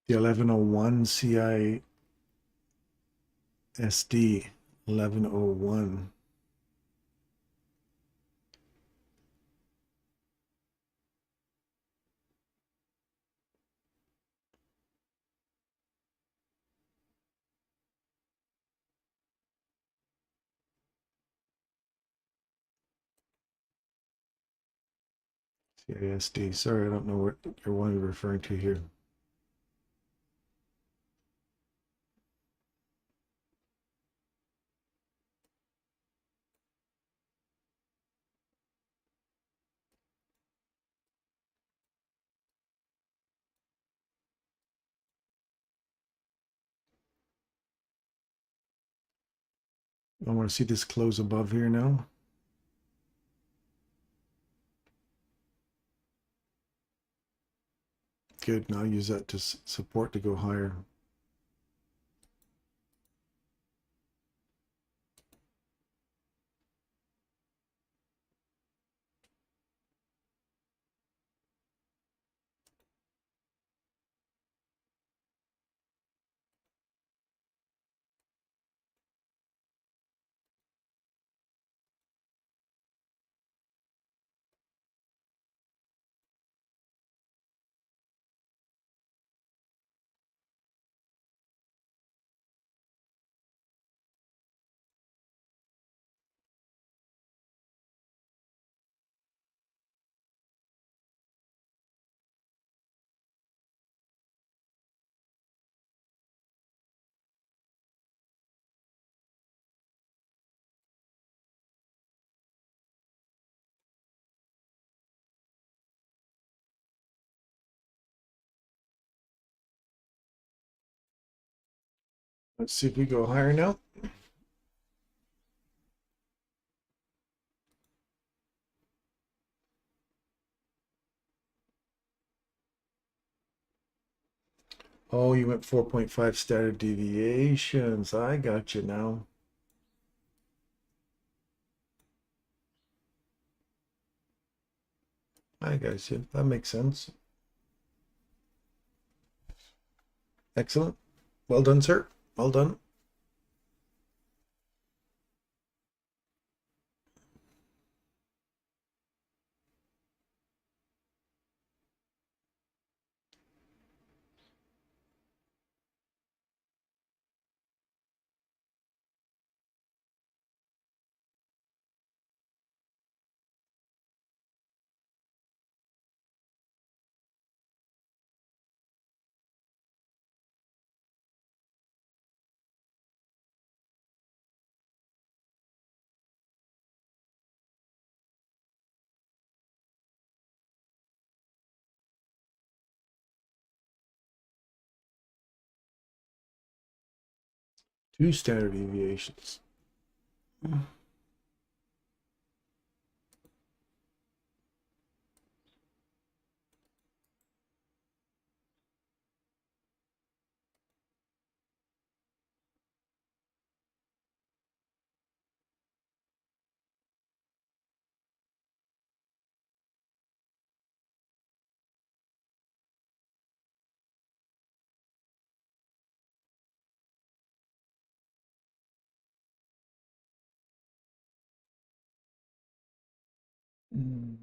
The 1101 CISD, 1101. CISD. Sorry, I don't know what you're one referring to here. I want to see this close above here now. Good. Now use that to support to go higher. Let's see if we go higher now. Oh, you went 4.5 standard deviations. I got you now. I got you. That makes sense. Excellent. Well done, sir. Well done. Two standard deviations. Mm.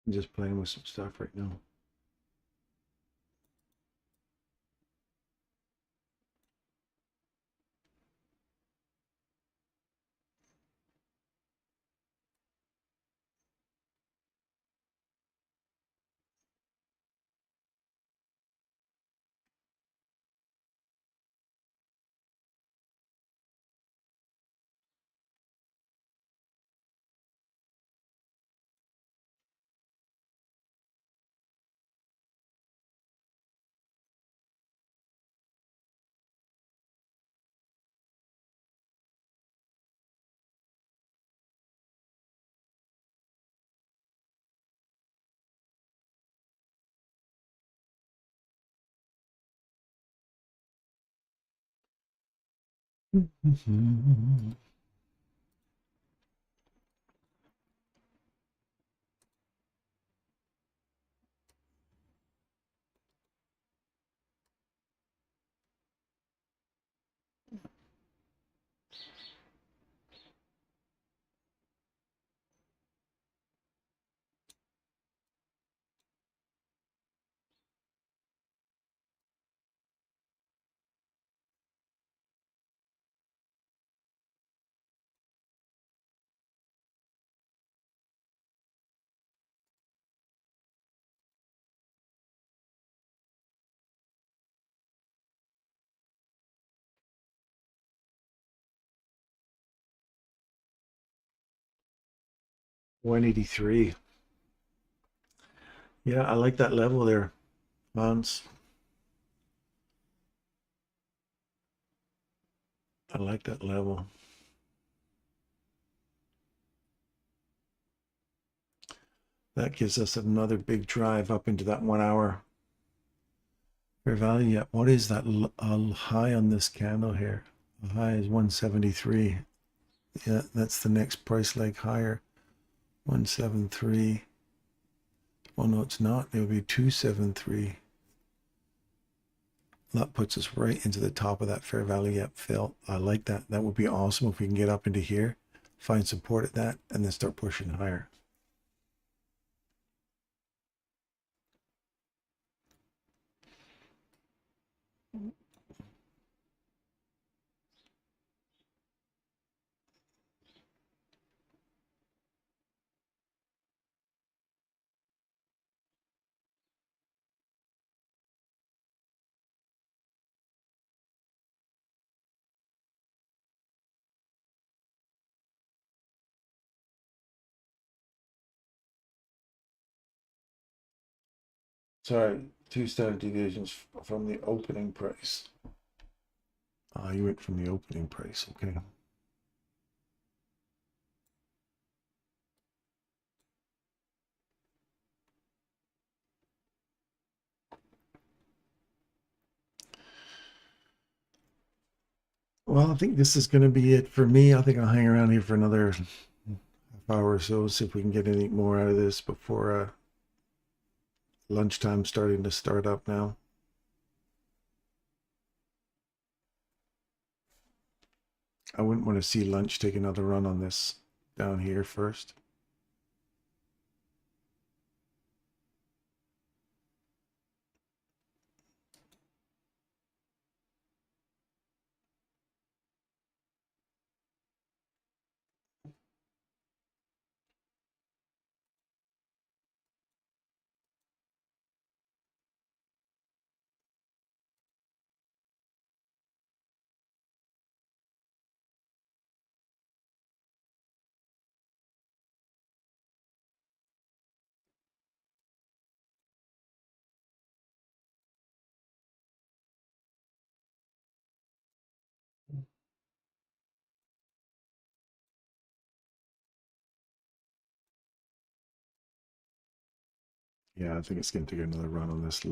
I'm just playing with some stuff right now. Mm-hmm. 183. Yeah, I like that level there, Hans. I like that level. That gives us another big drive up into that 1 hour fair value. Yeah, what is that high on this candle here? The high is 173. Yeah, that's the next price leg higher. 173. Well, no, it's not. It would be 273. That puts us right into the top of that fair value. Yep, Phil. I like that. That would be awesome if we can get up into here, find support at that, and then start pushing higher. Sorry, two standard deviations from the opening price. You went from the opening price. Okay. Well, I think this is going to be it for me. I think I'll hang around here for another half hour or so, see if we can get any more out of this before lunchtime starting to start up now. I wouldn't want to see lunch take another run on this down here first. Yeah, I think it's going to take another run on this.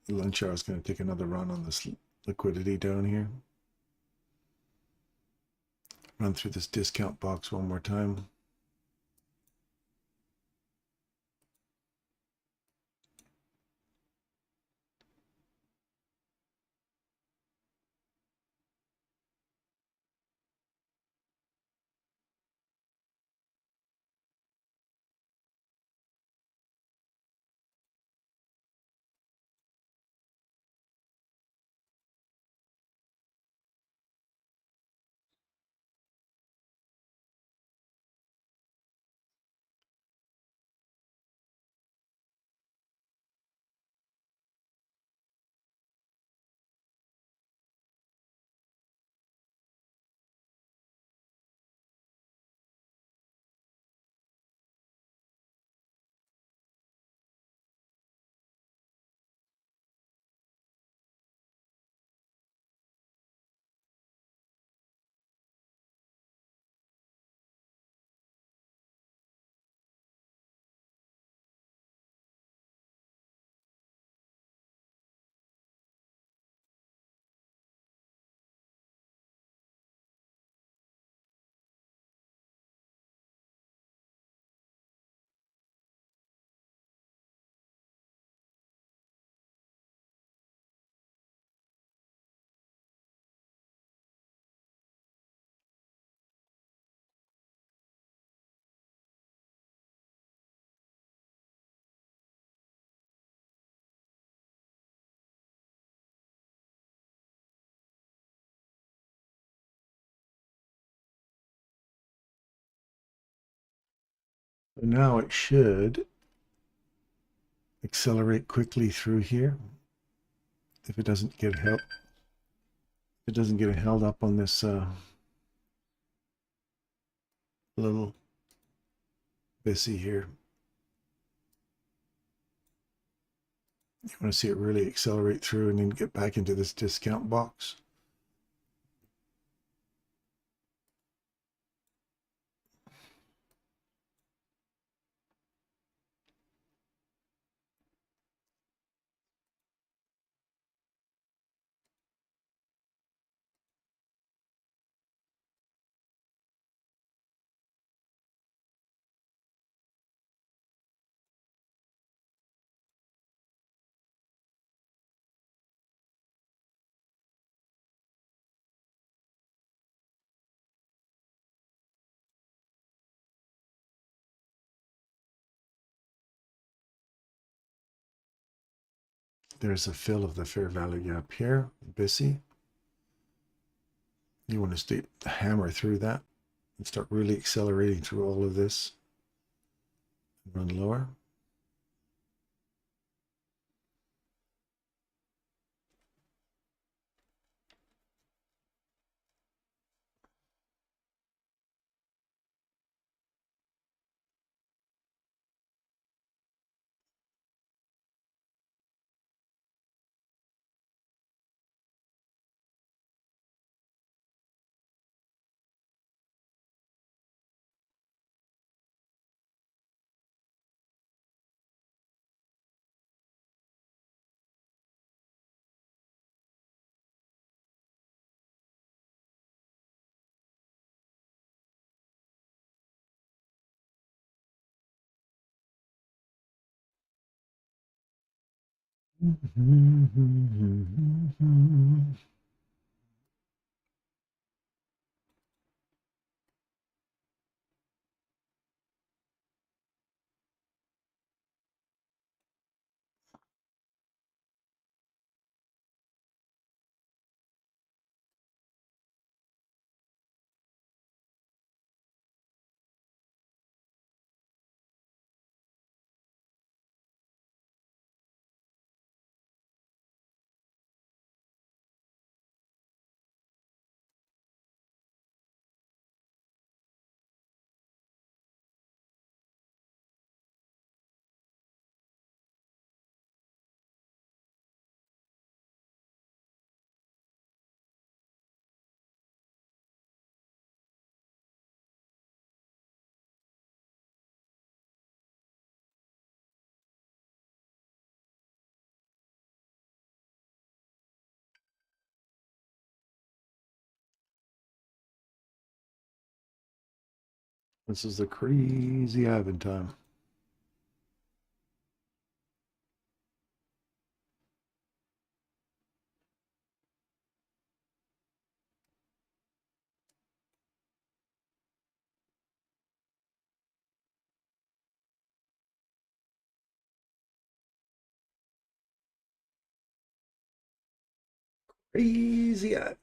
Lunch hour is going to take another run on this liquidity down here. Run through this discount box one more time. Now it should accelerate quickly through here. If it doesn't get held, up on this little Bissy here. You want to see it really accelerate through and then get back into this discount box. There's a fill of the fair value gap here, Bissy. You want to hammer through that and start really accelerating through all of this. Run lower. This is the crazy Ivan time. Crazy Ivan.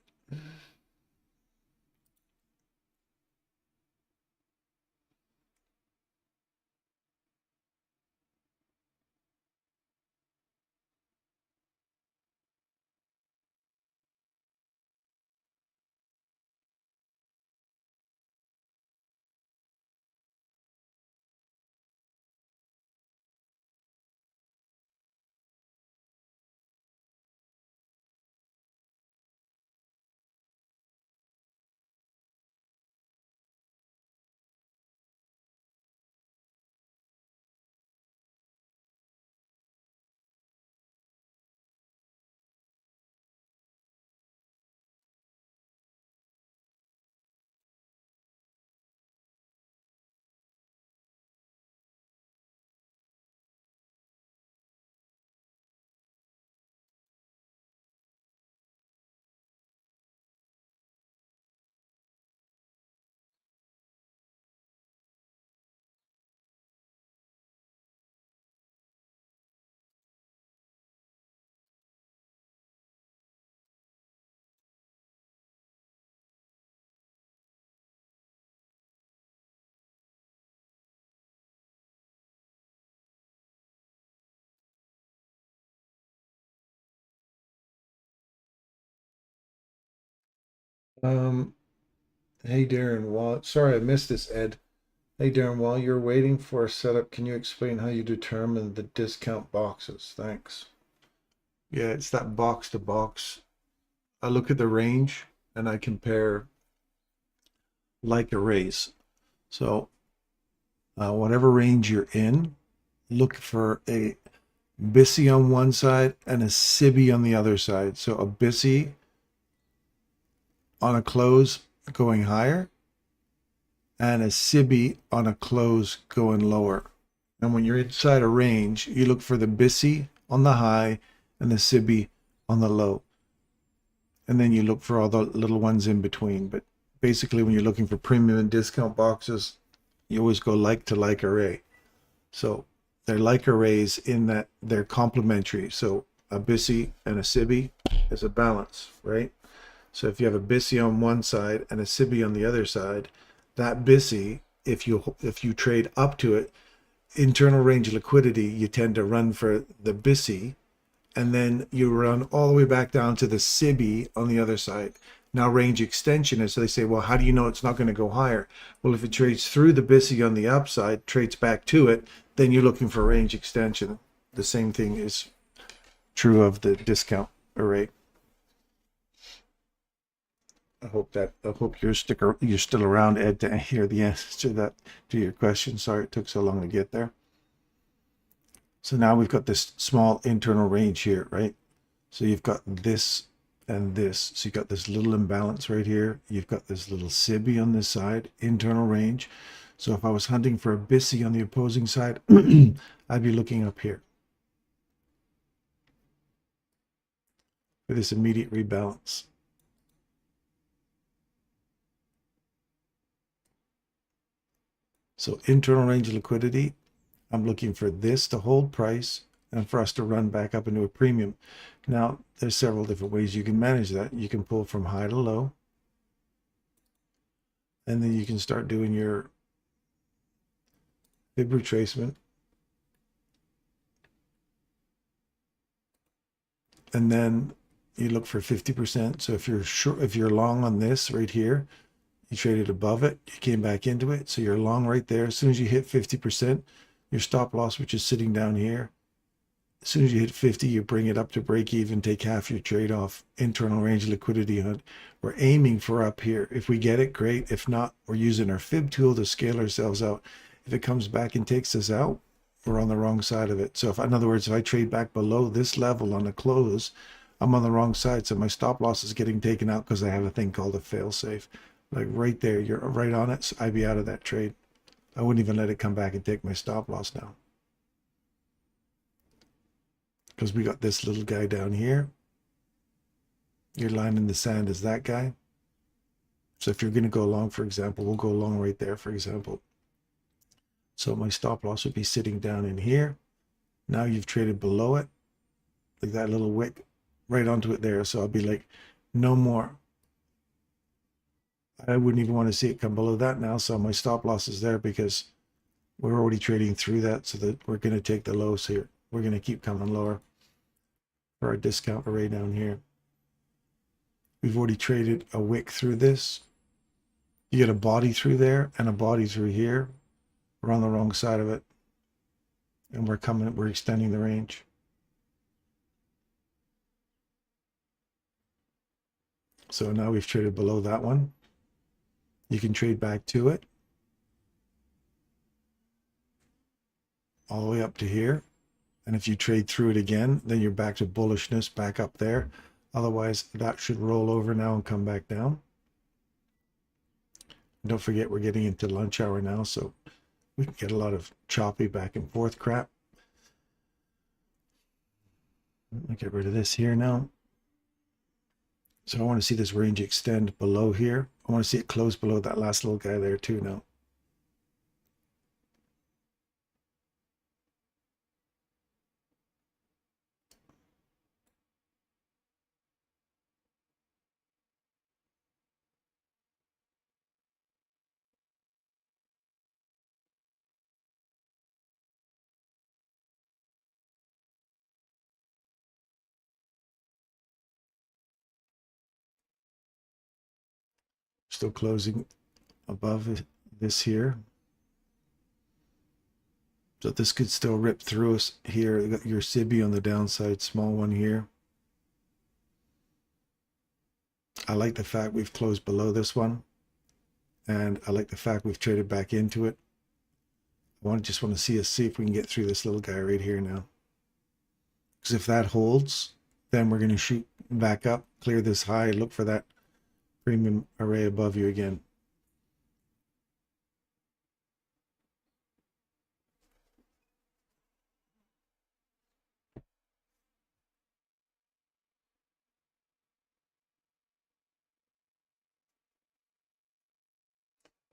Um, hey Darren, sorry I missed this, Ed. Hey Darren, while you're waiting for a setup, can you explain how you determine the discount boxes? Thanks. Yeah, it's that box to box. I look at the range and I compare like arrays. So whatever range you're in, look for a BISI on one side and a SIBI on the other side. So a BISI on a close going higher and a SIBI on a close going lower. And when you're inside a range, you look for the BISI on the high and the SIBI on the low. And then you look for all the little ones in between. But basically, when you're looking for premium and discount boxes, you always go like to like array. So they're like arrays in that they're complementary. So a BISI and a SIBI is a balance, right? So if you have a BISI on one side and a SIBI on the other side, that BISI, if you trade up to it, internal range liquidity, you tend to run for the BISI, and then you run all the way back down to the SIBI on the other side. Now range extension is, so they say, well, how do you know it's not going to go higher? Well, if it trades through the BISI on the upside, trades back to it, then you're looking for range extension. The same thing is true of the discount array. I hope you're still around, Ed, to hear the answer to your question. Sorry it took so long to get there. So now we've got this small internal range here, right? So you've got this and this. So you've got this little imbalance right here. You've got this little SIBI on this side, internal range. So if I was hunting for a BISI on the opposing side, I'd be looking up here for this immediate rebalance. So internal range liquidity, I'm looking for this to hold price and for us to run back up into a premium. Now, there's several different ways you can manage that. You can pull from high to low, and then you can start doing your fib retracement. And then you look for 50%. So if you're long on this right here, you traded above it, you came back into it, so you're long right there. As soon as you hit 50%, your stop loss, which is sitting down here, as soon as you hit 50, you bring it up to break even, take half your trade off, internal range liquidity hunt. We're aiming for up here. If we get it, great. If not, we're using our fib tool to scale ourselves out. If it comes back and takes us out, we're on the wrong side of it. So in other words, if I trade back below this level on the close, I'm on the wrong side. So my stop loss is getting taken out because I have a thing called a fail safe. Like right there, you're right on it. So I'd be out of that trade. I wouldn't even let it come back and take my stop loss now. Because we got this little guy down here. Your line in the sand is that guy. So if you're going to go long, for example, we'll go long right there, for example. So my stop loss would be sitting down in here. Now you've traded below it, like that little wick, right onto it there. So I'll be like, no more. I wouldn't even want to see it come below that now. So my stop loss is there because we're already trading through that. So that we're going to take the lows here. We're going to keep coming lower for our discount array down here. We've already traded a wick through this. You get a body through there and a body through here. We're on the wrong side of it. And we're extending the range. So now we've traded below that one. You can trade back to it. All the way up to here. And if you trade through it again, then you're back to bullishness back up there. Otherwise, that should roll over now and come back down. Don't forget, we're getting into lunch hour now, so we can get a lot of choppy back and forth crap. Let me get rid of this here now. So I want to see this range extend below here. I want to see it close below that last little guy there too now. still closing above this here. So this could still rip through us here. You got your SIBI on the downside, small one here. I like the fact we've closed below this one. And I like the fact we've traded back into it. Just want to see if we can get through this little guy right here now. Because if that holds, then we're going to shoot back up, clear this high, look for that premium array above you again.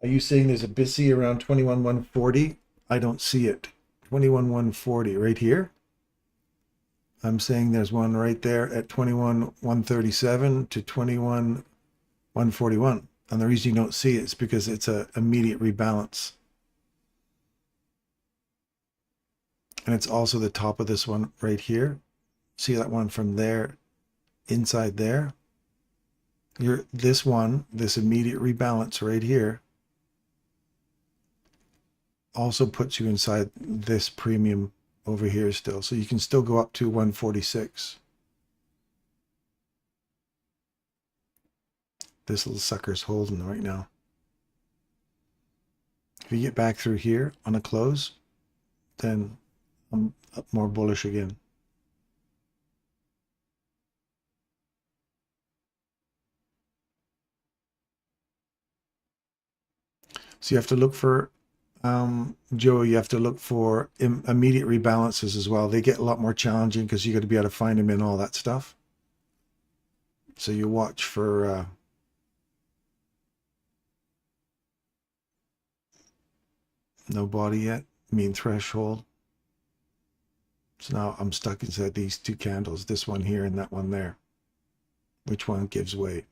Are you saying there's a BISI around 21,140? I don't see it. 21,140 right here. I'm saying there's one right there at 21,137 to 21,141. And the reason you don't see it is because it's an immediate rebalance. And it's also the top of this one right here. See that one from there, inside there? This immediate rebalance right here also puts you inside this premium over here still. So you can still go up to 146. This little sucker's holding right now. If you get back through here on a close, then I'm more bullish again. So you have to look for, Joe, you have to look for immediate rebalances as well. They get a lot more challenging because you got to be able to find them in all that stuff. So you watch for no body yet, mean threshold. So now I'm stuck inside these two candles, this one here and that one there. Which one gives way?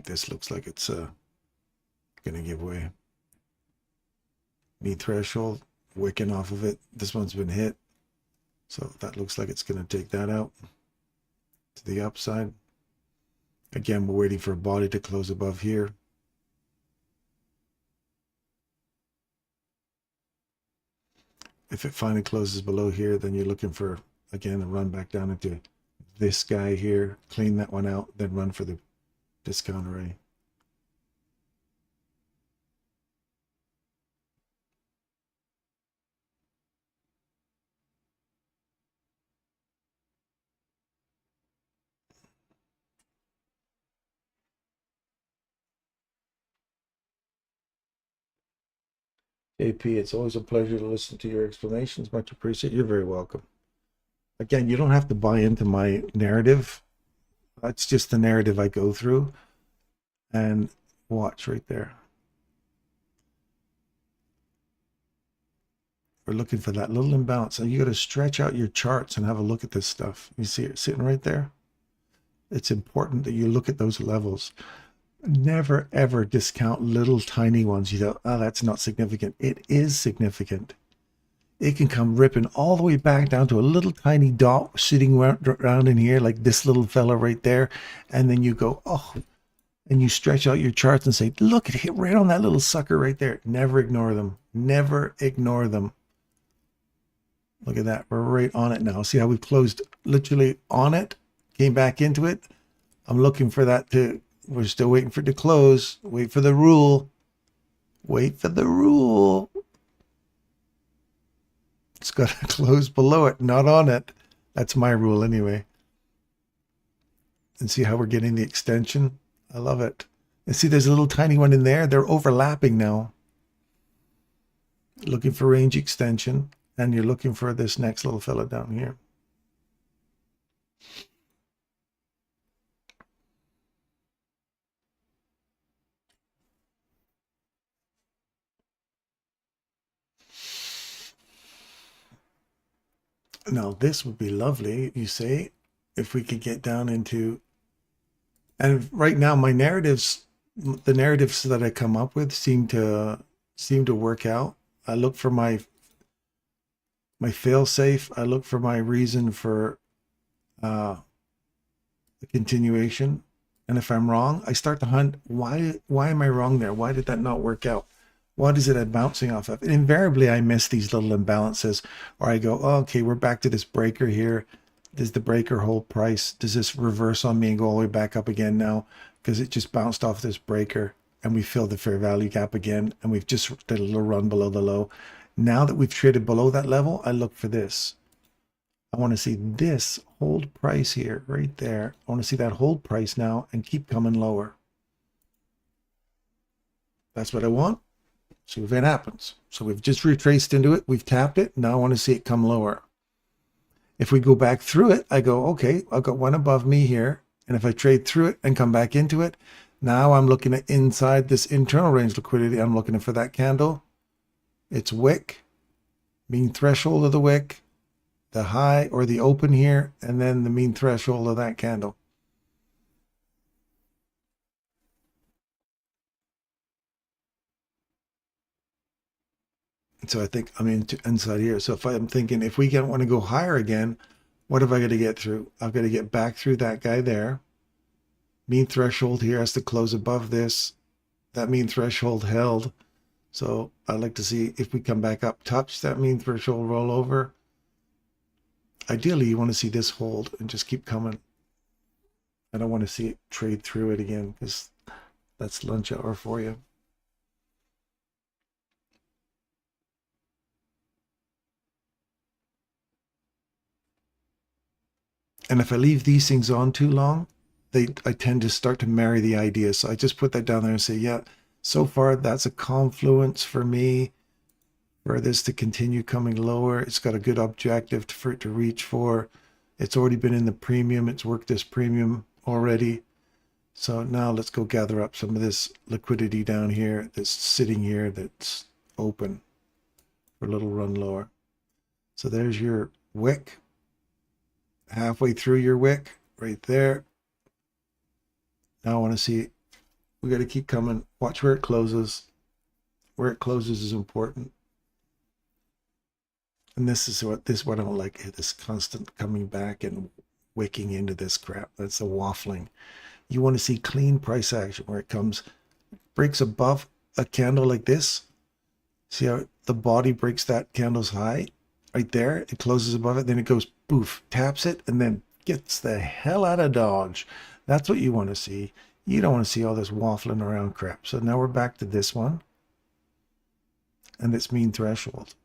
This looks like it's going to give way. Mean threshold, wicking off of it. This one's been hit. So that looks like it's going to take that out to the upside. Again, we're waiting for a body to close above here. If it finally closes below here, then you're looking for, again, a run back down into this guy here, clean that one out, then run for the discount array. AP, it's always a pleasure to listen to your explanations. Much appreciated. You're very welcome. Again, you don't have to buy into my narrative. That's just the narrative I go through. And watch right there. We're looking for that little imbalance. So you got to stretch out your charts and have a look at this stuff. You see it sitting right there? It's important that you look at those levels. Never, ever discount little tiny ones. You go, oh, that's not significant. It is significant. It can come ripping all the way back down to a little tiny dot sitting around in here, like this little fella right there. And then you go, oh, and you stretch out your charts and say, look, it hit right on that little sucker right there. Never ignore them. Never ignore them. Look at that. We're right on it now. See how we closed literally on it, came back into it. I'm looking for that to, we're still waiting for it to close. Wait for the rule. Wait for the rule. It's got to close below it, not on it. That's my rule anyway. And see how we're getting the extension? I love it. And see, there's a little tiny one in there. They're overlapping now. Looking for range extension. And you're looking for this next little fella down here. Now, this would be lovely, you say, if we could get down into, and right now my narratives, the narratives that I come up with seem to work out. I look for my my fail safe. I look for my reason for the continuation. And if I'm wrong, I start to hunt. Why am I wrong there? Why did that not work out? What is it bouncing off of? And invariably, I miss these little imbalances, or I go, oh, okay, we're back to this breaker here. Does the breaker hold price? Does this reverse on me and go all the way back up again now? Because it just bounced off this breaker and we filled the fair value gap again. And we've just did a little run below the low. Now that we've traded below that level, I look for this. I want to see this hold price here, right there. I want to see that hold price now and keep coming lower. That's what I want. See if it happens. So we've just retraced into it. We've tapped it. Now I want to see it come lower. If we go back through it, I go, okay, I've got one above me here. And if I trade through it and come back into it, now I'm looking at inside this internal range liquidity. I'm looking for that candle. It's wick, mean threshold of the wick, the high or the open here, and then the mean threshold of that candle. So I think I'm inside here. So if I'm thinking, if we want to go higher again, what have I got to get through? I've got to get back through that guy there. Mean threshold here has to close above this. That mean threshold held. So I'd like to see if we come back up, touch that mean threshold, roll over. Ideally, you want to see this hold and just keep coming. I don't want to see it trade through it again because that's lunch hour for you. And if I leave these things on too long, I tend to start to marry the ideas. So I just put that down there and say, yeah, so far that's a confluence for me for this to continue coming lower. It's got a good objective for it to reach for. It's already been in the premium. It's worked this premium already. So now let's go gather up some of this liquidity down here that's sitting here that's open for a little run lower. So there's your wick. Halfway through your wick right there. Now I want to see, we got to keep coming. Watch where it closes. Where it closes is important. And this is what I don't like, this constant coming back and wicking into this crap. That's the waffling. You want to see clean price action where it comes, breaks above a candle like this. See how the body breaks that candle's high right there? It closes above it, then it goes poof, taps it, and then gets the hell out of Dodge. That's what you want to see. You don't want to see all this waffling around crap. So now we're back to this one and this mean threshold.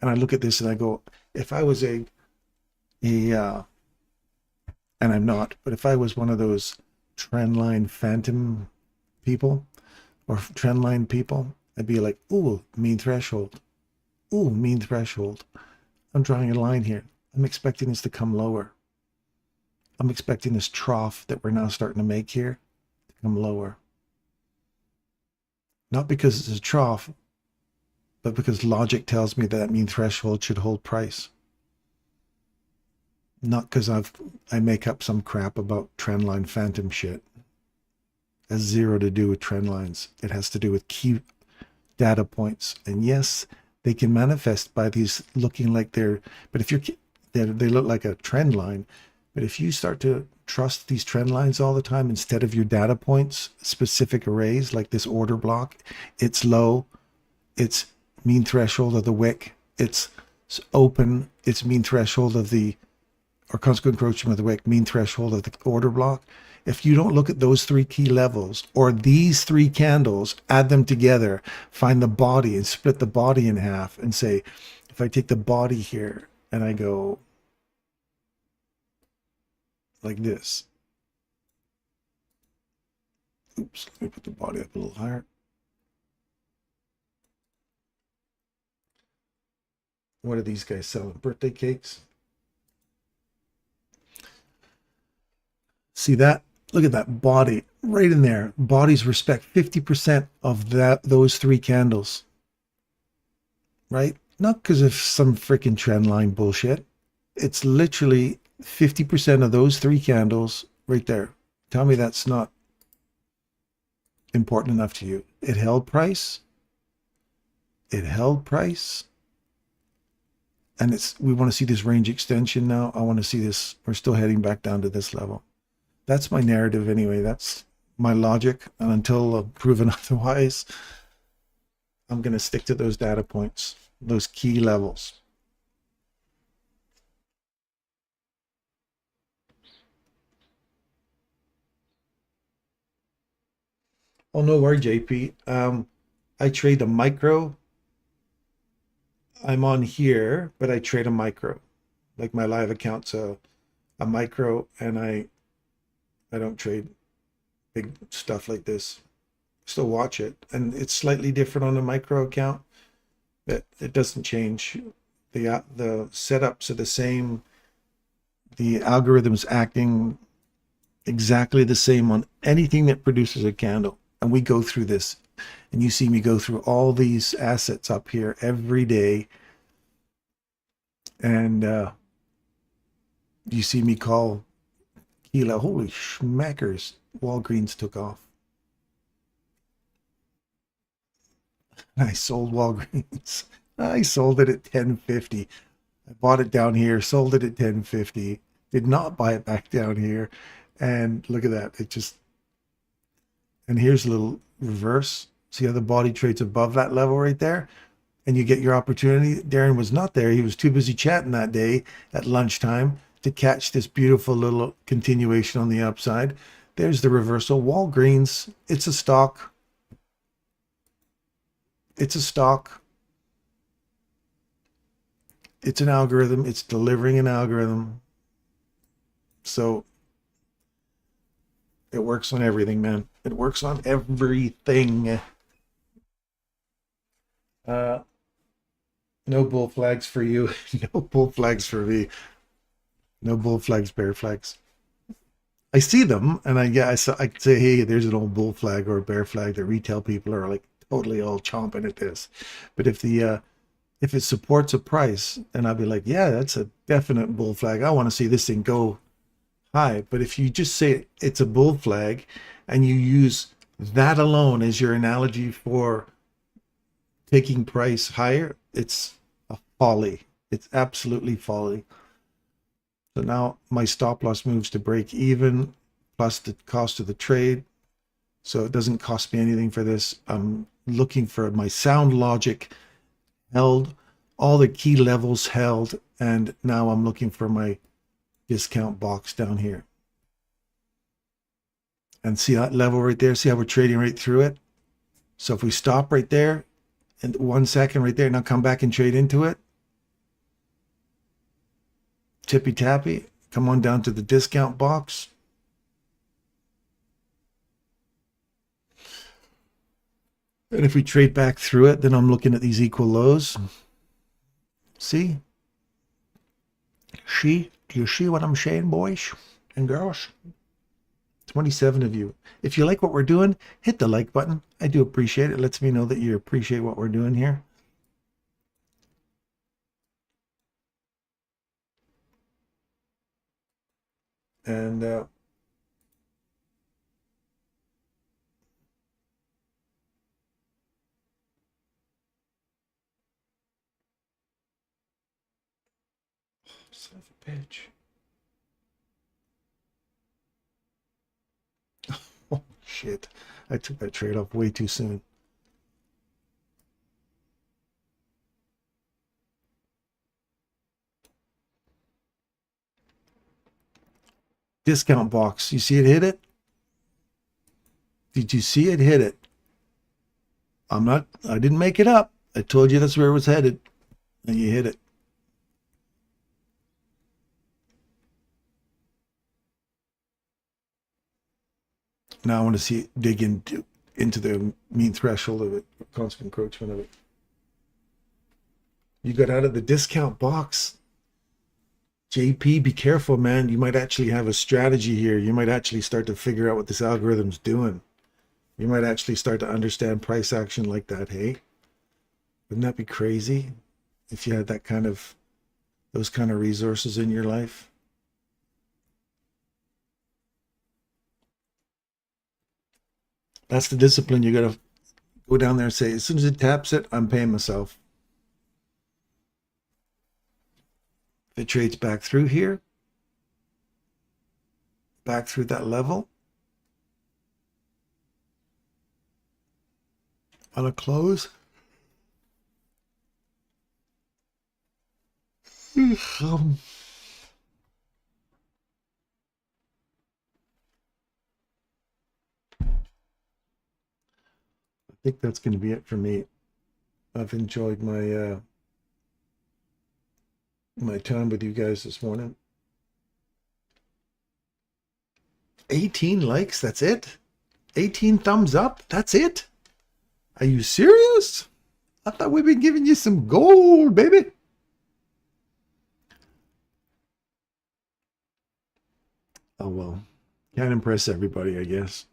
And I look at this and I go, if I was and I'm not, but if I was one of those trendline phantom people or trendline people, I'd be like, ooh, mean threshold. Ooh, mean threshold. I'm drawing a line here. I'm expecting this to come lower. I'm expecting this trough that we're now starting to make here to come lower. Not because it's a trough, but because logic tells me that mean threshold should hold price. Not because I make up some crap about trendline phantom shit. It has zero to do with trend lines. It has to do with key data points. And yes, they can manifest by these looking like they're, but if they look like a trend line. But if you start to trust these trend lines all the time instead of your data points, specific arrays like this order block, it's low, it's mean threshold of the wick, it's open, it's mean threshold of the, or consequent encroachment of the wick, mean threshold of the order block. If you don't look at those three key levels or these three candles, add them together, find the body and split the body in half and say, if I take the body here and I go like this. Oops, let me put the body up a little higher. What are these guys selling? Birthday cakes? See that? Look at that body right in there. Bodies respect 50% of those three candles. Right? Not because of some freaking trend line bullshit. It's literally 50% of those three candles right there. Tell me that's not important enough to you. It held price. It held price. And we want to see this range extension now. I want to see this. We're still heading back down to this level. That's my narrative anyway. That's my logic. And until proven otherwise, I'm going to stick to those data points, those key levels. Oh, no worry, JP. I trade a micro. I'm on here, but I trade a micro. Like my live account's a micro, and I don't trade big stuff like this. Still watch it, and it's slightly different on a micro account, but it doesn't change. The setups are the same. The algorithm's acting exactly the same on anything that produces a candle. And we go through this, and you see me go through all these assets up here every day. And you see me call Gila. Holy schmackers, Walgreens took off. I sold Walgreens. I sold it at 10.50. I bought it down here, sold it at 10.50. Did not buy it back down here. And look at that. It just, and here's a little reverse. See how the body trades above that level right there? And you get your opportunity. Darren was not there. He was too busy chatting that day at lunchtime to catch this beautiful little continuation on the upside. There's the reversal. Walgreens, it's a stock. It's a stock. It's an algorithm. It's delivering an algorithm. So it works on everything, man. It works on everything. No bull flags for you. No bull flags for me. No bull flags, bear flags. I see them, and I say, hey, there's an old bull flag or a bear flag. The retail people are like totally all chomping at this. But if it supports a price, then I'll be like, yeah, that's a definite bull flag. I want to see this thing go high. But if you just say it's a bull flag and you use that alone as your analogy for taking price higher, it's a folly. It's absolutely folly. So now my stop loss moves to break even plus the cost of the trade. So it doesn't cost me anything for this. I'm looking for my sound logic held, all the key levels held, and now I'm looking for my discount box down here. And see that level right there? See how we're trading right through it? So if we stop right there, and 1 second right there, now come back and trade into it. Tippy tappy, come on down to the discount box. And if we trade back through it, then I'm looking at these equal lows. See? Do you see what I'm saying, boys and girls? 27 of you. If you like what we're doing, hit the like button. I do appreciate it. It lets me know that you appreciate what we're doing here. And son of a bitch. Oh, shit. I took that trade off way too soon. Discount box. You see it hit it? Did you see it hit it? I didn't make it up. I told you that's where it was headed. And you hit it. Now I want to see it dig into the mean threshold of it, constant encroachment of it. You got out of the discount box. JP, be careful, man. You might actually have a strategy here. You might actually start to figure out what this algorithm's doing. You might actually start to understand price action like that, hey? Wouldn't that be crazy if you had that kind of, those kind of resources in your life? That's the discipline. You got to go down there and say, as soon as it taps it, I'm paying myself. If it trades back through here, back through that level, on a close, um, I think that's going to be it for me. I've enjoyed my my time with you guys this morning. 18 likes, that's it? 18 thumbs up, that's it? Are you serious? I thought we've been giving you some gold, baby. Oh well, can't impress everybody, I guess.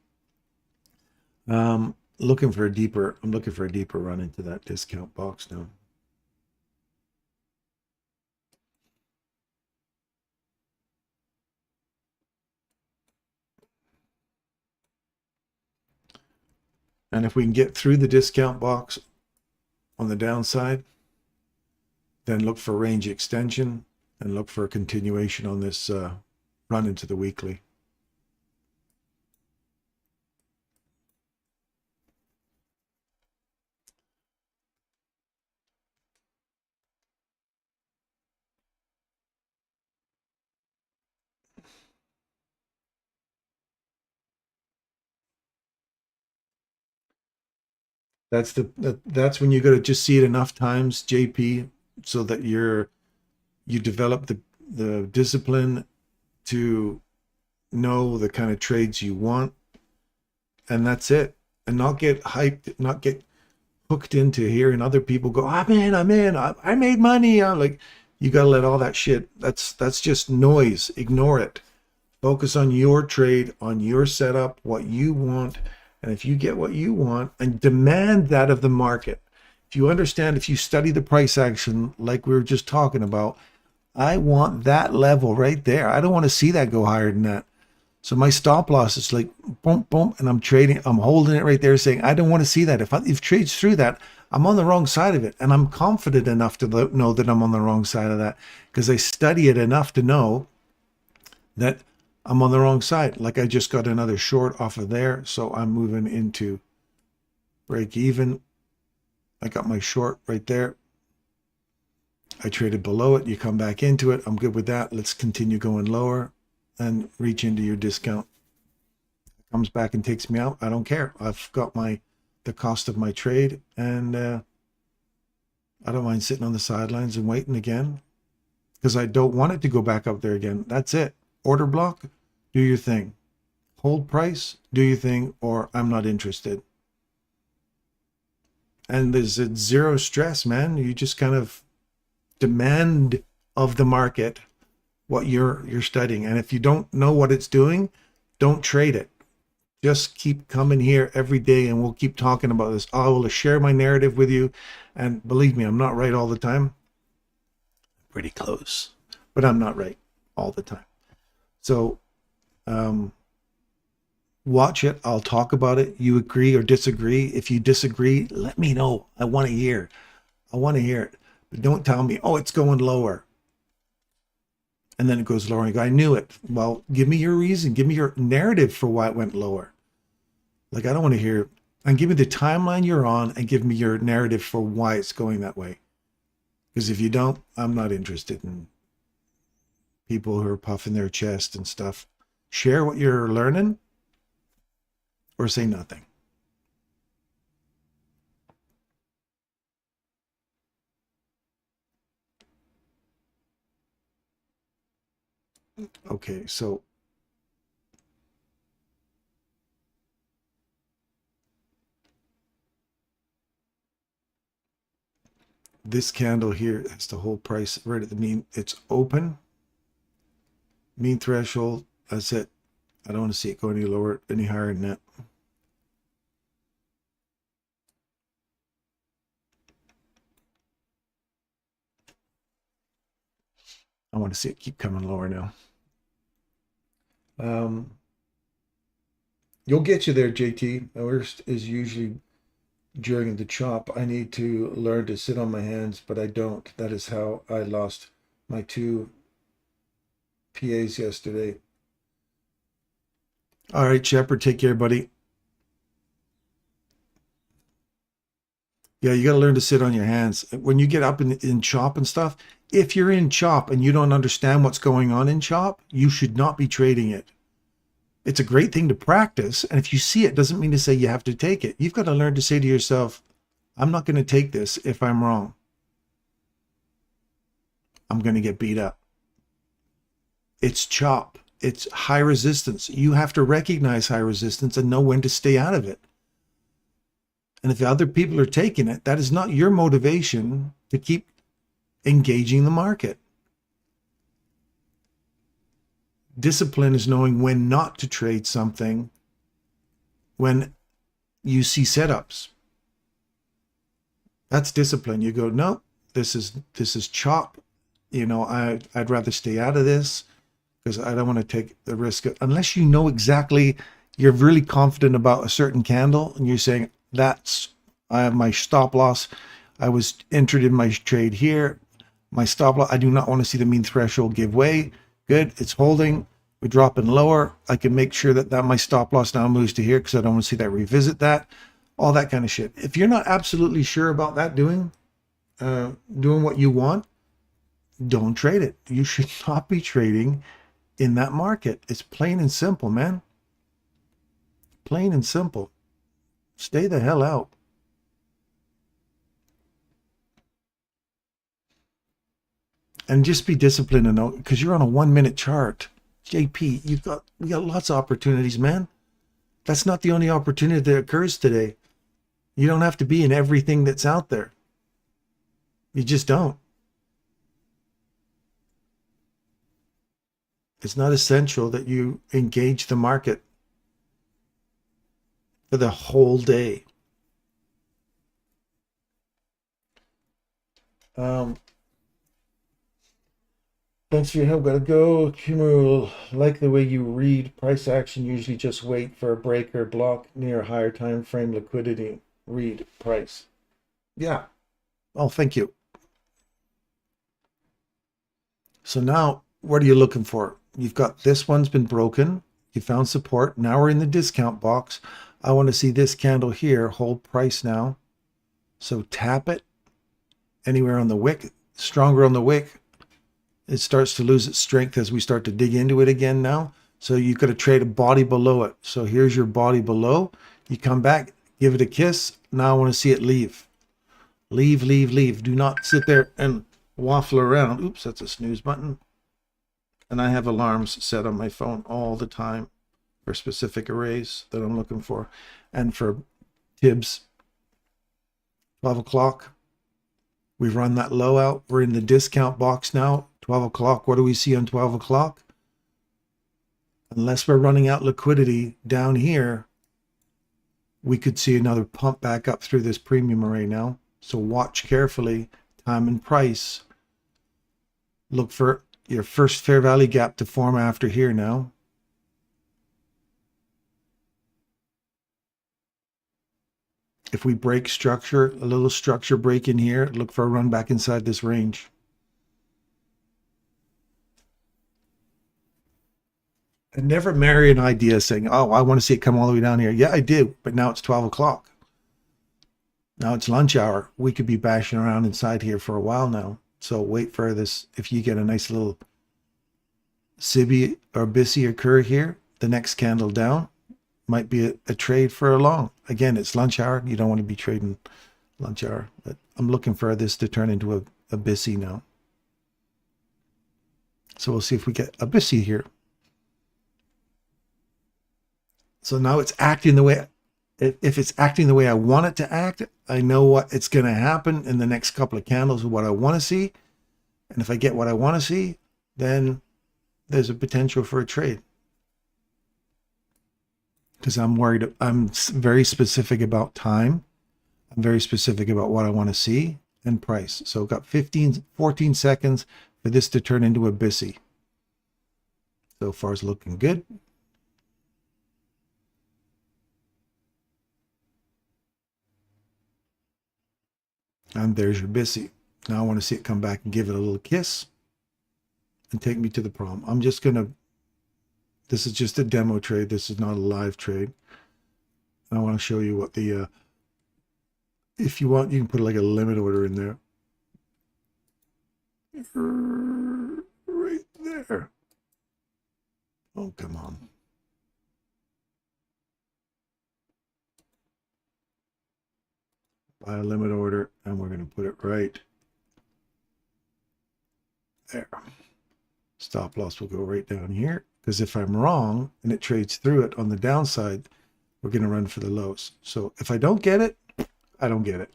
I'm looking for a deeper run into that discount box now. And if we can get through the discount box on the downside, then look for range extension and look for a continuation on this run into the weekly. That's when you got to just see it enough times, JP, so that you develop the discipline to know the kind of trades you want, and that's it. And not get hyped, not get hooked into hearing other people go, I'm in, I made money. I'm like, you got to let all that shit. That's just noise. Ignore it. Focus on your trade, on your setup, what you want. And if you get what you want and demand that of the market, if you understand, if you study the price action like we were just talking about, I want that level right there. I don't want to see that go higher than that. So my stop loss is like boom, boom, and I'm trading. I'm holding it right there, saying I don't want to see that. If it trades through that, I'm on the wrong side of it, and I'm confident enough to know that I'm on the wrong side of that because I study it enough to know that I'm on the wrong side. Like I just got another short off of there, so I'm moving into break even. I got my short right there. I traded below it. You come back into it. I'm good with that. Let's continue going lower and reach into your discount. Comes back and takes me out. I don't care. I've got the cost of my trade, and I don't mind sitting on the sidelines and waiting again because I don't want it to go back up there again. That's it. Order block, do your thing. Hold price, do your thing, or I'm not interested. And there's zero stress, man. You just kind of demand of the market what you're studying. And if you don't know what it's doing, don't trade it. Just keep coming here every day and we'll keep talking about this. I will share my narrative with you. And believe me, I'm not right all the time. Pretty close, but I'm not right all the time. So watch it. I'll talk about it. You agree or disagree. If you disagree, let me know. I want to hear. I want to hear it. But don't tell me, oh, it's going lower. And then it goes lower. And you go, I knew it. Well, give me your reason. Give me your narrative for why it went lower. Like, I don't want to hear, and give me the timeline you're on and give me your narrative for why it's going that way. Because if you don't, I'm not interested in people who are puffing their chest and stuff. Share what you're learning or say nothing. Okay, so this candle here has the whole price right at the mean. It's open. Mean threshold. That's it. I don't want to see it go any lower, any higher than that. I want to see it keep coming lower now. You'll get you there, JT. Worst is usually during the chop. I need to learn to sit on my hands, but I don't. That is how I lost my two PAs yesterday. All right, Shepard, take care, buddy. Yeah, you got to learn to sit on your hands. When you get up in chop and stuff, if you're in chop and you don't understand what's going on in chop, you should not be trading it. It's a great thing to practice. And if you see it, doesn't mean to say you have to take it. You've got to learn to say to yourself, I'm not going to take this if I'm wrong. I'm going to get beat up. It's chop. It's high resistance. You have to recognize high resistance and know when to stay out of it. And if other people are taking it, that is not your motivation to keep engaging the market. Discipline is knowing when not to trade something when you see setups. That's discipline. You go, no, this is chop. You know, I'd rather stay out of this because I don't want to take the risk. Unless you know exactly, you're really confident about a certain candle and you're saying, I have my stop loss. I was entered in my trade here. My stop loss, I do not want to see the mean threshold give way. Good, it's holding. We're dropping lower. I can make sure that my stop loss now moves to here because I don't want to see that revisit that. All that kind of shit. If you're not absolutely sure about that doing what you want, don't trade it. You should not be trading in that market. It's plain and simple, man. Plain and simple. Stay the hell out. And just be disciplined and know, because you're on a 1 minute chart. JP, we got lots of opportunities, man. That's not the only opportunity that occurs today. You don't have to be in everything that's out there. You just don't. It's not essential that you engage the market for the whole day. Thanks for your help. Gotta go. Cumul, like the way you read price action, usually just wait for a break or block near higher time frame liquidity. Read price. Yeah. Oh, thank you. So now, what are you looking for? You've got this one's been broken. You found support. Now we're in the discount box. I want to see this candle here hold price now. So tap it anywhere on the wick, stronger on the wick. It starts to lose its strength as we start to dig into it again now. So you could have traded a body below it. So here's your body below. You come back, give it a kiss. Now I want to see it leave. Leave, leave, leave. Do not sit there and waffle around. Oops, that's a snooze button. And I have alarms set on my phone all the time for specific arrays that I'm looking for. And for Tibbs, 12 o'clock. We've run that low out. We're in the discount box now. 12 o'clock. What do we see on 12 o'clock? Unless we're running out liquidity down here, we could see another pump back up through this premium array now. So watch carefully, time and price. Look for your first fair value gap to form after here now. If we break structure, a little structure break in here, look for a run back inside this range. And never marry an idea saying, oh, I want to see it come all the way down here. Yeah, I do, but now it's 12 o'clock. Now it's lunch hour. We could be bashing around inside here for a while now. So wait for this. If you get a nice little SIBI or BISI occur here, the next candle down might be a trade for a long. Again, it's lunch hour. You don't want to be trading lunch hour. But I'm looking for this to turn into a BISI now. So we'll see if we get a BISI here. So now it's acting the way, if it's acting the way I want it to act, I know what it's going to happen in the next couple of candles of what I want to see. And if I get what I want to see, then there's a potential for a trade. Because I'm worried, I'm very specific about time. I'm very specific about what I want to see and price. So I've got 14 seconds for this to turn into a BISI. So far it's looking good. And there's your BISI. Now I want to see it come back and give it a little kiss. and take me to the problem. I'm just going to, this is just a demo trade. This is not a live trade. I want to show you what the, if you want, you can put like a limit order in there. Right there. Oh, come on. Buy a limit order, and we're going to put it right there. Stop loss will go right down here, because if I'm wrong and it trades through it on the downside, we're going to run for the lows. So if I don't get it, I don't get it.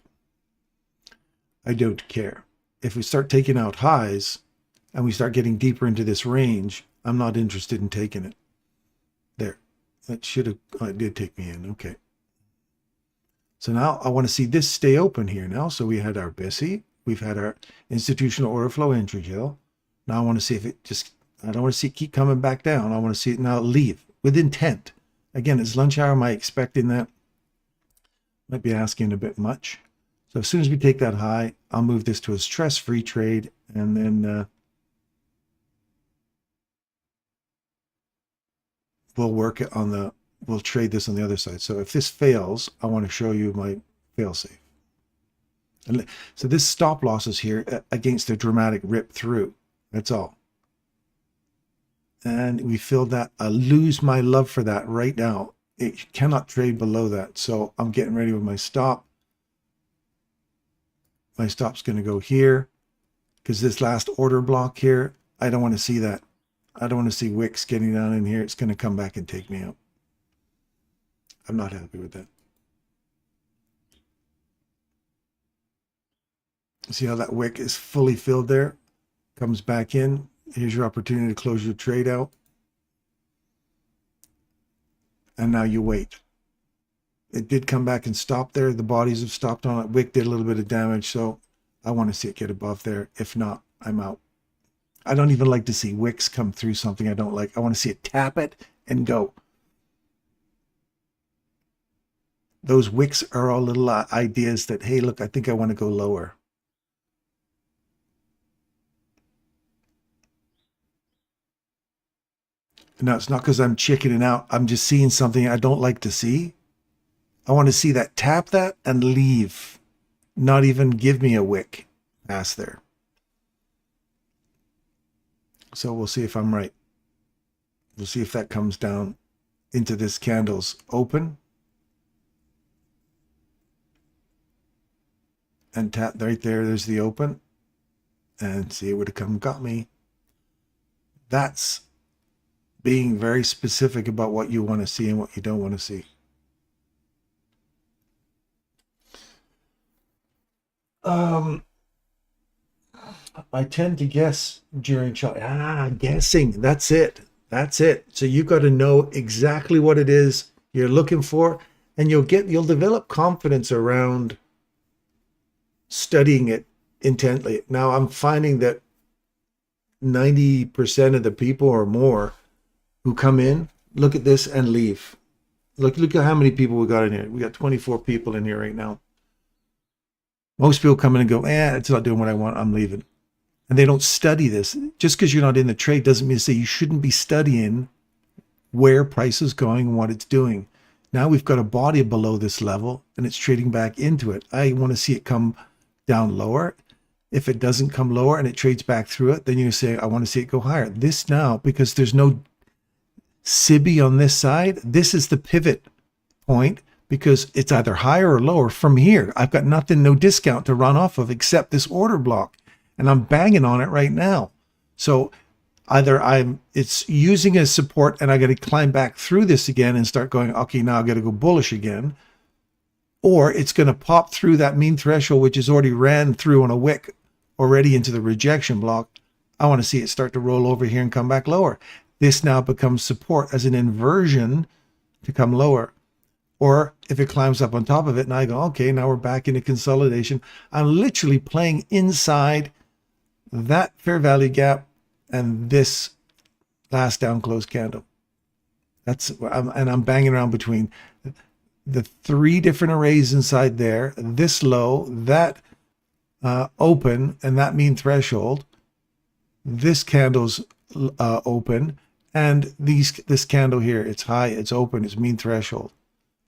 I don't care. If we start taking out highs and we start getting deeper into this range, I'm not interested in taking it. There. That should have, oh, it did take me in. Okay. So now I want to see this stay open here now. So we had our BISI. We've had our institutional order flow entry hill. Now I want to see if it just, I don't want to see it keep coming back down. I want to see it now leave with intent. Again, it's lunch hour. Am I expecting that? Might be asking a bit much. So as soon as we take that high, I'll move this to a stress-free trade, and then we'll work it on the, we'll trade this on the other side. So if this fails, I want to show you my fail-safe. So this stop loss is here against a dramatic rip through. That's all. And we filled that. I lose my love for that right now. It cannot trade below that. So I'm getting ready with my stop. My stop's going to go here because this last order block here, I don't want to see that. I don't want to see wicks getting down in here. It's going to come back and take me out. I'm not happy with that. See how that wick is fully filled there? Comes back in. Here's your opportunity to close your trade out. And now you wait. It did come back and stop there. The bodies have stopped on it. Wick did a little bit of damage, so I want to see it get above there. If not, I'm out. I don't even like to see wicks come through something I don't like. I want to see it tap it and go. Those wicks are all little ideas that, hey, look, I think I want to go lower. No, it's not because I'm chickening out. I'm just seeing something I don't like to see. I want to see that, tap that, and leave. Not even give me a wick past there. So we'll see if I'm right. We'll see if that comes down into this candle's open. And tap right there, there's the open. And see, it would have come got me. That's being very specific about what you want to see and what you don't want to see. I tend to guess during chart. Guessing. That's it. That's it. So you've got to know exactly what it is you're looking for, and you'll develop confidence around studying it intently. Now I'm finding that 90% of the people or more who come in, look at this and leave. Look at how many people we got in here. We got 24 people in here right now. Most people come in and go, it's not doing what I want, I'm leaving. And they don't study this. Just because you're not in the trade doesn't mean to say you shouldn't be studying where price is going and what it's doing. Now we've got a body below this level and it's trading back into it. I want to see it come down lower. If it doesn't come lower and it trades back through it, then you say, I want to see it go higher. This now, because there's no SIBI on this side, this is the pivot point because it's either higher or lower from here. I've got nothing, no discount to run off of except this order block. And I'm banging on it right now. So either it's using as support and I got to climb back through this again and start going, okay, now I got to go bullish again. Or it's going to pop through that mean threshold, which is already ran through on a wick already into the rejection block. I want to see it start to roll over here and come back lower. This now becomes support as an inversion to come lower. Or if it climbs up on top of it and I go, okay, now we're back into consolidation. I'm literally playing inside that fair value gap and this last down close candle. And I'm banging around between the three different arrays inside there, this low, that open, and that mean threshold. this candle's open, and this candle here, it's high, it's open, it's mean threshold.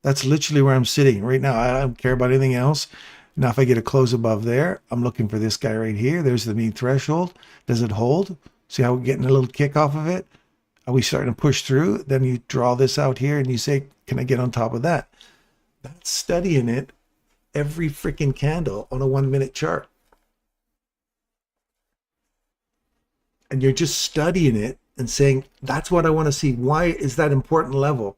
That's literally where I'm sitting right now. I don't care about anything else. Now, if I get a close above there, I'm looking for this guy right here. There's the mean threshold. Does it hold? See how we're getting a little kick off of it? Are we starting to push through? Then you draw this out here and you say, can I get on top of that? That's studying it every freaking candle on a 1 minute chart. And you're just studying it and saying, that's what I want to see. Why is that important level?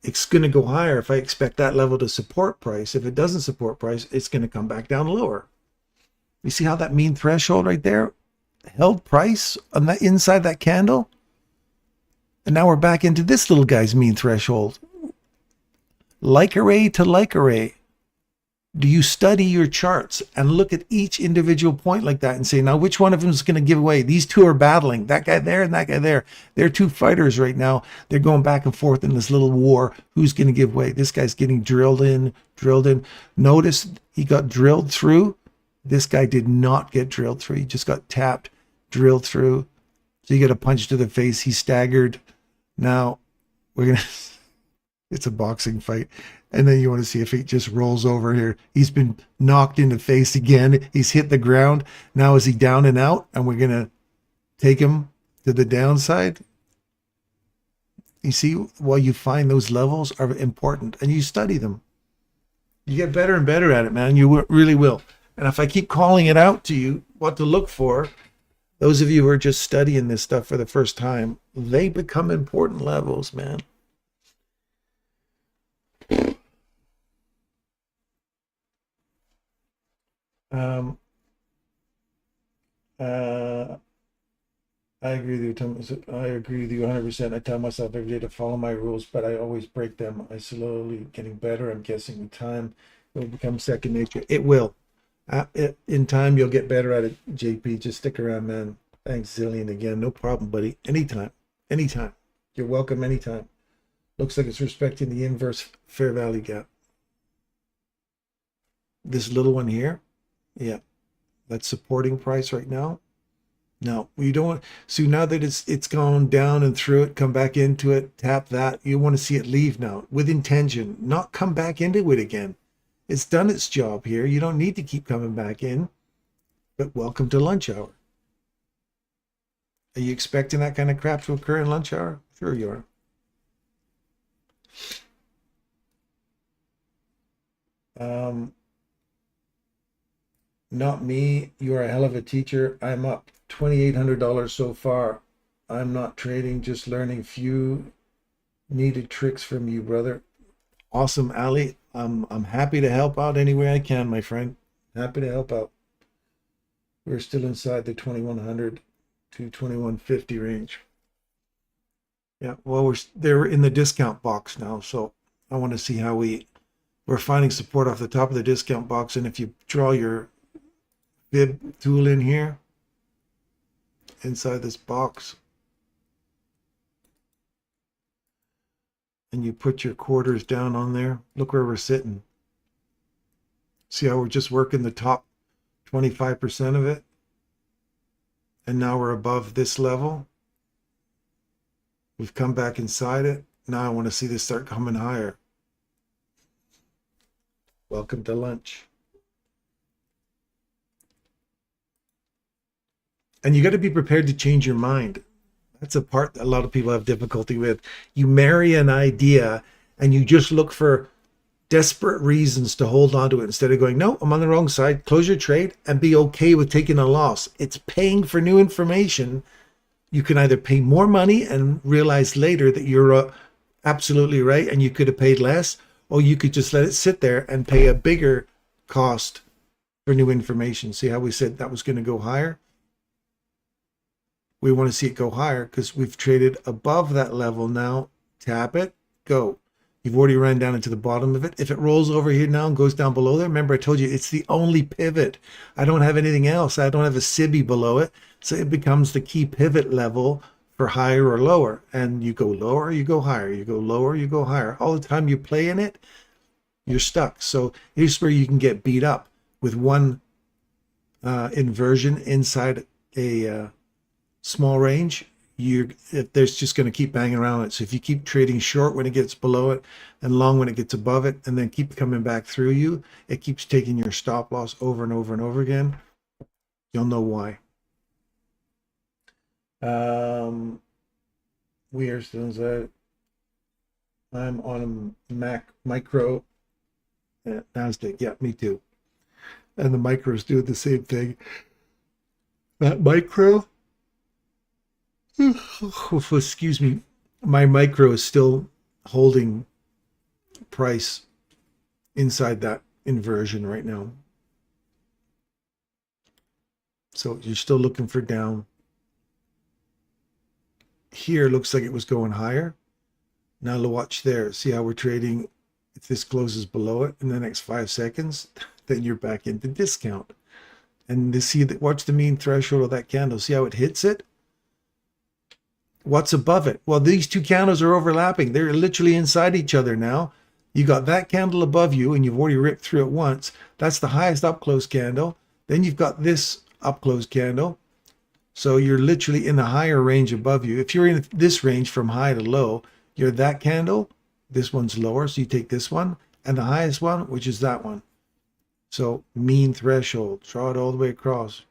It's going to go higher if I expect that level to support price. If it doesn't support price, it's going to come back down lower. You see how that mean threshold right there held price on that inside that candle? And now we're back into this little guy's mean threshold. Like array to like array. Do you study your charts and look at each individual point like that and say, now which one of them is going to give away? These two are battling, that guy there and that guy there. They're two fighters right now. They're going back and forth in this little war. Who's going to give way? This guy's getting drilled in, drilled in. Notice he got drilled through. This guy did not get drilled through. He just got tapped, drilled through. So you get a punch to the face. He staggered. Now we're going to, it's a boxing fight. And then you want to see if he just rolls over here. He's been knocked in the face again. He's hit the ground. Now is he down and out? And we're going to take him to the downside. You see, while you find those levels are important and you study them, you get better and better at it, man. You really will. And if I keep calling it out to you, what to look for, those of you who are just studying this stuff for the first time, they become important levels, man. I agree with you. I agree with you 100%. I tell myself every day to follow my rules, but I always break them. I slowly getting better. I'm guessing with time it will become second nature. It will. In time, you'll get better at it, JP. Just stick around, man. Thanks, Zillion, again. No problem, buddy. Anytime. Anytime. You're welcome anytime. Looks like it's respecting the inverse fair value gap. This little one here, yeah, that's supporting price right now. No, you don't want, so now that it's gone down and through it, come back into it, tap that. You want to see it leave now with intention, not come back into it again. It's done its job here. You don't need to keep coming back in, but welcome to lunch hour. Are you expecting that kind of crap to occur in lunch hour? Sure you are. Not me. You are a hell of a teacher. I'm up $2,800 so far. I'm not trading, just learning few needed tricks from you, brother. Awesome, Ali. I'm happy to help out any way I can, my friend. Happy to help out. We're still inside the 2100 to 2150 range. Yeah, well, they're in the discount box now, so I want to see how we're finding support off the top of the discount box. And if you draw your Fib tool in here inside this box and you put your quarters down on there, look where we're sitting. See how we're just working the top 25% of it, and now we're above this level. We've come back inside it. Now I want to see this start coming higher. Welcome to lunch. And you got to be prepared to change your mind. That's a part that a lot of people have difficulty with. You marry an idea and you just look for desperate reasons to hold on to it instead of going, no, I'm on the wrong side. Close your trade and be okay with taking a loss. It's paying for new information. You can either pay more money and realize later that you're absolutely right and you could have paid less, or you could just let it sit there and pay a bigger cost for new information. See how we said that was going to go higher? We want to see it go higher because we've traded above that level now. Tap it, go. You've already run down into the bottom of it. If it rolls over here now and goes down below there, remember I told you it's the only pivot. I don't have anything else. I don't have a SIBI below it. So it becomes the key pivot level for higher or lower. And you go lower, you go higher. You go lower, you go higher. All the time you play in it, you're stuck. So here's where you can get beat up with one inversion inside a small range, there's just going to keep banging around it. So if you keep trading short when it gets below it and long when it gets above it, and then keep coming back through you, it keeps taking your stop loss over and over and over again. You'll know why. We are still that. I'm on a Mac micro at NASDAQ. Yeah, me too. And the micro's doing the same thing. That micro, excuse me, my micro is still holding price inside that inversion right now. So you're still looking for down. Here looks like it was going higher. Now watch there. See how we're trading. If this closes below it in the next 5 seconds, then you're back into discount. And to see that, watch the mean threshold of that candle. See how it hits it? What's above it? Well, these two candles are overlapping. They're literally inside each other now. You got that candle above you, and you've already ripped through it once. That's the highest up close candle. Then you've got this up close candle. So you're literally in the higher range above you. If you're in this range from high to low, you're that candle. This one's lower, so you take this one, and the highest one, which is that one. So mean threshold, draw it all the way across.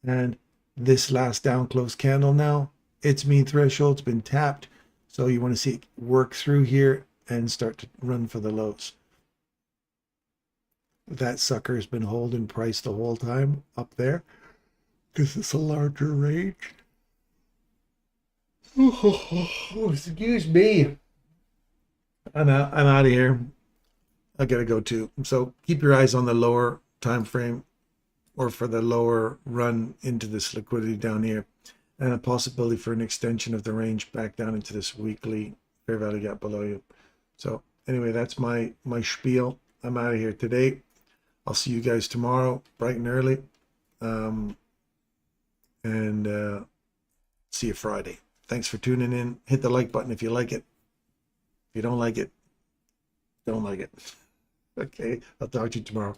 And this last down close candle now, its mean threshold's been tapped. So you want to see it work through here and start to run for the lows. That sucker has been holding price the whole time up there because it's a larger range. Excuse me. I'm out of here. I gotta go too. So keep your eyes on the lower time frame, or for the lower run into this liquidity down here, and a possibility for an extension of the range back down into this weekly fair value gap below you. So anyway, that's my spiel. I'm out of here today. I'll see you guys tomorrow, bright and early, and see you Friday. Thanks for tuning in. Hit the like button if you like it. If you don't like it, don't like it. Okay, I'll talk to you tomorrow.